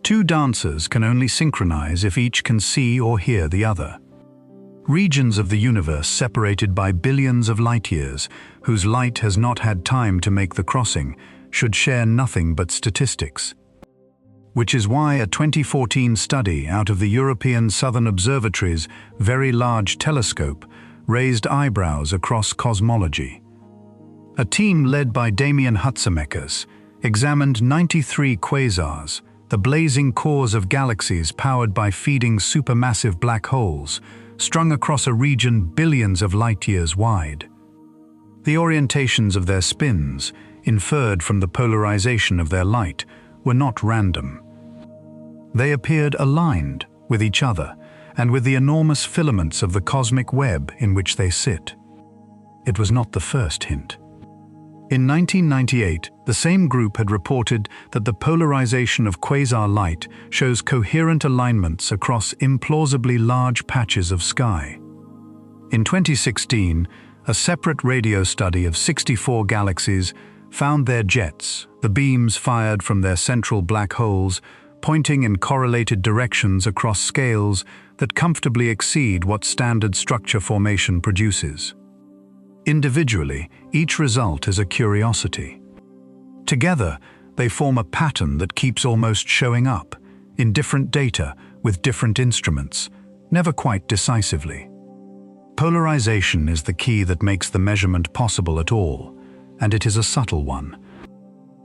Two dancers can only synchronize if each can see or hear the other. Regions of the universe separated by billions of light years, whose light has not had time to make the crossing, should share nothing but statistics. which is why a 2014 study out of the European Southern Observatory's Very Large Telescope raised eyebrows across cosmology. A team led by Damian Hatzimekers examined 93 quasars, the blazing cores of galaxies powered by feeding supermassive black holes, strung across a region billions of light-years wide. The orientations of their spins, inferred from the polarization of their light, were not random. They appeared aligned with each other and with the enormous filaments of the cosmic web in which they sit. It was not the first hint. In 1998, the same group had reported that the polarization of quasar light shows coherent alignments across implausibly large patches of sky. In 2016, a separate radio study of 64 galaxies found their jets, the beams fired from their central black holes, pointing in correlated directions across scales that comfortably exceed what standard structure formation produces. Individually, each result is a curiosity. Together, they form a pattern that keeps almost showing up, in different data, with different instruments, never quite decisively. Polarization is the key that makes the measurement possible at all, and it is a subtle one.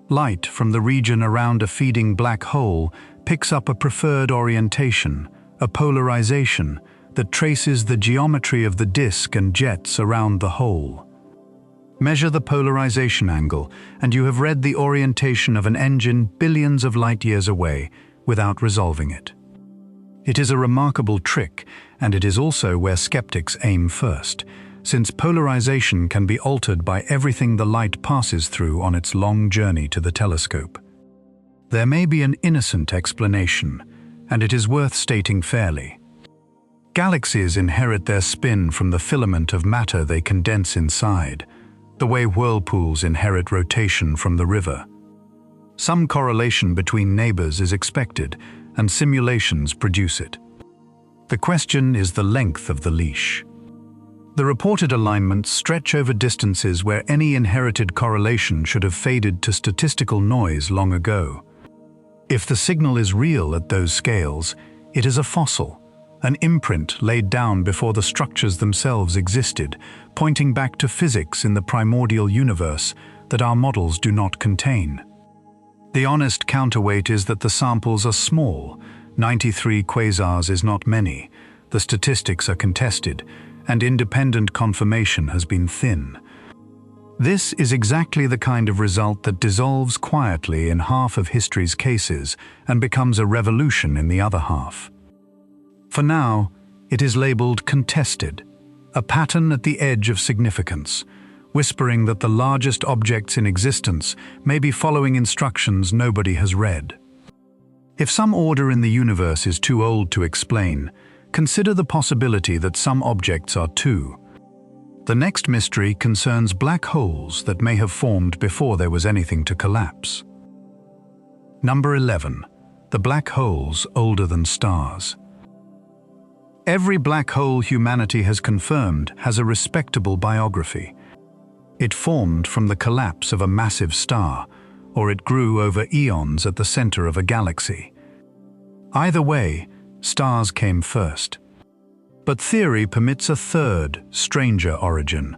Light from the region around a feeding black hole picks up a preferred orientation, a polarization, that traces the geometry of the disk and jets around the hole. Measure the polarization angle, and you have read the orientation of an engine billions of light-years away without resolving it. It is a remarkable trick, and it is also where skeptics aim first, since polarization can be altered by everything the light passes through on its long journey to the telescope. There may be an innocent explanation, and it is worth stating fairly. Galaxies inherit their spin from the filament of matter they condense inside, the way whirlpools inherit rotation from the river. Some correlation between neighbors is expected, and simulations produce it. The question is the length of the leash. The reported alignments stretch over distances where any inherited correlation should have faded to statistical noise long ago. If the signal is real at those scales, it is a fossil, an imprint laid down before the structures themselves existed, pointing back to physics in the primordial universe that our models do not contain. The honest counterweight is that the samples are small. 93 quasars is not many, the statistics are contested, and independent confirmation has been thin. This is exactly the kind of result that dissolves quietly in half of history's cases and becomes a revolution in the other half. For now, it is labeled contested, a pattern at the edge of significance, whispering that the largest objects in existence may be following instructions nobody has read. If some order in the universe is too old to explain, consider the possibility that some objects are too. The next mystery concerns black holes that may have formed before there was anything to collapse. Number 11. The black holes older than stars. Every black hole humanity has confirmed has a respectable biography. It formed from the collapse of a massive star, or it grew over eons at the center of a galaxy. Either way, stars came first. But theory permits a third, stranger origin.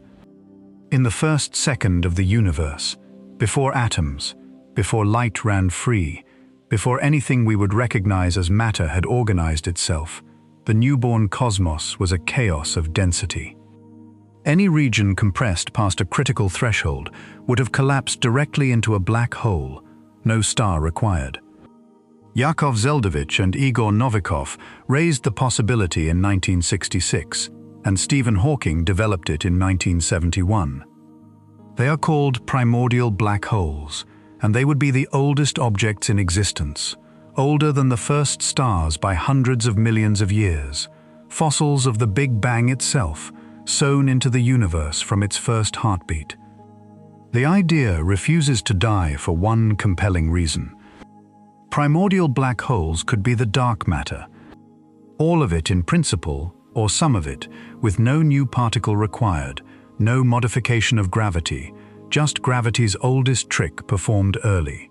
In the first second of the universe, before atoms, before light ran free, before anything we would recognize as matter had organized itself, the newborn cosmos was a chaos of density. Any region compressed past a critical threshold would have collapsed directly into a black hole, no star required. Yakov Zeldovich and Igor Novikov raised the possibility in 1966, and Stephen Hawking developed it in 1971. They are called primordial black holes, and they would be the oldest objects in existence, older than the first stars by hundreds of millions of years, fossils of the Big Bang itself, sewn into the universe from its first heartbeat. The idea refuses to die for one compelling reason. Primordial black holes could be the dark matter, all of it in principle, or some of it, with no new particle required, no modification of gravity, just gravity's oldest trick performed early.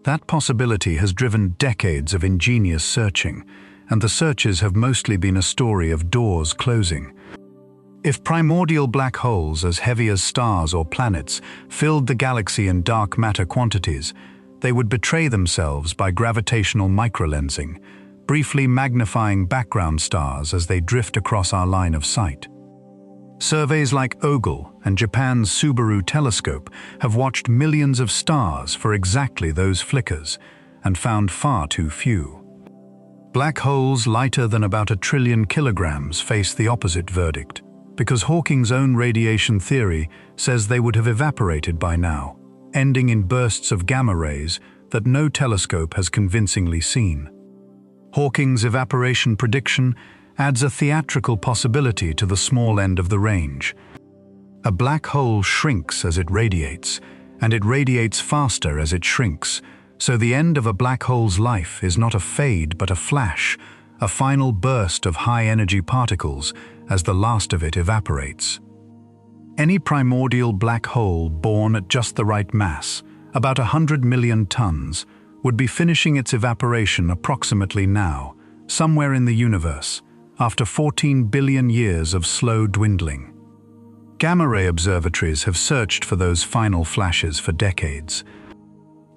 That possibility has driven decades of ingenious searching, and the searches have mostly been a story of doors closing. If primordial black holes as heavy as stars or planets filled the galaxy in dark matter quantities, they would betray themselves by gravitational microlensing, briefly magnifying background stars as they drift across our line of sight. Surveys like OGLE and Japan's Subaru telescope have watched millions of stars for exactly those flickers and found far too few. Black holes lighter than about 1 trillion kilograms face the opposite verdict, because Hawking's own radiation theory says they would have evaporated by now, ending in bursts of gamma rays that no telescope has convincingly seen. Hawking's evaporation prediction adds a theatrical possibility to the small end of the range. A black hole shrinks as it radiates, and it radiates faster as it shrinks, so the end of a black hole's life is not a fade but a flash, a final burst of high-energy particles as the last of it evaporates. Any primordial black hole born at just the right mass, about 100 million tons, would be finishing its evaporation approximately now, somewhere in the universe, after 14 billion years of slow dwindling. Gamma-ray observatories have searched for those final flashes for decades.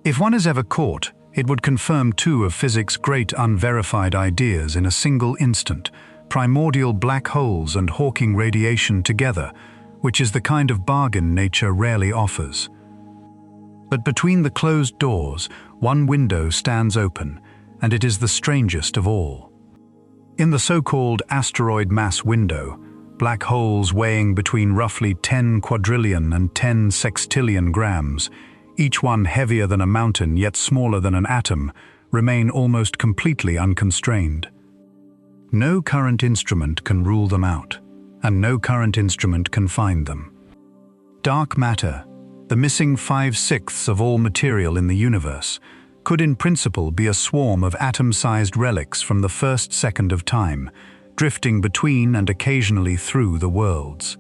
If one is ever caught, it would confirm two of physics' great unverified ideas in a single instant: primordial black holes and Hawking radiation together, which is the kind of bargain nature rarely offers. But between the closed doors, one window stands open, and it is the strangest of all. In the so-called asteroid mass window, black holes weighing between roughly 10 quadrillion and 10 sextillion grams, each one heavier than a mountain yet smaller than an atom, remain almost completely unconstrained. No current instrument can rule them out, and no current instrument can find them. Dark matter, the missing 5/6 of all material in the universe, could in principle be a swarm of atom-sized relics from the first second of time, drifting between and occasionally through the worlds.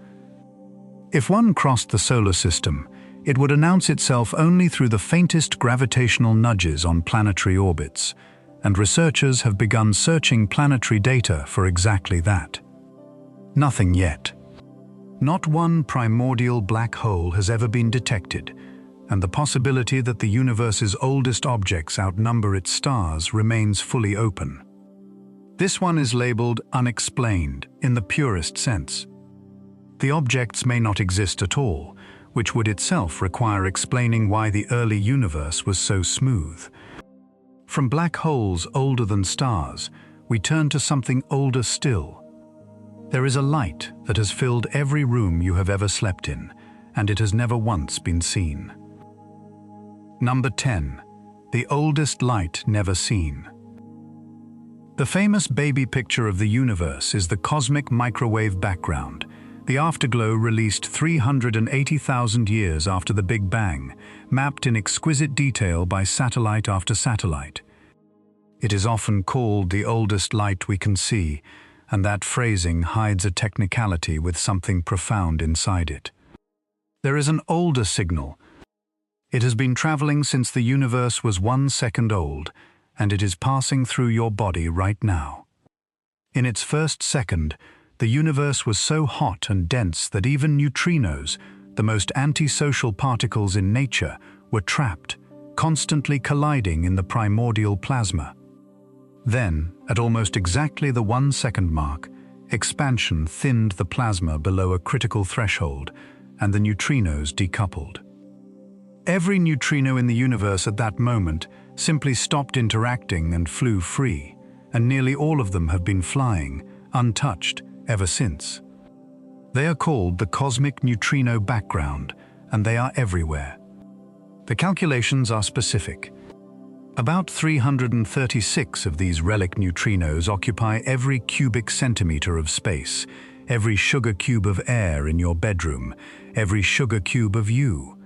If one crossed the solar system, it would announce itself only through the faintest gravitational nudges on planetary orbits, and researchers have begun searching planetary data for exactly that. Nothing yet. Not one primordial black hole has ever been detected, and the possibility that the universe's oldest objects outnumber its stars remains fully open. This one is labeled unexplained in the purest sense. The objects may not exist at all, which would itself require explaining why the early universe was so smooth. From black holes older than stars, we turn to something older still. There is a light that has filled every room you have ever slept in, and it has never once been seen. Number 10. The oldest light never seen. The famous baby picture of the universe is the cosmic microwave background, the afterglow released 380,000 years after the Big Bang, mapped in exquisite detail by satellite after satellite. It is often called the oldest light we can see, and that phrasing hides a technicality with something profound inside it. There is an older signal. It has been traveling since the universe was 1 second old, and it is passing through your body right now. In its first second, the universe was so hot and dense that even neutrinos, the most antisocial particles in nature, were trapped, constantly colliding in the primordial plasma. Then, at almost exactly the 1 second mark, expansion thinned the plasma below a critical threshold, and the neutrinos decoupled. Every neutrino in the universe at that moment simply stopped interacting and flew free, and nearly all of them have been flying, untouched, ever since. They are called the cosmic neutrino background, and they are everywhere. The calculations are specific. About 336 of these relic neutrinos occupy every cubic centimeter of space, every sugar cube of air in your bedroom, every sugar cube of you.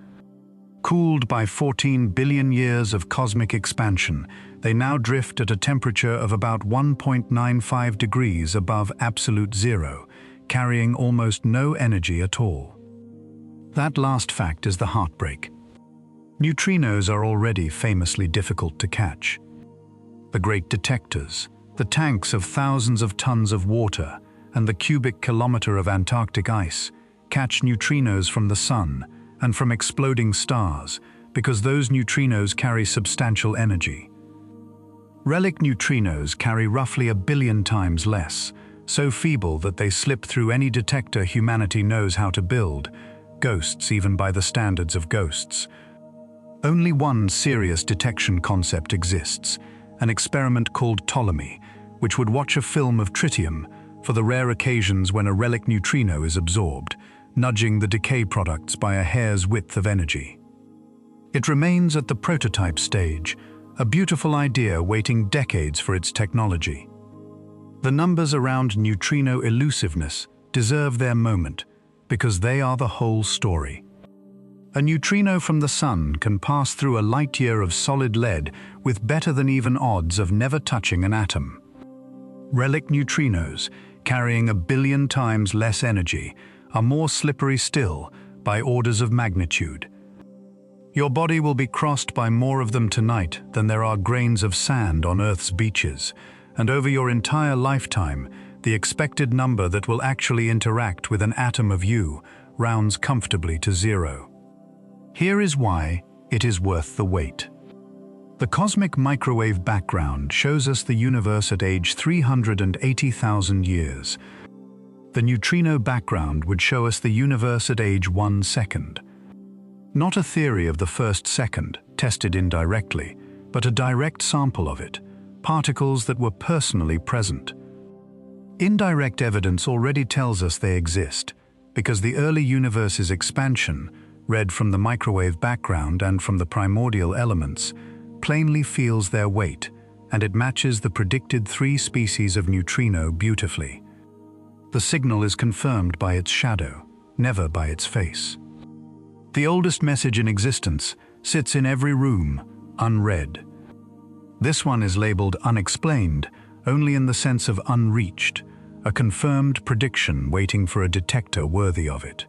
Cooled by 14 billion years of cosmic expansion, they now drift at a temperature of about 1.95 degrees above absolute zero, carrying almost no energy at all. That last fact is the heartbreak. Neutrinos are already famously difficult to catch. The great detectors, the tanks of thousands of tons of water, and the cubic kilometer of Antarctic ice catch neutrinos from the sun and from exploding stars because those neutrinos carry substantial energy. Relic neutrinos carry roughly 1 billion times less, so feeble that they slip through any detector humanity knows how to build, ghosts even by the standards of ghosts. Only one serious detection concept exists, an experiment called Ptolemy, which would watch a film of tritium for the rare occasions when a relic neutrino is absorbed, nudging the decay products by a hair's width of energy. It remains at the prototype stage, a beautiful idea waiting decades for its technology. The numbers around neutrino elusiveness deserve their moment because they are the whole story. A neutrino from the sun can pass through a light year of solid lead with better than even odds of never touching an atom. Relic neutrinos, carrying 1 billion times less energy, are more slippery still by orders of magnitude. Your body will be crossed by more of them tonight than there are grains of sand on Earth's beaches, and over your entire lifetime, the expected number that will actually interact with an atom of you rounds comfortably to 0. Here is why it is worth the wait. The cosmic microwave background shows us the universe at age 380,000 years. The neutrino background would show us the universe at age 1 second. Not a theory of the first second, tested indirectly, but a direct sample of it, particles that were personally present. Indirect evidence already tells us they exist, because the early universe's expansion, read from the microwave background and from the primordial elements, plainly feels their weight, and it matches the predicted 3 species of neutrino beautifully. The signal is confirmed by its shadow, never by its face. The oldest message in existence sits in every room, unread. This one is labeled unexplained, only in the sense of unreached, a confirmed prediction waiting for a detector worthy of it.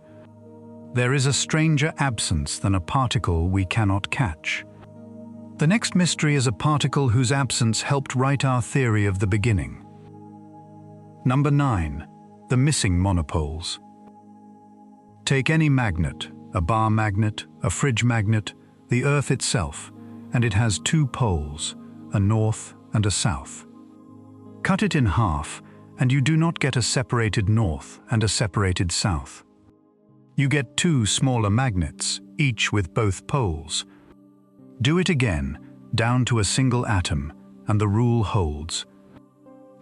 There is a stranger absence than a particle we cannot catch. The next mystery is a particle whose absence helped write our theory of the beginning. Number 9. The missing monopoles. Take any magnet, a bar magnet, a fridge magnet, the Earth itself, and it has 2 poles, a north and a south. Cut it in half, and you do not get a separated north and a separated south. You get 2 smaller magnets, each with both poles. Do it again, down to a single atom, and the rule holds.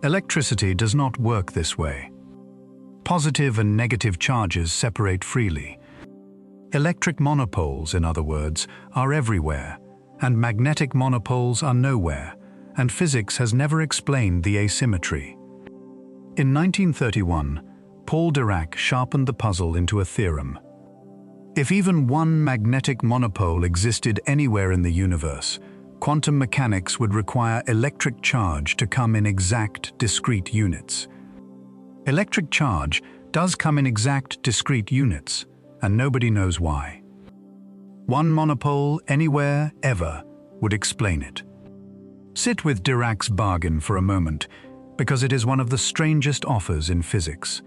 Electricity does not work this way. Positive and negative charges separate freely. Electric monopoles, in other words, are everywhere, and magnetic monopoles are nowhere, and physics has never explained the asymmetry. In 1931, Paul Dirac sharpened the puzzle into a theorem. If even one magnetic monopole existed anywhere in the universe, quantum mechanics would require electric charge to come in exact, discrete units. Electric charge does come in exact, discrete units, and nobody knows why. One monopole, anywhere, ever, would explain it. Sit with Dirac's bargain for a moment, because it is one of the strangest offers in physics.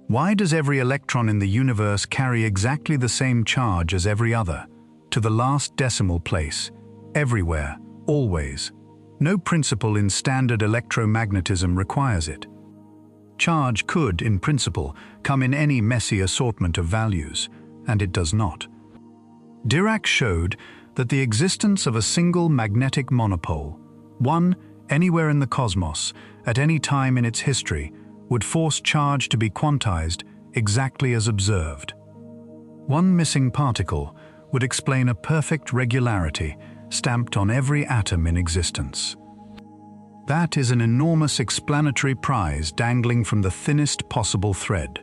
Why does every electron in the universe carry exactly the same charge as every other, to the last decimal place, everywhere, always? No principle in standard electromagnetism requires it. Charge could, in principle, come in any messy assortment of values, and it does not. Dirac showed that the existence of a single magnetic monopole, one anywhere in the cosmos, at any time in its history, would force charge to be quantized exactly as observed. One missing particle would explain a perfect regularity stamped on every atom in existence. That is an enormous explanatory prize dangling from the thinnest possible thread.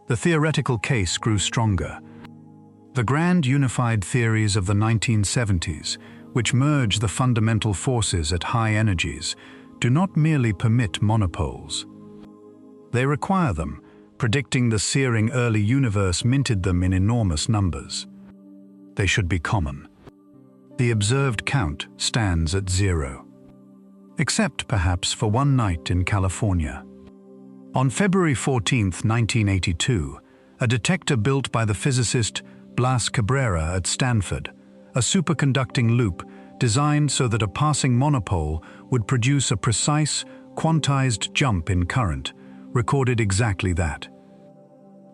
The theoretical case grew stronger. The grand unified theories of the 1970s, which merge the fundamental forces at high energies, do not merely permit monopoles. They require them, predicting the searing early universe minted them in enormous numbers. they should be common. The observed count stands at 0. Except perhaps for one night in California. On February 14, 1982, a detector built by the physicist Blas Cabrera at Stanford, a superconducting loop designed so that a passing monopole would produce a precise, quantized jump in current, recorded exactly that.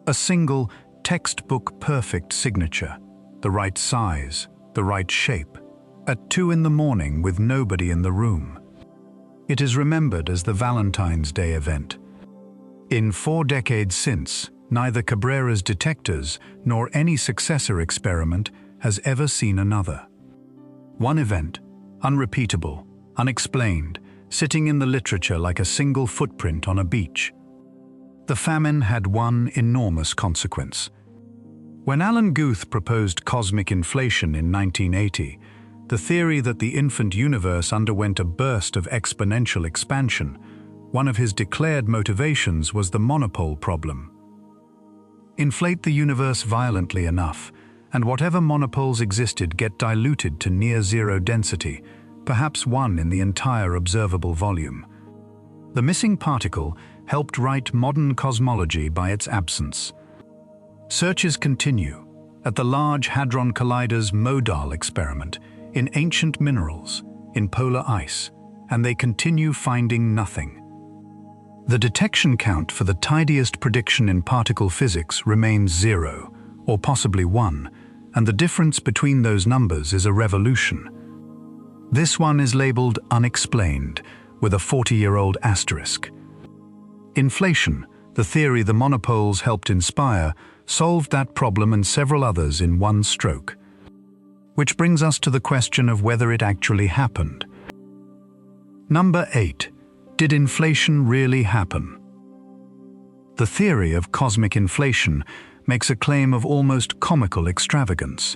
A single, textbook-perfect signature, the right size, the right shape, at 2 in the morning with nobody in the room. It is remembered as the Valentine's Day event. In 4 decades since, neither Cabrera's detectors nor any successor experiment has ever seen another. One event, unrepeatable, unexplained, sitting in the literature like a single footprint on a beach. The famine had one enormous consequence. When Alan Guth proposed cosmic inflation in 1980, the theory that the infant universe underwent a burst of exponential expansion, one of his declared motivations was the monopole problem. Inflate the universe violently enough, and whatever monopoles existed get diluted to near zero density, perhaps one in the entire observable volume. The missing particle helped write modern cosmology by its absence. Searches continue at the Large Hadron Collider's MODAL experiment, in ancient minerals, in polar ice, and they continue finding nothing. The detection count for the tidiest prediction in particle physics remains 0, or possibly 1, and the difference between those numbers is a revolution. This one is labeled unexplained, with a 40-year-old asterisk. Inflation, the theory the monopoles helped inspire, solved that problem and several others in one stroke. Which brings us to the question of whether it actually happened. Number 8. Did inflation really happen? The theory of cosmic inflation makes a claim of almost comical extravagance.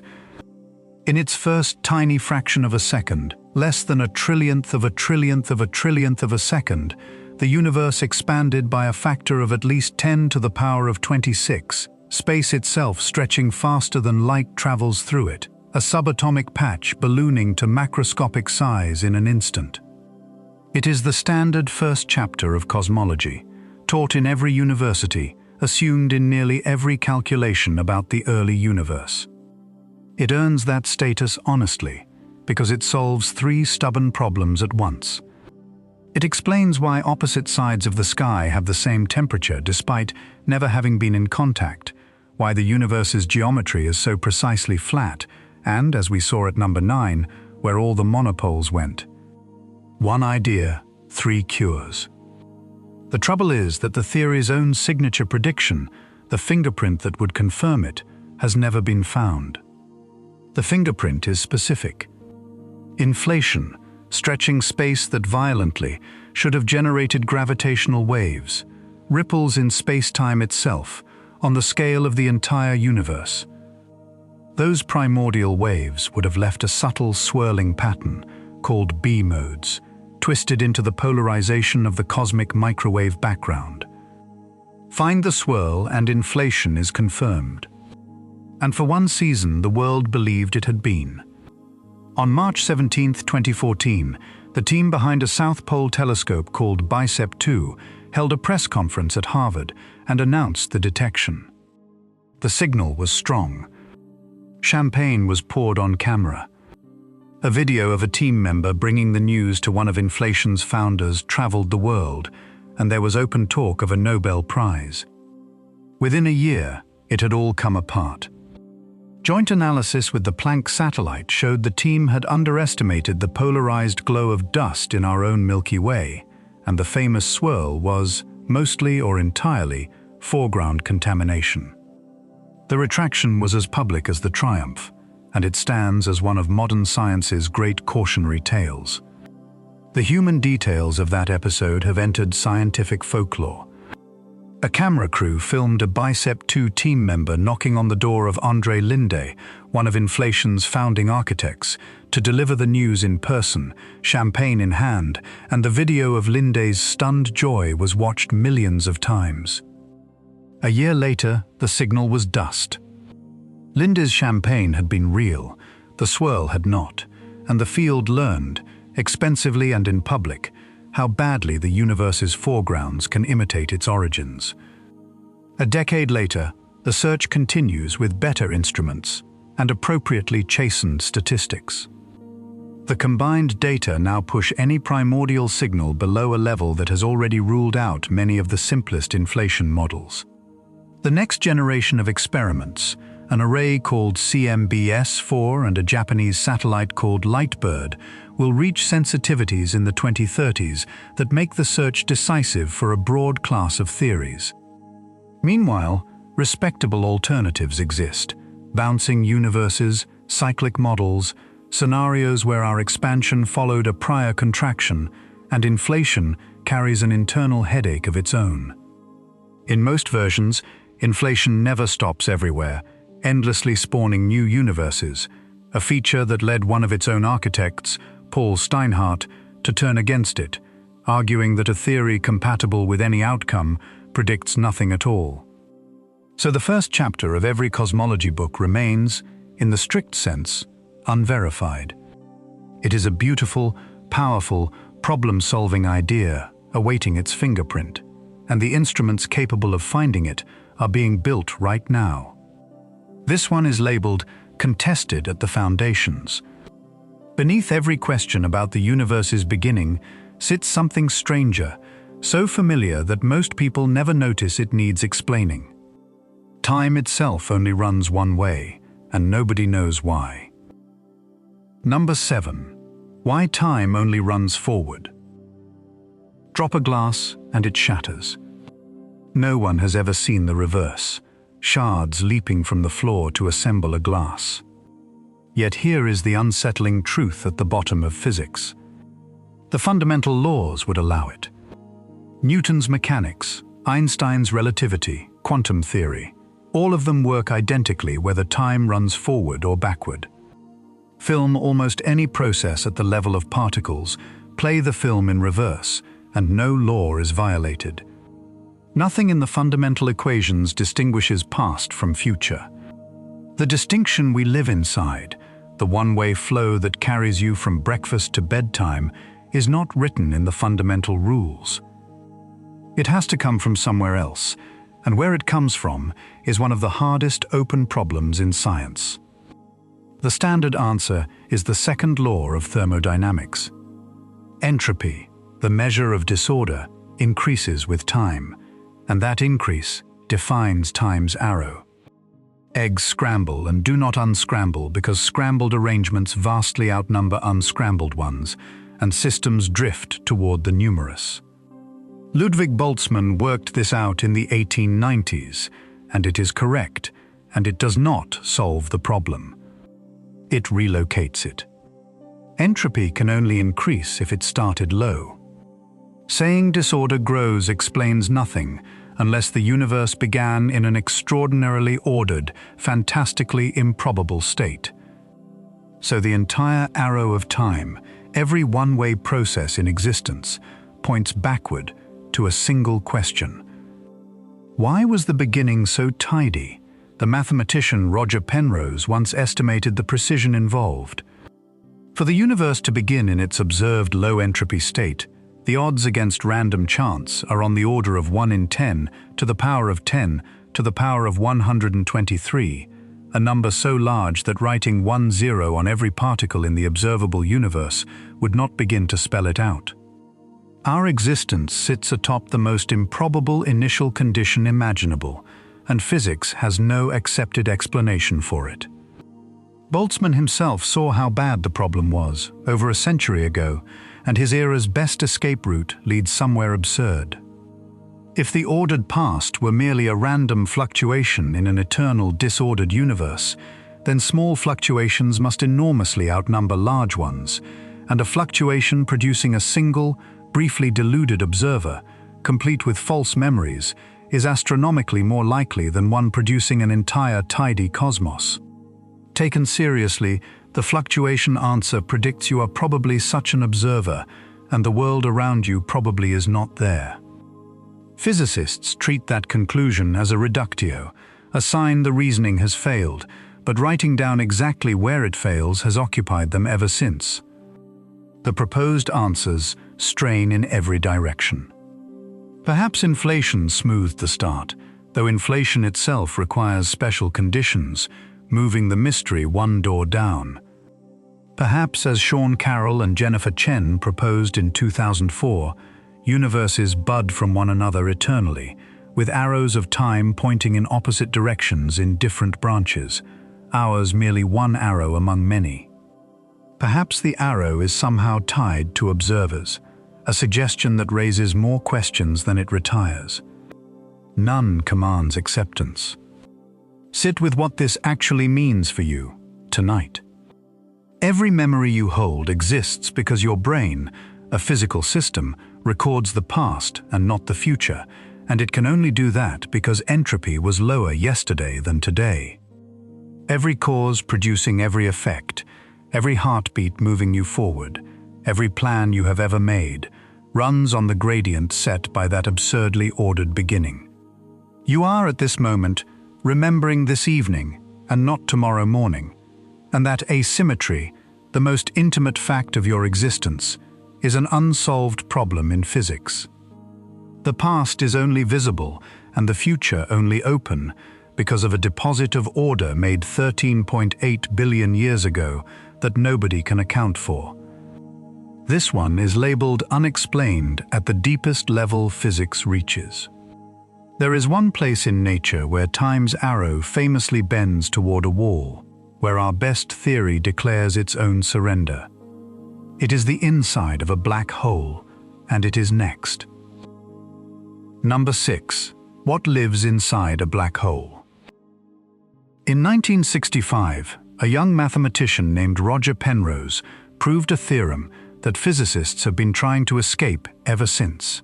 In its first tiny fraction of a second, less than a trillionth of a trillionth of a trillionth of a second, the universe expanded by a factor of at least 10 to the power of 26, space itself stretching faster than light travels through it, a subatomic patch ballooning to macroscopic size in an instant. It is the standard first chapter of cosmology, taught in every university, assumed in nearly every calculation about the early universe. It earns that status honestly, because it solves 3 stubborn problems at once. It explains why opposite sides of the sky have the same temperature despite never having been in contact, why the universe's geometry is so precisely flat, and, as we saw at number 9, where all the monopoles went. 1 idea, 3 cures. The trouble is that the theory's own signature prediction, the fingerprint that would confirm it, has never been found. The fingerprint is specific. Inflation, stretching space that violently should have generated gravitational waves, ripples in space-time itself, on the scale of the entire universe. Those primordial waves would have left a subtle swirling pattern, called B-modes, twisted into the polarization of the cosmic microwave background. Find the swirl and inflation is confirmed. And for one season, the world believed it had been. On March 17, 2014, the team behind a South Pole telescope called BICEP 2 held a press conference at Harvard and announced the detection. The signal was strong. Champagne was poured on camera. A video of a team member bringing the news to one of inflation's founders traveled the world, and there was open talk of a Nobel Prize. Within a year, it had all come apart. Joint analysis with the Planck satellite showed the team had underestimated the polarized glow of dust in our own Milky Way, and the famous swirl was, mostly or entirely, foreground contamination. The retraction was as public as the triumph, and it stands as one of modern science's great cautionary tales. The human details of that episode have entered scientific folklore. A camera crew filmed a BICEP 2 team member knocking on the door of André Linde, one of inflation's founding architects, to deliver the news in person, champagne in hand, and the video of Linde's stunned joy was watched millions of times. A year later, the signal was dust. Linde's champagne had been real, the swirl had not, and the field learned, expensively and in public, how badly the universe's foregrounds can imitate its origins. A decade later, the search continues with better instruments and appropriately chastened statistics. The combined data now push any primordial signal below a level that has already ruled out many of the simplest inflation models. The next generation of experiments, an array called CMBS-4 and a Japanese satellite called Lightbird, will reach sensitivities in the 2030s that make the search decisive for a broad class of theories. Meanwhile, respectable alternatives exist: bouncing universes, cyclic models, scenarios where our expansion followed a prior contraction, and inflation carries an internal headache of its own. In most versions, inflation never stops everywhere, endlessly spawning new universes, a feature that led one of its own architects, Paul Steinhardt, to turn against it, arguing that a theory compatible with any outcome predicts nothing at all. So the first chapter of every cosmology book remains, in the strict sense, unverified. It is a beautiful, powerful, problem-solving idea awaiting its fingerprint, and the instruments capable of finding it are being built right now. This one is labeled contested at the foundations. Beneath every question about the universe's beginning sits something stranger, so familiar that most people never notice it needs explaining. Time itself only runs one way, and nobody knows why. Number 7. Why time only runs forward. Drop a glass and it shatters. No one has ever seen the reverse, shards leaping from the floor to assemble a glass. Yet here is the unsettling truth at the bottom of physics. The fundamental laws would allow it. Newton's mechanics, Einstein's relativity, quantum theory, all of them work identically whether time runs forward or backward. Film almost any process at the level of particles, play the film in reverse, and no law is violated. Nothing in the fundamental equations distinguishes past from future. The distinction we live inside, the one-way flow that carries you from breakfast to bedtime, is not written in the fundamental rules. It has to come from somewhere else, and where it comes from is one of the hardest open problems in science. The standard answer is the second law of thermodynamics. Entropy, the measure of disorder, increases with time, and that increase defines time's arrow. Eggs scramble and do not unscramble because scrambled arrangements vastly outnumber unscrambled ones, and systems drift toward the numerous. Ludwig Boltzmann worked this out in the 1890s, and it is correct, and it does not solve the problem. It relocates it. Entropy can only increase if it started low. Saying disorder grows explains nothing unless the universe began in an extraordinarily ordered, fantastically improbable state. So the entire arrow of time, every one-way process in existence, points backward to a single question. Why was the beginning so tidy? The mathematician Roger Penrose once estimated the precision involved. For the universe to begin in its observed low-entropy state, the odds against random chance are on the order of 1 in 10 to the power of 10 to the power of 123, a number so large that writing 10 on every particle in the observable universe would not begin to spell it out. Our existence sits atop the most improbable initial condition imaginable, and physics has no accepted explanation for it. Boltzmann himself saw how bad the problem was over a century ago, and his era's best escape route leads somewhere absurd. If the ordered past were merely a random fluctuation in an eternal disordered universe, then small fluctuations must enormously outnumber large ones, and a fluctuation producing a single, briefly deluded observer, complete with false memories, is astronomically more likely than one producing an entire tidy cosmos. Taken seriously, the fluctuation answer predicts you are probably such an observer, and the world around you probably is not there. Physicists treat that conclusion as a reductio, a sign the reasoning has failed, but writing down exactly where it fails has occupied them ever since. The proposed answers strain in every direction. Perhaps inflation smoothed the start, though inflation itself requires special conditions, moving the mystery one door down. Perhaps, as Sean Carroll and Jennifer Chen proposed in 2004, universes bud from one another eternally, with arrows of time pointing in opposite directions in different branches, ours merely one arrow among many. Perhaps the arrow is somehow tied to observers, a suggestion that raises more questions than it retires. None commands acceptance. Sit with what this actually means for you tonight. Every memory you hold exists because your brain, a physical system, records the past and not the future, and it can only do that because entropy was lower yesterday than today. Every cause producing every effect, every heartbeat moving you forward, every plan you have ever made, runs on the gradient set by that absurdly ordered beginning. You are at this moment remembering this evening and not tomorrow morning, and that asymmetry, the most intimate fact of your existence, is an unsolved problem in physics. The past is only visible and the future only open because of a deposit of order made 13.8 billion years ago that nobody can account for. This one is labeled unexplained at the deepest level physics reaches. There is one place in nature where time's arrow famously bends toward a wall, where our best theory declares its own surrender. It is the inside of a black hole, and it is next. Number 6. What lives inside a black hole? In 1965, a young mathematician named Roger Penrose proved a theorem that physicists have been trying to escape ever since.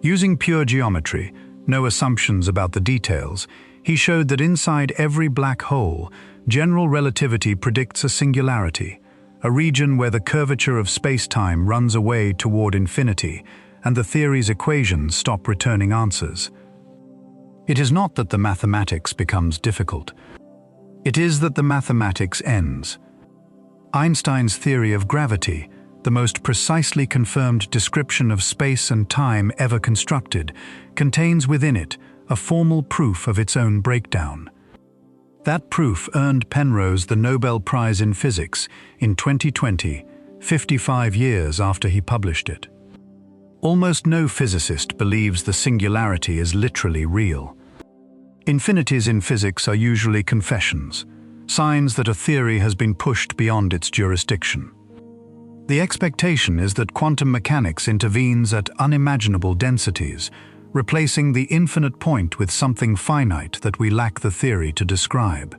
Using pure geometry, no assumptions about the details, he showed that inside every black hole, general relativity predicts a singularity, a region where the curvature of space-time runs away toward infinity, and the theory's equations stop returning answers. It is not that the mathematics becomes difficult. It is that the mathematics ends. Einstein's theory of gravity, the most precisely confirmed description of space and time ever constructed, contains within it a formal proof of its own breakdown. That proof earned Penrose the Nobel Prize in Physics in 2020, 55 years after he published it. Almost no physicist believes the singularity is literally real. Infinities in physics are usually confessions, signs that a theory has been pushed beyond its jurisdiction. The expectation is that quantum mechanics intervenes at unimaginable densities, replacing the infinite point with something finite that we lack the theory to describe.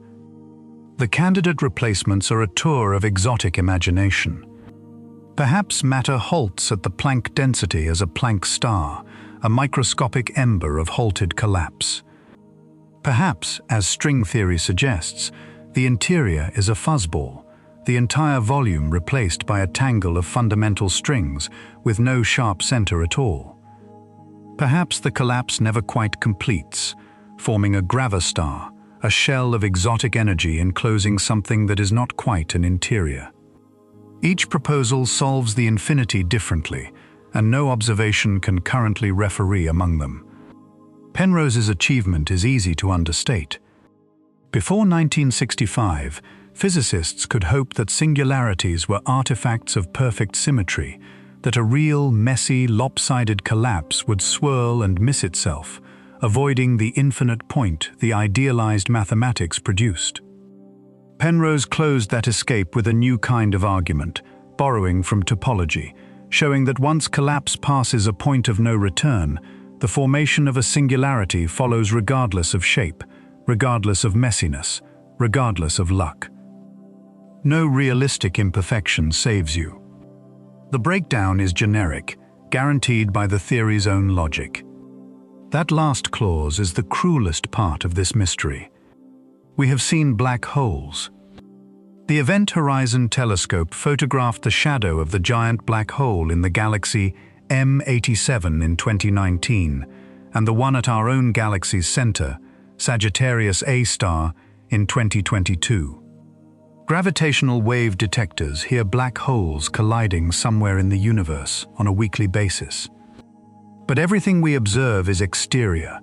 The candidate replacements are a tour of exotic imagination. Perhaps matter halts at the Planck density as a Planck star, a microscopic ember of halted collapse. Perhaps, as string theory suggests, the interior is a fuzzball, the entire volume replaced by a tangle of fundamental strings with no sharp center at all. Perhaps the collapse never quite completes, forming a gravastar, a shell of exotic energy enclosing something that is not quite an interior. Each proposal solves the infinity differently, and no observation can currently referee among them. Penrose's achievement is easy to understate. Before 1965, physicists could hope that singularities were artifacts of perfect symmetry, that a real, messy, lopsided collapse would swirl and miss itself, avoiding the infinite point the idealized mathematics produced. Penrose closed that escape with a new kind of argument, borrowing from topology, showing that once collapse passes a point of no return, the formation of a singularity follows regardless of shape, regardless of messiness, regardless of luck. No realistic imperfection saves you. The breakdown is generic, guaranteed by the theory's own logic. That last clause is the cruelest part of this mystery. We have seen black holes. The Event Horizon Telescope photographed the shadow of the giant black hole in the galaxy M87 in 2019, and the one at our own galaxy's center, Sagittarius A star, in 2022. Gravitational wave detectors hear black holes colliding somewhere in the universe on a weekly basis. But everything we observe is exterior.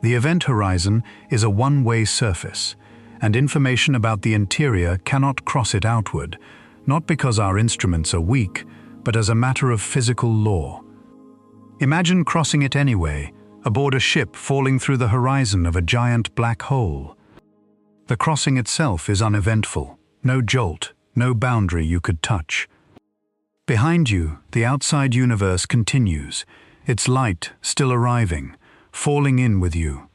The event horizon is a one-way surface, and information about the interior cannot cross it outward, not because our instruments are weak, but as a matter of physical law. Imagine crossing it anyway, aboard a ship falling through the horizon of a giant black hole. The crossing itself is uneventful, no jolt, no boundary you could touch. Behind you, the outside universe continues, its light still arriving, falling in with you.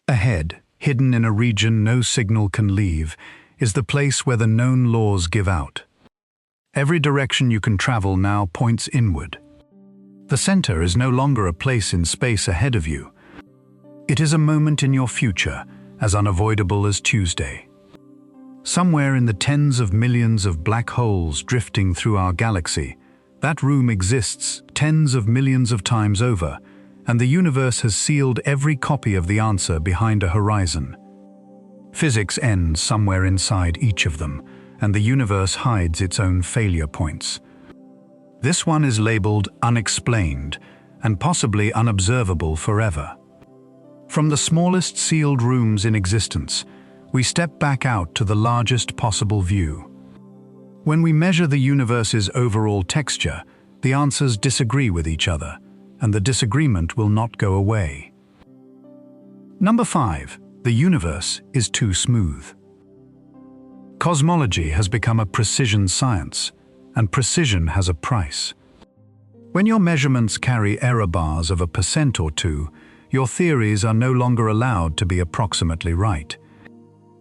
Ahead, hidden in a region no signal can leave, is the place where the known laws give out. Every direction you can travel now points inward. The center is no longer a place in space ahead of you. It is a moment in your future, as unavoidable as Tuesday. Somewhere in the tens of millions of black holes drifting through our galaxy, that room exists tens of millions of times over, and the universe has sealed every copy of the answer behind a horizon. Physics ends somewhere inside each of them, and the universe hides its own failure points. This one is labeled unexplained and possibly unobservable forever. From the smallest sealed rooms in existence, we step back out to the largest possible view. When we measure the universe's overall texture, the answers disagree with each other, and the disagreement will not go away. Number 5. The universe is too smooth. Cosmology has become a precision science, and precision has a price. When your measurements carry error bars of 1% or 2%, your theories are no longer allowed to be approximately right.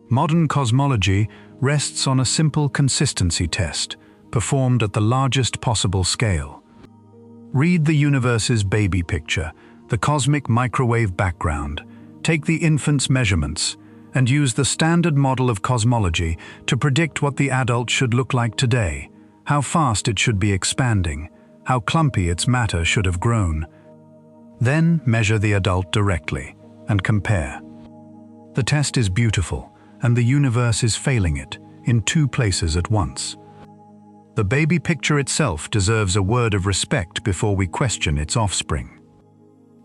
Modern cosmology rests on a simple consistency test, performed at the largest possible scale. Read the universe's baby picture, the cosmic microwave background, take the infant's measurements, and use the standard model of cosmology to predict what the adult should look like today, how fast it should be expanding, how clumpy its matter should have grown. Then measure the adult directly and compare. The test is beautiful, and the universe is failing it in 2 places at once. The baby picture itself deserves a word of respect before we question its offspring.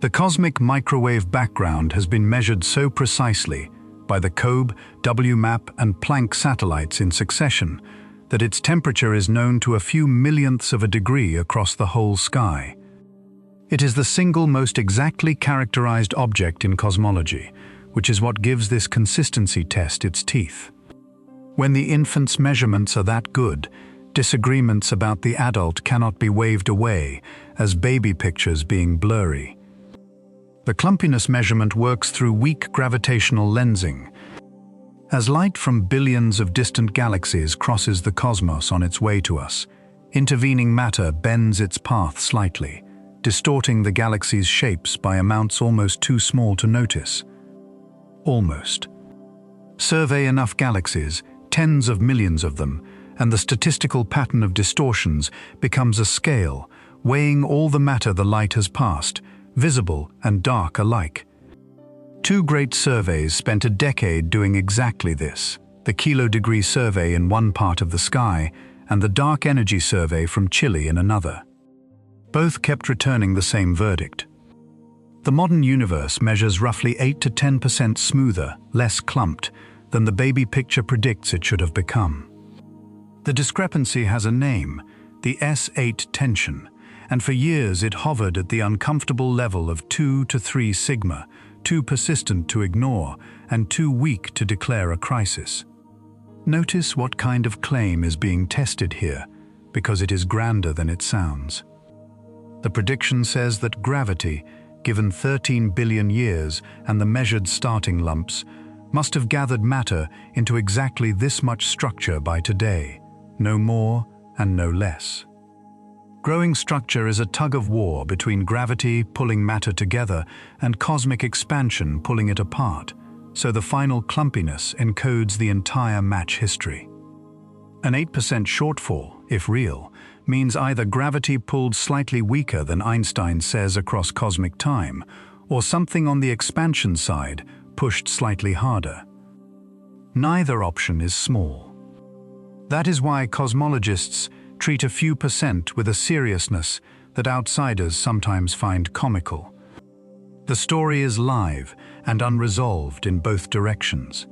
The cosmic microwave background has been measured so precisely by the COBE, WMAP, and Planck satellites in succession that its temperature is known to a few millionths of a degree across the whole sky. It is the single most exactly characterized object in cosmology, which is what gives this consistency test its teeth. When the infant's measurements are that good, disagreements about the adult cannot be waved away as baby pictures being blurry. The clumpiness measurement works through weak gravitational lensing. As light from billions of distant galaxies crosses the cosmos on its way to us, intervening matter bends its path slightly, distorting the galaxy's shapes by amounts almost too small to notice. Almost. Survey enough galaxies, tens of millions of them, and the statistical pattern of distortions becomes a scale, weighing all the matter the light has passed, visible and dark alike. 2 great surveys spent a decade doing exactly this, the Kilo-degree survey in one part of the sky and the dark energy survey from Chile in another. Both kept returning the same verdict. The modern universe measures roughly 8 to 10% smoother, less clumped, than the baby picture predicts it should have become. The discrepancy has a name, the S8 tension, and for years it hovered at the uncomfortable level of 2 to 3 sigma, too persistent to ignore and too weak to declare a crisis. Notice what kind of claim is being tested here, because it is grander than it sounds. The prediction says that gravity, given 13 billion years and the measured starting lumps, must have gathered matter into exactly this much structure by today, no more and no less. Growing structure is a tug-of-war between gravity pulling matter together and cosmic expansion pulling it apart, so the final clumpiness encodes the entire match history. An 8% shortfall, if real, means either gravity pulled slightly weaker than Einstein says across cosmic time, or something on the expansion side pushed slightly harder. Neither option is small. That is why cosmologists treat a few percent with a seriousness that outsiders sometimes find comical. The story is live and unresolved in both directions.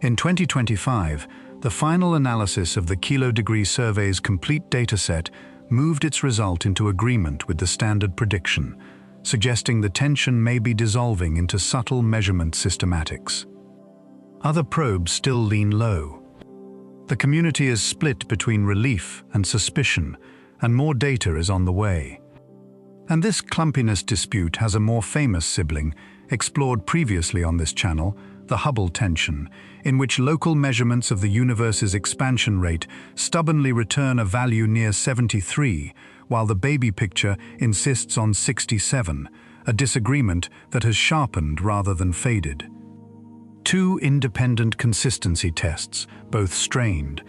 In 2025, the final analysis of the Kilo-degree survey's complete dataset moved its result into agreement with the standard prediction, suggesting the tension may be dissolving into subtle measurement systematics. Other probes still lean low. The community is split between relief and suspicion, and more data is on the way. And this clumpiness dispute has a more famous sibling, explored previously on this channel, the Hubble tension, in which local measurements of the universe's expansion rate stubbornly return a value near 73, while the baby picture insists on 67, a disagreement that has sharpened rather than faded. Two independent consistency tests, both strained.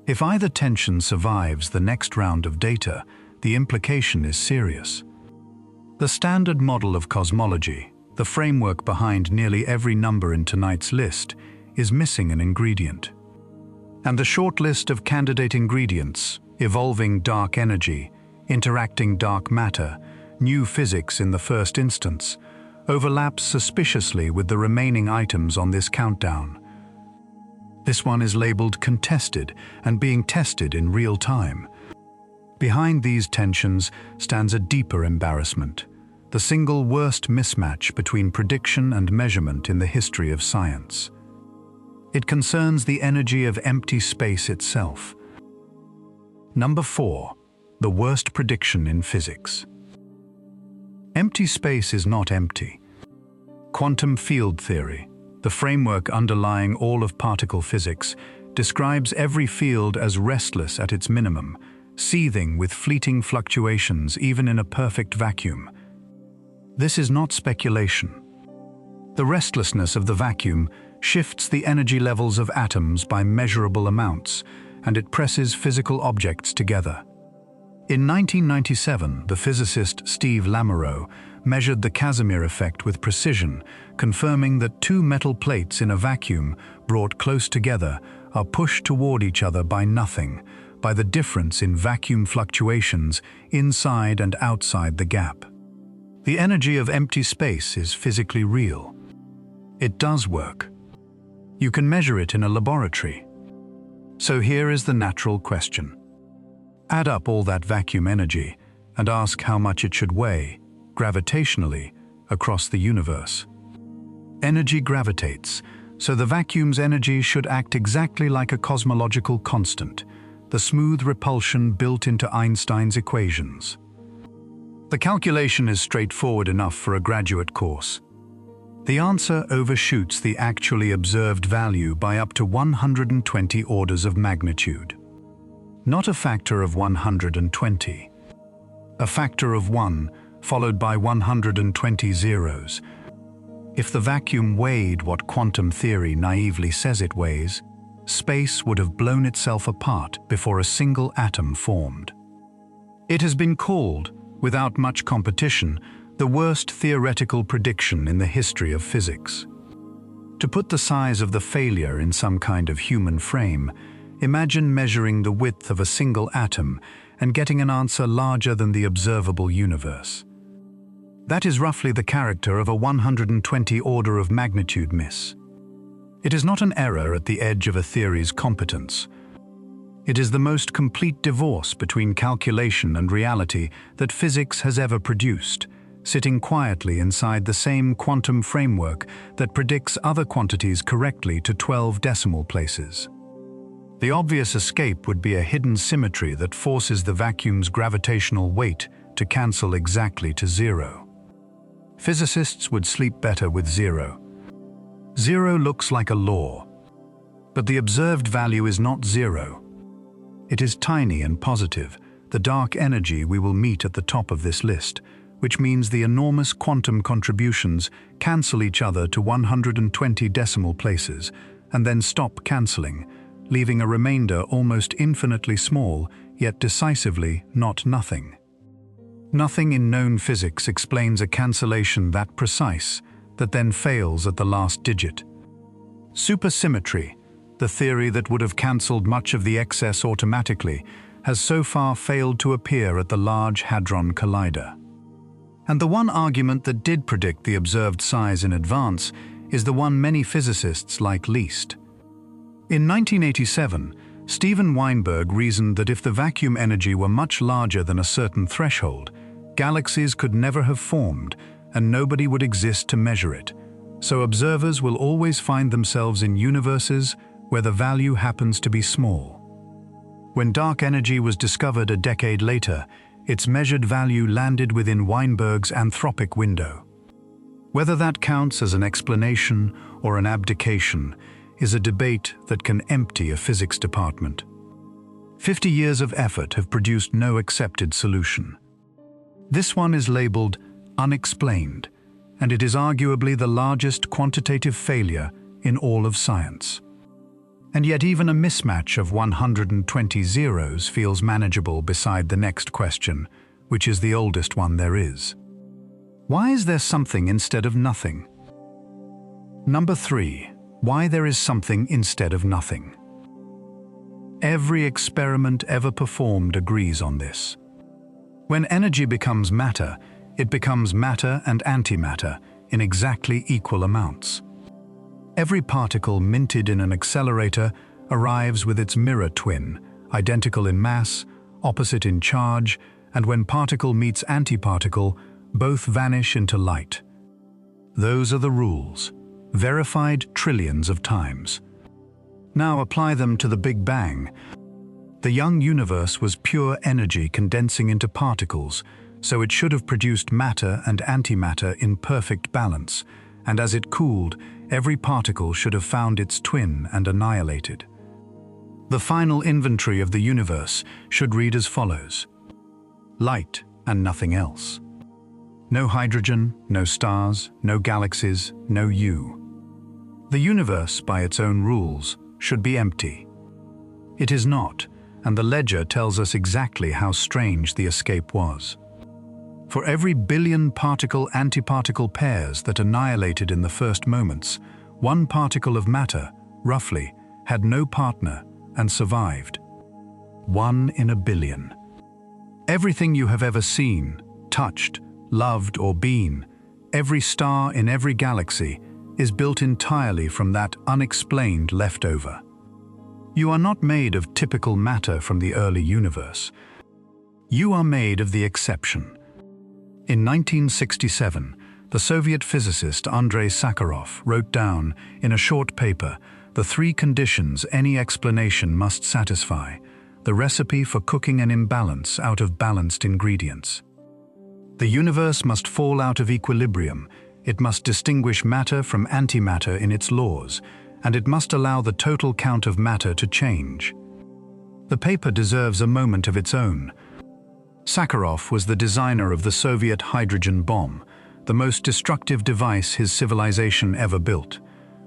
If either tension survives the next round of data, the implication is serious. The standard model of cosmology, the framework behind nearly every number in tonight's list, is missing an ingredient. And the short list of candidate ingredients, evolving dark energy, interacting dark matter, new physics in the first instance, overlaps suspiciously with the remaining items on this countdown. This one is labeled contested and being tested in real time. Behind these tensions stands a deeper embarrassment, the single worst mismatch between prediction and measurement in the history of science. It concerns the energy of empty space itself. Number 4. The worst prediction in physics. Empty space is not empty. Quantum field theory, the framework underlying all of particle physics, describes every field as restless at its minimum, seething with fleeting fluctuations even in a perfect vacuum. This is not speculation. The restlessness of the vacuum shifts the energy levels of atoms by measurable amounts, and it presses physical objects together. In 1997, the physicist Steve Lamoureux measured the Casimir effect with precision, confirming that two metal plates in a vacuum brought close together are pushed toward each other by nothing, by the difference in vacuum fluctuations inside and outside the gap. The energy of empty space is physically real. It does work. You can measure it in a laboratory. So here is the natural question. Add up all that vacuum energy and ask how much it should weigh, gravitationally, across the universe. Energy gravitates, so the vacuum's energy should act exactly like a cosmological constant, the smooth repulsion built into Einstein's equations. The calculation is straightforward enough for a graduate course. The answer overshoots the actually observed value by up to 120 orders of magnitude. Not a factor of 120. A factor of 1, followed by 120 zeros. If the vacuum weighed what quantum theory naively says it weighs, space would have blown itself apart before a single atom formed. It has been called, without much competition, the worst theoretical prediction in the history of physics. To put the size of the failure in some kind of human frame, imagine measuring the width of a single atom and getting an answer larger than the observable universe. That is roughly the character of a 120 order of magnitude miss. It is not an error at the edge of a theory's competence. It is the most complete divorce between calculation and reality that physics has ever produced, sitting quietly inside the same quantum framework that predicts other quantities correctly to 12 decimal places. The obvious escape would be a hidden symmetry that forces the vacuum's gravitational weight to cancel exactly to zero. Physicists would sleep better with zero. Zero looks like a law, but the observed value is not zero. It is tiny and positive, the dark energy we will meet at the top of this list, which means the enormous quantum contributions cancel each other to 120 decimal places and then stop cancelling, leaving a remainder almost infinitely small, yet decisively not nothing. Nothing in known physics explains a cancellation that precise, that then fails at the last digit. Supersymmetry, the theory that would have cancelled much of the excess automatically, has so far failed to appear at the Large Hadron Collider. And the one argument that did predict the observed size in advance is the one many physicists like least. In 1987, Steven Weinberg reasoned that if the vacuum energy were much larger than a certain threshold, galaxies could never have formed and nobody would exist to measure it. So observers will always find themselves in universes where the value happens to be small. When dark energy was discovered a decade later, its measured value landed within Weinberg's anthropic window. Whether that counts as an explanation or an abdication is a debate that can empty a physics department. 50 years of effort have produced no accepted solution. This one is labeled unexplained, and it is arguably the largest quantitative failure in all of science. And yet even a mismatch of 120 zeros feels manageable beside the next question, which is the oldest one there is. Why is there something instead of nothing? Number 3. Why there is something instead of nothing. Every experiment ever performed agrees on this. When energy becomes matter, it becomes matter and antimatter in exactly equal amounts. Every particle minted in an accelerator arrives with its mirror twin, identical in mass, opposite in charge, and when particle meets antiparticle, both vanish into light. Those are the rules, verified trillions of times. Now apply them to the Big Bang. The young universe was pure energy condensing into particles, so it should have produced matter and antimatter in perfect balance, and as it cooled, every particle should have found its twin and annihilated. The final inventory of the universe should read as follows: light and nothing else. No hydrogen, no stars, no galaxies, no you. The universe, by its own rules, should be empty. It is not, and the ledger tells us exactly how strange the escape was. For every billion particle-antiparticle pairs that annihilated in the first moments, one particle of matter, roughly, had no partner and survived. 1 in a billion. Everything you have ever seen, touched, loved or been, every star in every galaxy, is built entirely from that unexplained leftover. You are not made of typical matter from the early universe. You are made of the exception. In 1967, the Soviet physicist Andrei Sakharov wrote down, in a short paper, the 3 conditions any explanation must satisfy, the recipe for cooking an imbalance out of balanced ingredients. The universe must fall out of equilibrium, it must distinguish matter from antimatter in its laws, and it must allow the total count of matter to change. The paper deserves a moment of its own. Sakharov was the designer of the Soviet hydrogen bomb, the most destructive device his civilization ever built,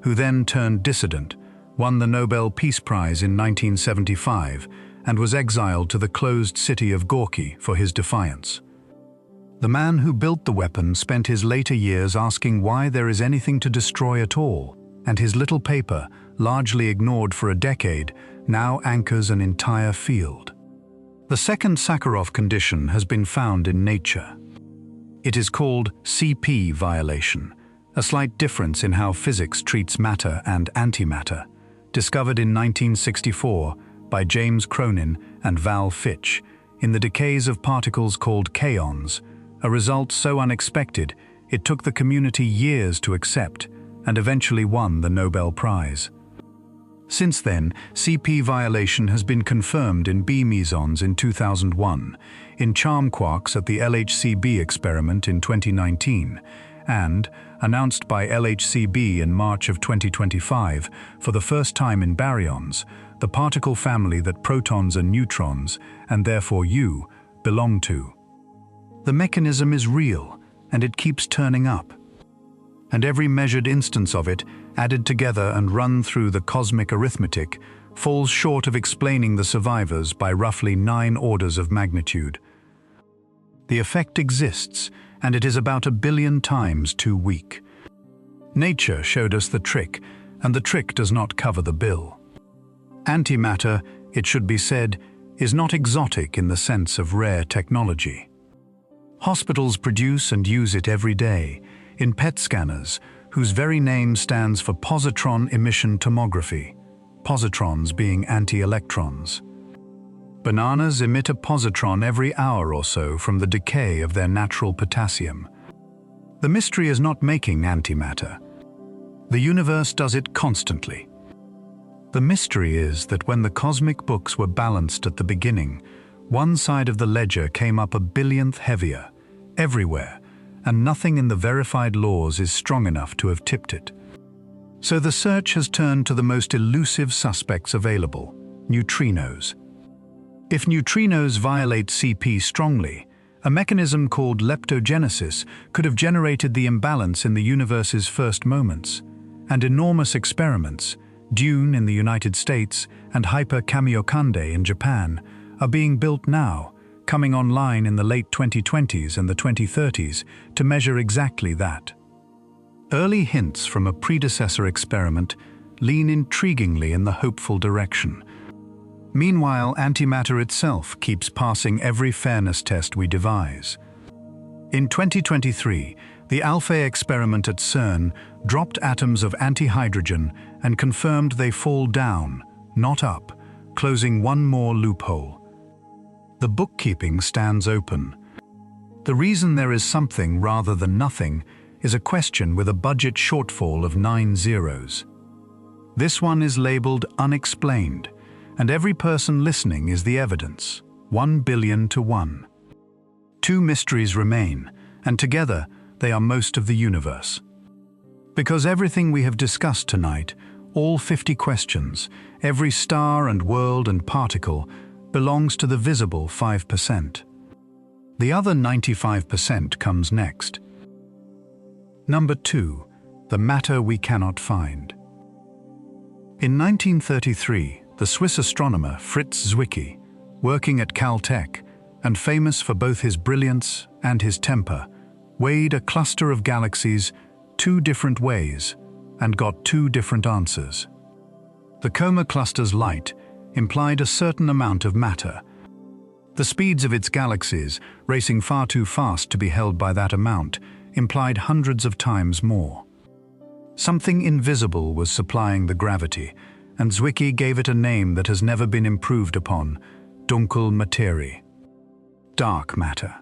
who then turned dissident, won the Nobel Peace Prize in 1975, and was exiled to the closed city of Gorky for his defiance. The man who built the weapon spent his later years asking why there is anything to destroy at all, and his little paper, largely ignored for a decade, now anchors an entire field. The second Sakharov condition has been found in nature. It is called CP violation, a slight difference in how physics treats matter and antimatter, discovered in 1964 by James Cronin and Val Fitch in the decays of particles called kaons, a result so unexpected it took the community years to accept and eventually won the Nobel Prize. Since then, CP violation has been confirmed in B mesons in 2001, in charm quarks at the LHCb experiment in 2019, and, announced by LHCb in March of 2025, for the first time in baryons, the particle family that protons and neutrons, and therefore you, belong to. The mechanism is real, and it keeps turning up. And every measured instance of it, added together and run through the cosmic arithmetic, falls short of explaining the survivors by roughly 9 orders of magnitude. The effect exists, and it is about 1 billion times too weak. Nature showed us the trick, and the trick does not cover the bill. Antimatter, it should be said, is not exotic in the sense of rare technology. Hospitals produce and use it every day in PET scanners, whose very name stands for positron emission tomography, positrons being anti-electrons. Bananas emit a positron every hour or so from the decay of their natural potassium. The mystery is not making antimatter. The universe does it constantly. The mystery is that when the cosmic books were balanced at the beginning, one side of the ledger came up a billionth heavier, everywhere, and nothing in the verified laws is strong enough to have tipped it. So the search has turned to the most elusive suspects available, neutrinos. If neutrinos violate CP strongly, a mechanism called leptogenesis could have generated the imbalance in the universe's first moments, and enormous experiments, Dune in the United States and Hyper Kamiokande in Japan, are being built now, coming online in the late 2020s and the 2030s to measure exactly that. Early hints from a predecessor experiment lean intriguingly in the hopeful direction. Meanwhile, antimatter itself keeps passing every fairness test we devise. In 2023, the Alpha experiment at CERN dropped atoms of antihydrogen and confirmed they fall down, not up, closing one more loophole. The bookkeeping stands open. The reason there is something rather than nothing is a question with a budget shortfall of 9 zeros. This one is labeled unexplained, and every person listening is the evidence, 1 billion to 1. Two mysteries remain, and together they are most of the universe. Because everything we have discussed tonight, all 50 questions, every star and world and particle, belongs to the visible 5%. The other 95% comes next. Number 2, the matter we cannot find. In 1933, the Swiss astronomer Fritz Zwicky, working at Caltech and famous for both his brilliance and his temper, weighed a cluster of galaxies 2 different ways and got 2 different answers. The Coma cluster's light implied a certain amount of matter. The speeds of its galaxies, racing far too fast to be held by that amount, implied hundreds of times more. Something invisible was supplying the gravity, and Zwicky gave it a name that has never been improved upon: Dunkel Materie, dark matter.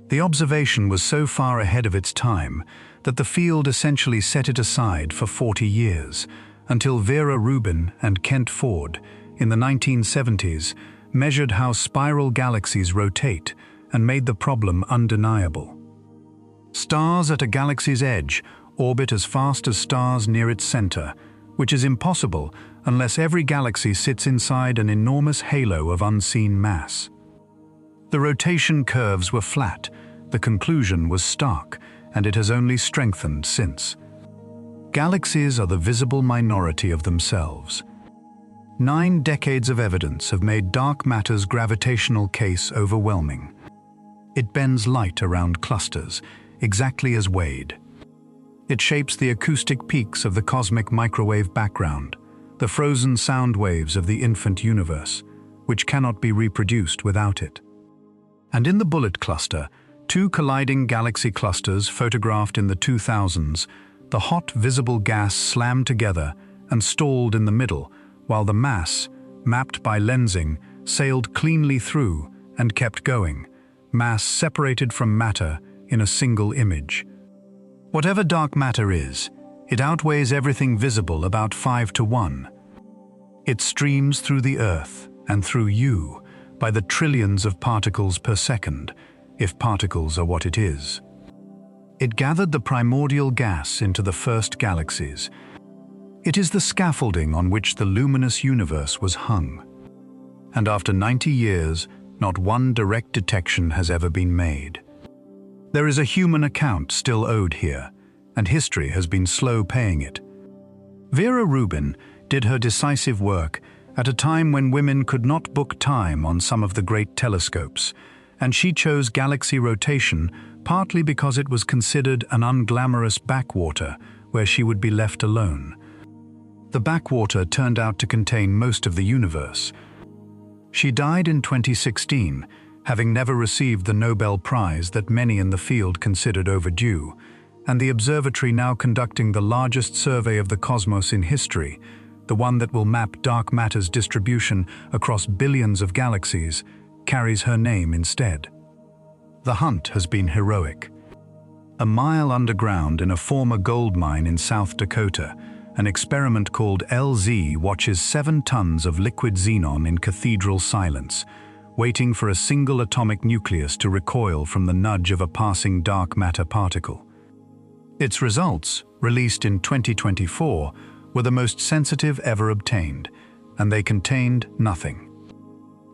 The observation was so far ahead of its time that the field essentially set it aside for 40 years, until Vera Rubin and Kent Ford, in the 1970s, measured how spiral galaxies rotate and made the problem undeniable. Stars at a galaxy's edge orbit as fast as stars near its center, which is impossible unless every galaxy sits inside an enormous halo of unseen mass. The rotation curves were flat, the conclusion was stark, and it has only strengthened since. Galaxies are the visible minority of themselves. 9 decades of evidence have made dark matter's gravitational case overwhelming. It bends light around clusters, exactly as weighed. It shapes the acoustic peaks of the cosmic microwave background, the frozen sound waves of the infant universe, which cannot be reproduced without it. And in the Bullet cluster, 2 colliding galaxy clusters photographed in the 2000s, the hot visible gas slammed together and stalled in the middle, while the mass, mapped by lensing, sailed cleanly through and kept going, mass separated from matter in a single image. Whatever dark matter is, it outweighs everything visible about 5 to 1. It streams through the Earth and through you by the trillions of particles per second, if particles are what it is. It gathered the primordial gas into the first galaxies. It is the scaffolding on which the luminous universe was hung. And after 90 years, not one direct detection has ever been made. There is a human account still owed here, and history has been slow paying it. Vera Rubin did her decisive work at a time when women could not book time on some of the great telescopes, and she chose galaxy rotation partly because it was considered an unglamorous backwater where she would be left alone. The backwater turned out to contain most of the universe. She died in 2016, having never received the Nobel Prize that many in the field considered overdue, and the observatory now conducting the largest survey of the cosmos in history, the one that will map dark matter's distribution across billions of galaxies, carries her name instead. The hunt has been heroic. A mile underground in a former gold mine in South Dakota, an experiment called LZ watches 7 tons of liquid xenon in cathedral silence, waiting for a single atomic nucleus to recoil from the nudge of a passing dark matter particle. Its results, released in 2024, were the most sensitive ever obtained, and they contained nothing.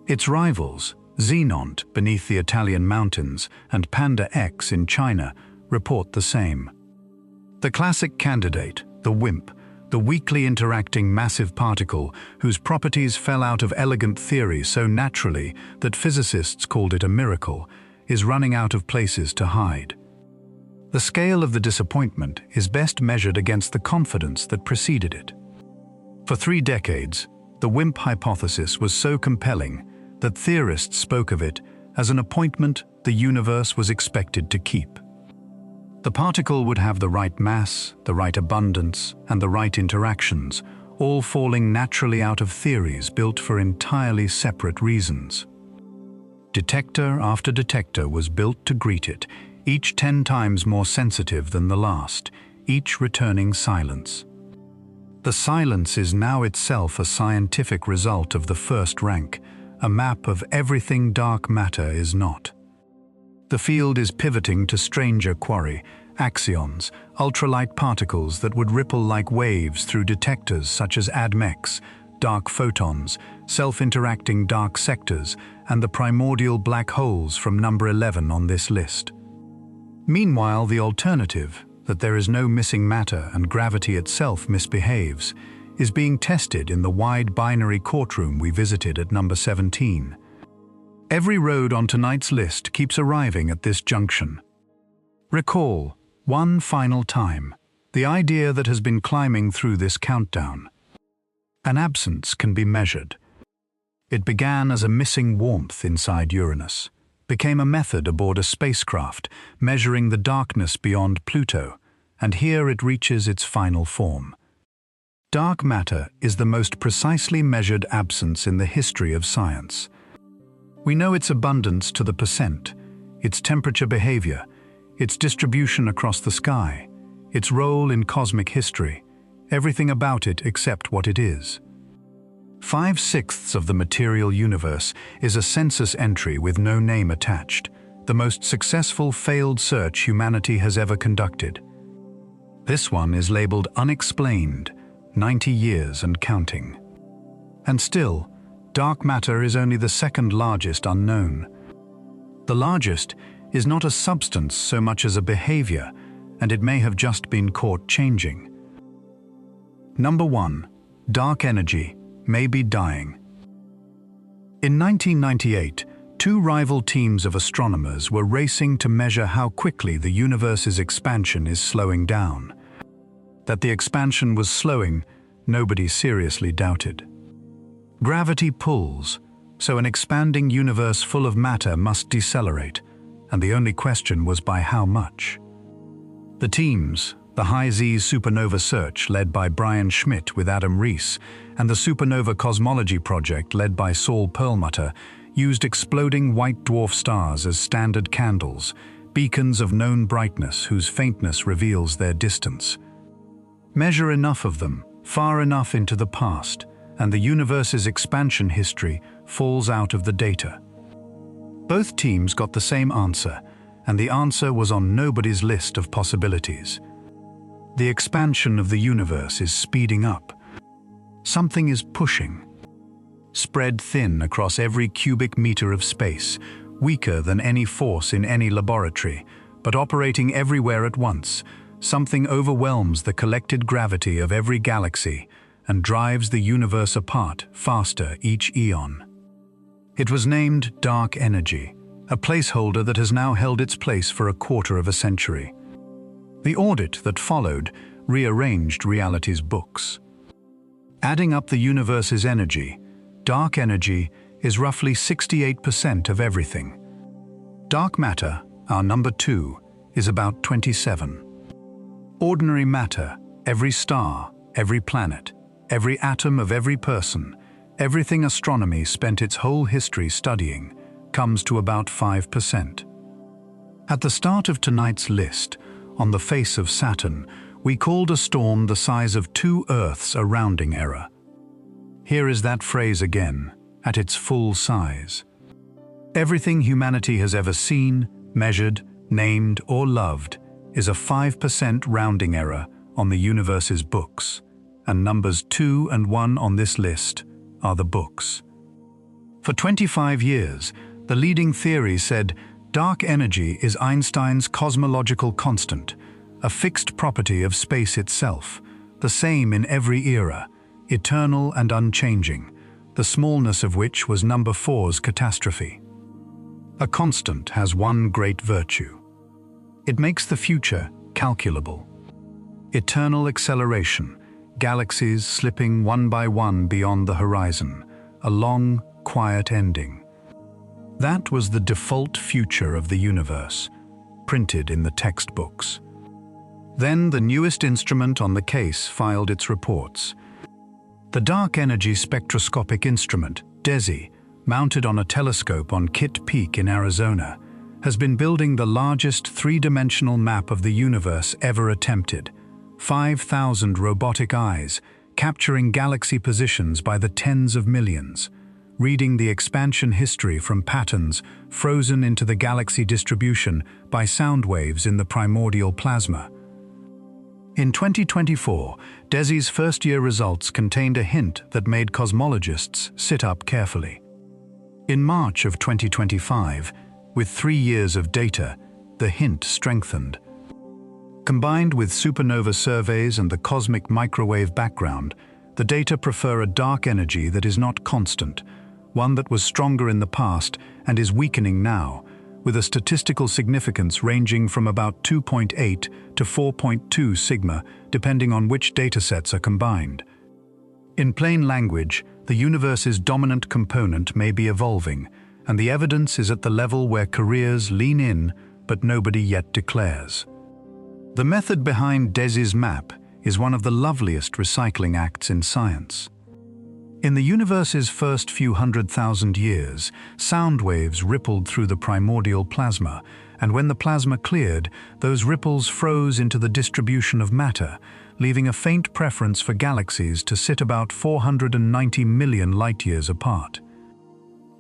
Its rivals, Xenont beneath the Italian mountains and Panda X in China, report the same. The classic candidate, the WIMP, the weakly interacting massive particle whose properties fell out of elegant theory so naturally that physicists called it a miracle, is running out of places to hide. The scale of the disappointment is best measured against the confidence that preceded it. For 3 decades, the WIMP hypothesis was so compelling that theorists spoke of it as an appointment the universe was expected to keep. The particle would have the right mass, the right abundance, and the right interactions, all falling naturally out of theories built for entirely separate reasons. Detector after detector was built to greet it, each 10 times more sensitive than the last, each returning silence. The silence is now itself a scientific result of the first rank, a map of everything dark matter is not. The field is pivoting to stranger quarry, axions, ultralight particles that would ripple like waves through detectors such as ADMEX, dark photons, self-interacting dark sectors, and the primordial black holes from number 11 on this list. Meanwhile, the alternative, that there is no missing matter and gravity itself misbehaves, is being tested in the wide binary courtroom we visited at number 17. Every road on tonight's list keeps arriving at this junction. Recall, one final time, the idea that has been climbing through this countdown. An absence can be measured. It began as a missing warmth inside Uranus, became a method aboard a spacecraft measuring the darkness beyond Pluto, and here it reaches its final form. Dark matter is the most precisely measured absence in the history of science. We know its abundance to the percent, its temperature behavior, its distribution across the sky, its role in cosmic history, everything about it except what it is. 5/6 of the material universe is a census entry with no name attached, the most successful failed search humanity has ever conducted. This one is labeled unexplained, 90 years and counting. And still, dark matter is only the second largest unknown. The largest is not a substance so much as a behavior, and it may have just been caught changing. Number 1. Dark energy may be dying. In 1998, 2 rival teams of astronomers were racing to measure how quickly the universe's expansion is slowing down. That the expansion was slowing, nobody seriously doubted. Gravity pulls, so an expanding universe full of matter must decelerate, and the only question was by how much. The teams, the High-Z supernova search led by Brian Schmidt with Adam Rees, and the Supernova Cosmology Project led by Saul Perlmutter, used exploding white dwarf stars as standard candles, beacons of known brightness whose faintness reveals their distance. Measure enough of them, far enough into the past, and the universe's expansion history falls out of the data. Both teams got the same answer, and the answer was on nobody's list of possibilities. The expansion of the universe is speeding up. Something is pushing. Spread thin across every cubic meter of space, weaker than any force in any laboratory, but operating everywhere at once, something overwhelms the collected gravity of every galaxy and drives the universe apart faster each eon. It was named dark energy, a placeholder that has now held its place for a quarter of a century. The audit that followed rearranged reality's books. Adding up the universe's energy, dark energy is roughly 68% of everything. Dark matter, our number 2, is about 27. Ordinary matter, every star, every planet, every atom of every person, everything astronomy spent its whole history studying, comes to about 5%. At the start of tonight's list, on the face of Saturn, we called a storm the size of 2 Earths a rounding error. Here is that phrase again, at its full size. Everything humanity has ever seen, measured, named, or loved is a 5% rounding error on the universe's books, and numbers 2 and 1 on this list are the books. For 25 years, the leading theory said dark energy is Einstein's cosmological constant, a fixed property of space itself, the same in every era, eternal and unchanging, the smallness of which was number 4's catastrophe. A constant has one great virtue. It makes the future calculable. Eternal acceleration, galaxies slipping one by one beyond the horizon, a long, quiet ending. That was the default future of the universe, printed in the textbooks. Then the newest instrument on the case filed its reports. The Dark Energy Spectroscopic Instrument, DESI, mounted on a telescope on Kitt Peak in Arizona, has been building the largest three-dimensional map of the universe ever attempted. 5,000 robotic eyes, capturing galaxy positions by the tens of millions, reading the expansion history from patterns frozen into the galaxy distribution by sound waves in the primordial plasma. In 2024, DESI's first-year results contained a hint that made cosmologists sit up carefully. In March of 2025, with 3 years of data, the hint strengthened. Combined with supernova surveys and the cosmic microwave background, the data prefer a dark energy that is not constant, one that was stronger in the past and is weakening now, with a statistical significance ranging from about 2.8 to 4.2 sigma, depending on which datasets are combined. In plain language, the universe's dominant component may be evolving, and the evidence is at the level where careers lean in, but nobody yet declares. The method behind DESI's map is one of the loveliest recycling acts in science. In the universe's first few 100,000 years, sound waves rippled through the primordial plasma, and when the plasma cleared, those ripples froze into the distribution of matter, leaving a faint preference for galaxies to sit about 490 million light-years apart.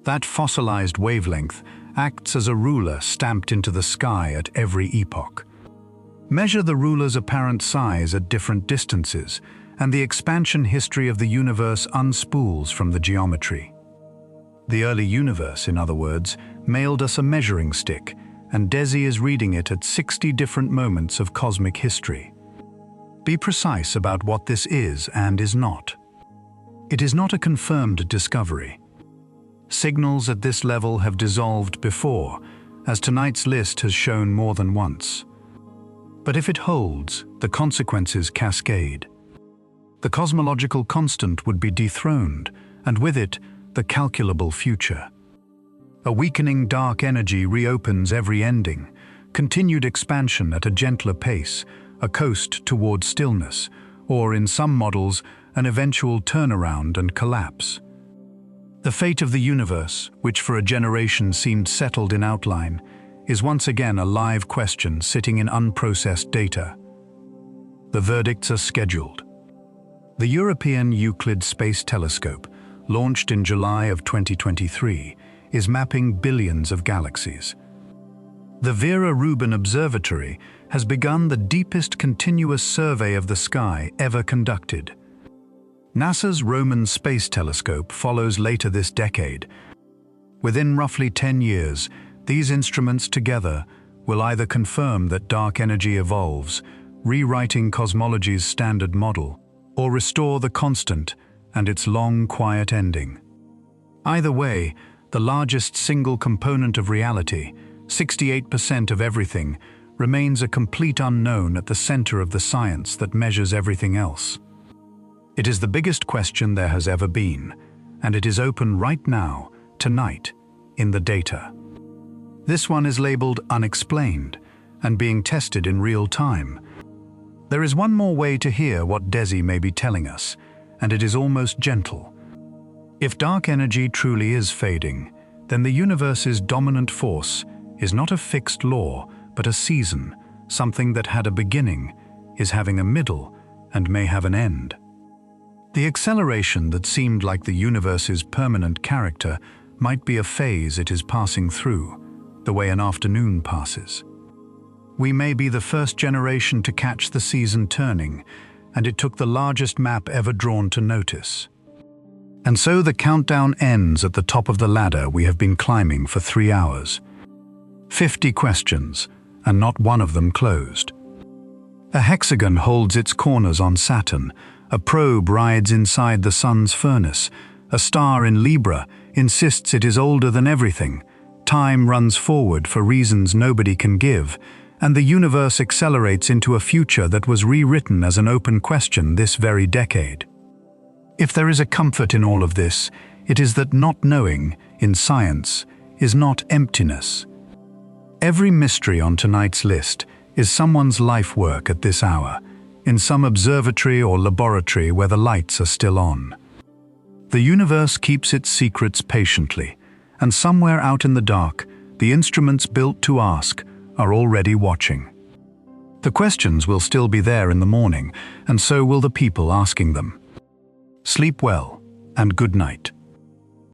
That fossilized wavelength acts as a ruler stamped into the sky at every epoch. Measure the ruler's apparent size at different distances, and the expansion history of the universe unspools from the geometry. The early universe, in other words, mailed us a measuring stick, and DESI is reading it at 60 different moments of cosmic history. Be precise about what this is and is not. It is not a confirmed discovery. Signals at this level have dissolved before, as tonight's list has shown more than once. But if it holds, the consequences cascade. The cosmological constant would be dethroned, and with it, the calculable future. A weakening dark energy reopens every ending, continued expansion at a gentler pace, a coast toward stillness, or in some models, an eventual turnaround and collapse. The fate of the universe, which for a generation seemed settled in outline, is once again a live question sitting in unprocessed data. The verdicts are scheduled. The European Euclid Space Telescope, launched in July of 2023, is mapping billions of galaxies. The Vera Rubin Observatory has begun the deepest continuous survey of the sky ever conducted. NASA's Roman Space Telescope follows later this decade. Within roughly 10 years, these instruments together will either confirm that dark energy evolves, rewriting cosmology's standard model, or restore the constant and its long, quiet ending. Either way, the largest single component of reality, 68% of everything, remains a complete unknown at the center of the science that measures everything else. It is the biggest question there has ever been, and it is open right now, tonight, in the data. This one is labeled unexplained and being tested in real time. There is one more way to hear what Desi may be telling us, and it is almost gentle. If dark energy truly is fading, then the universe's dominant force is not a fixed law, but a season, something that had a beginning, is having a middle, and may have an end. The acceleration that seemed like the universe's permanent character might be a phase it is passing through, the way an afternoon passes. We may be the first generation to catch the season turning, and it took the largest map ever drawn to notice. And so the countdown ends at the top of the ladder we have been climbing for 3 hours. 50 questions, and not one of them closed. A hexagon holds its corners on Saturn, a probe rides inside the sun's furnace, a star in Libra insists it is older than everything, time runs forward for reasons nobody can give, and the universe accelerates into a future that was rewritten as an open question this very decade. If there is a comfort in all of this, it is that not knowing, in science, is not emptiness. Every mystery on tonight's list is someone's life work at this hour, in some observatory or laboratory where the lights are still on. The universe keeps its secrets patiently, and somewhere out in the dark, the instruments built to ask are already watching. The questions will still be there in the morning, and so will the people asking them. Sleep well, and good night.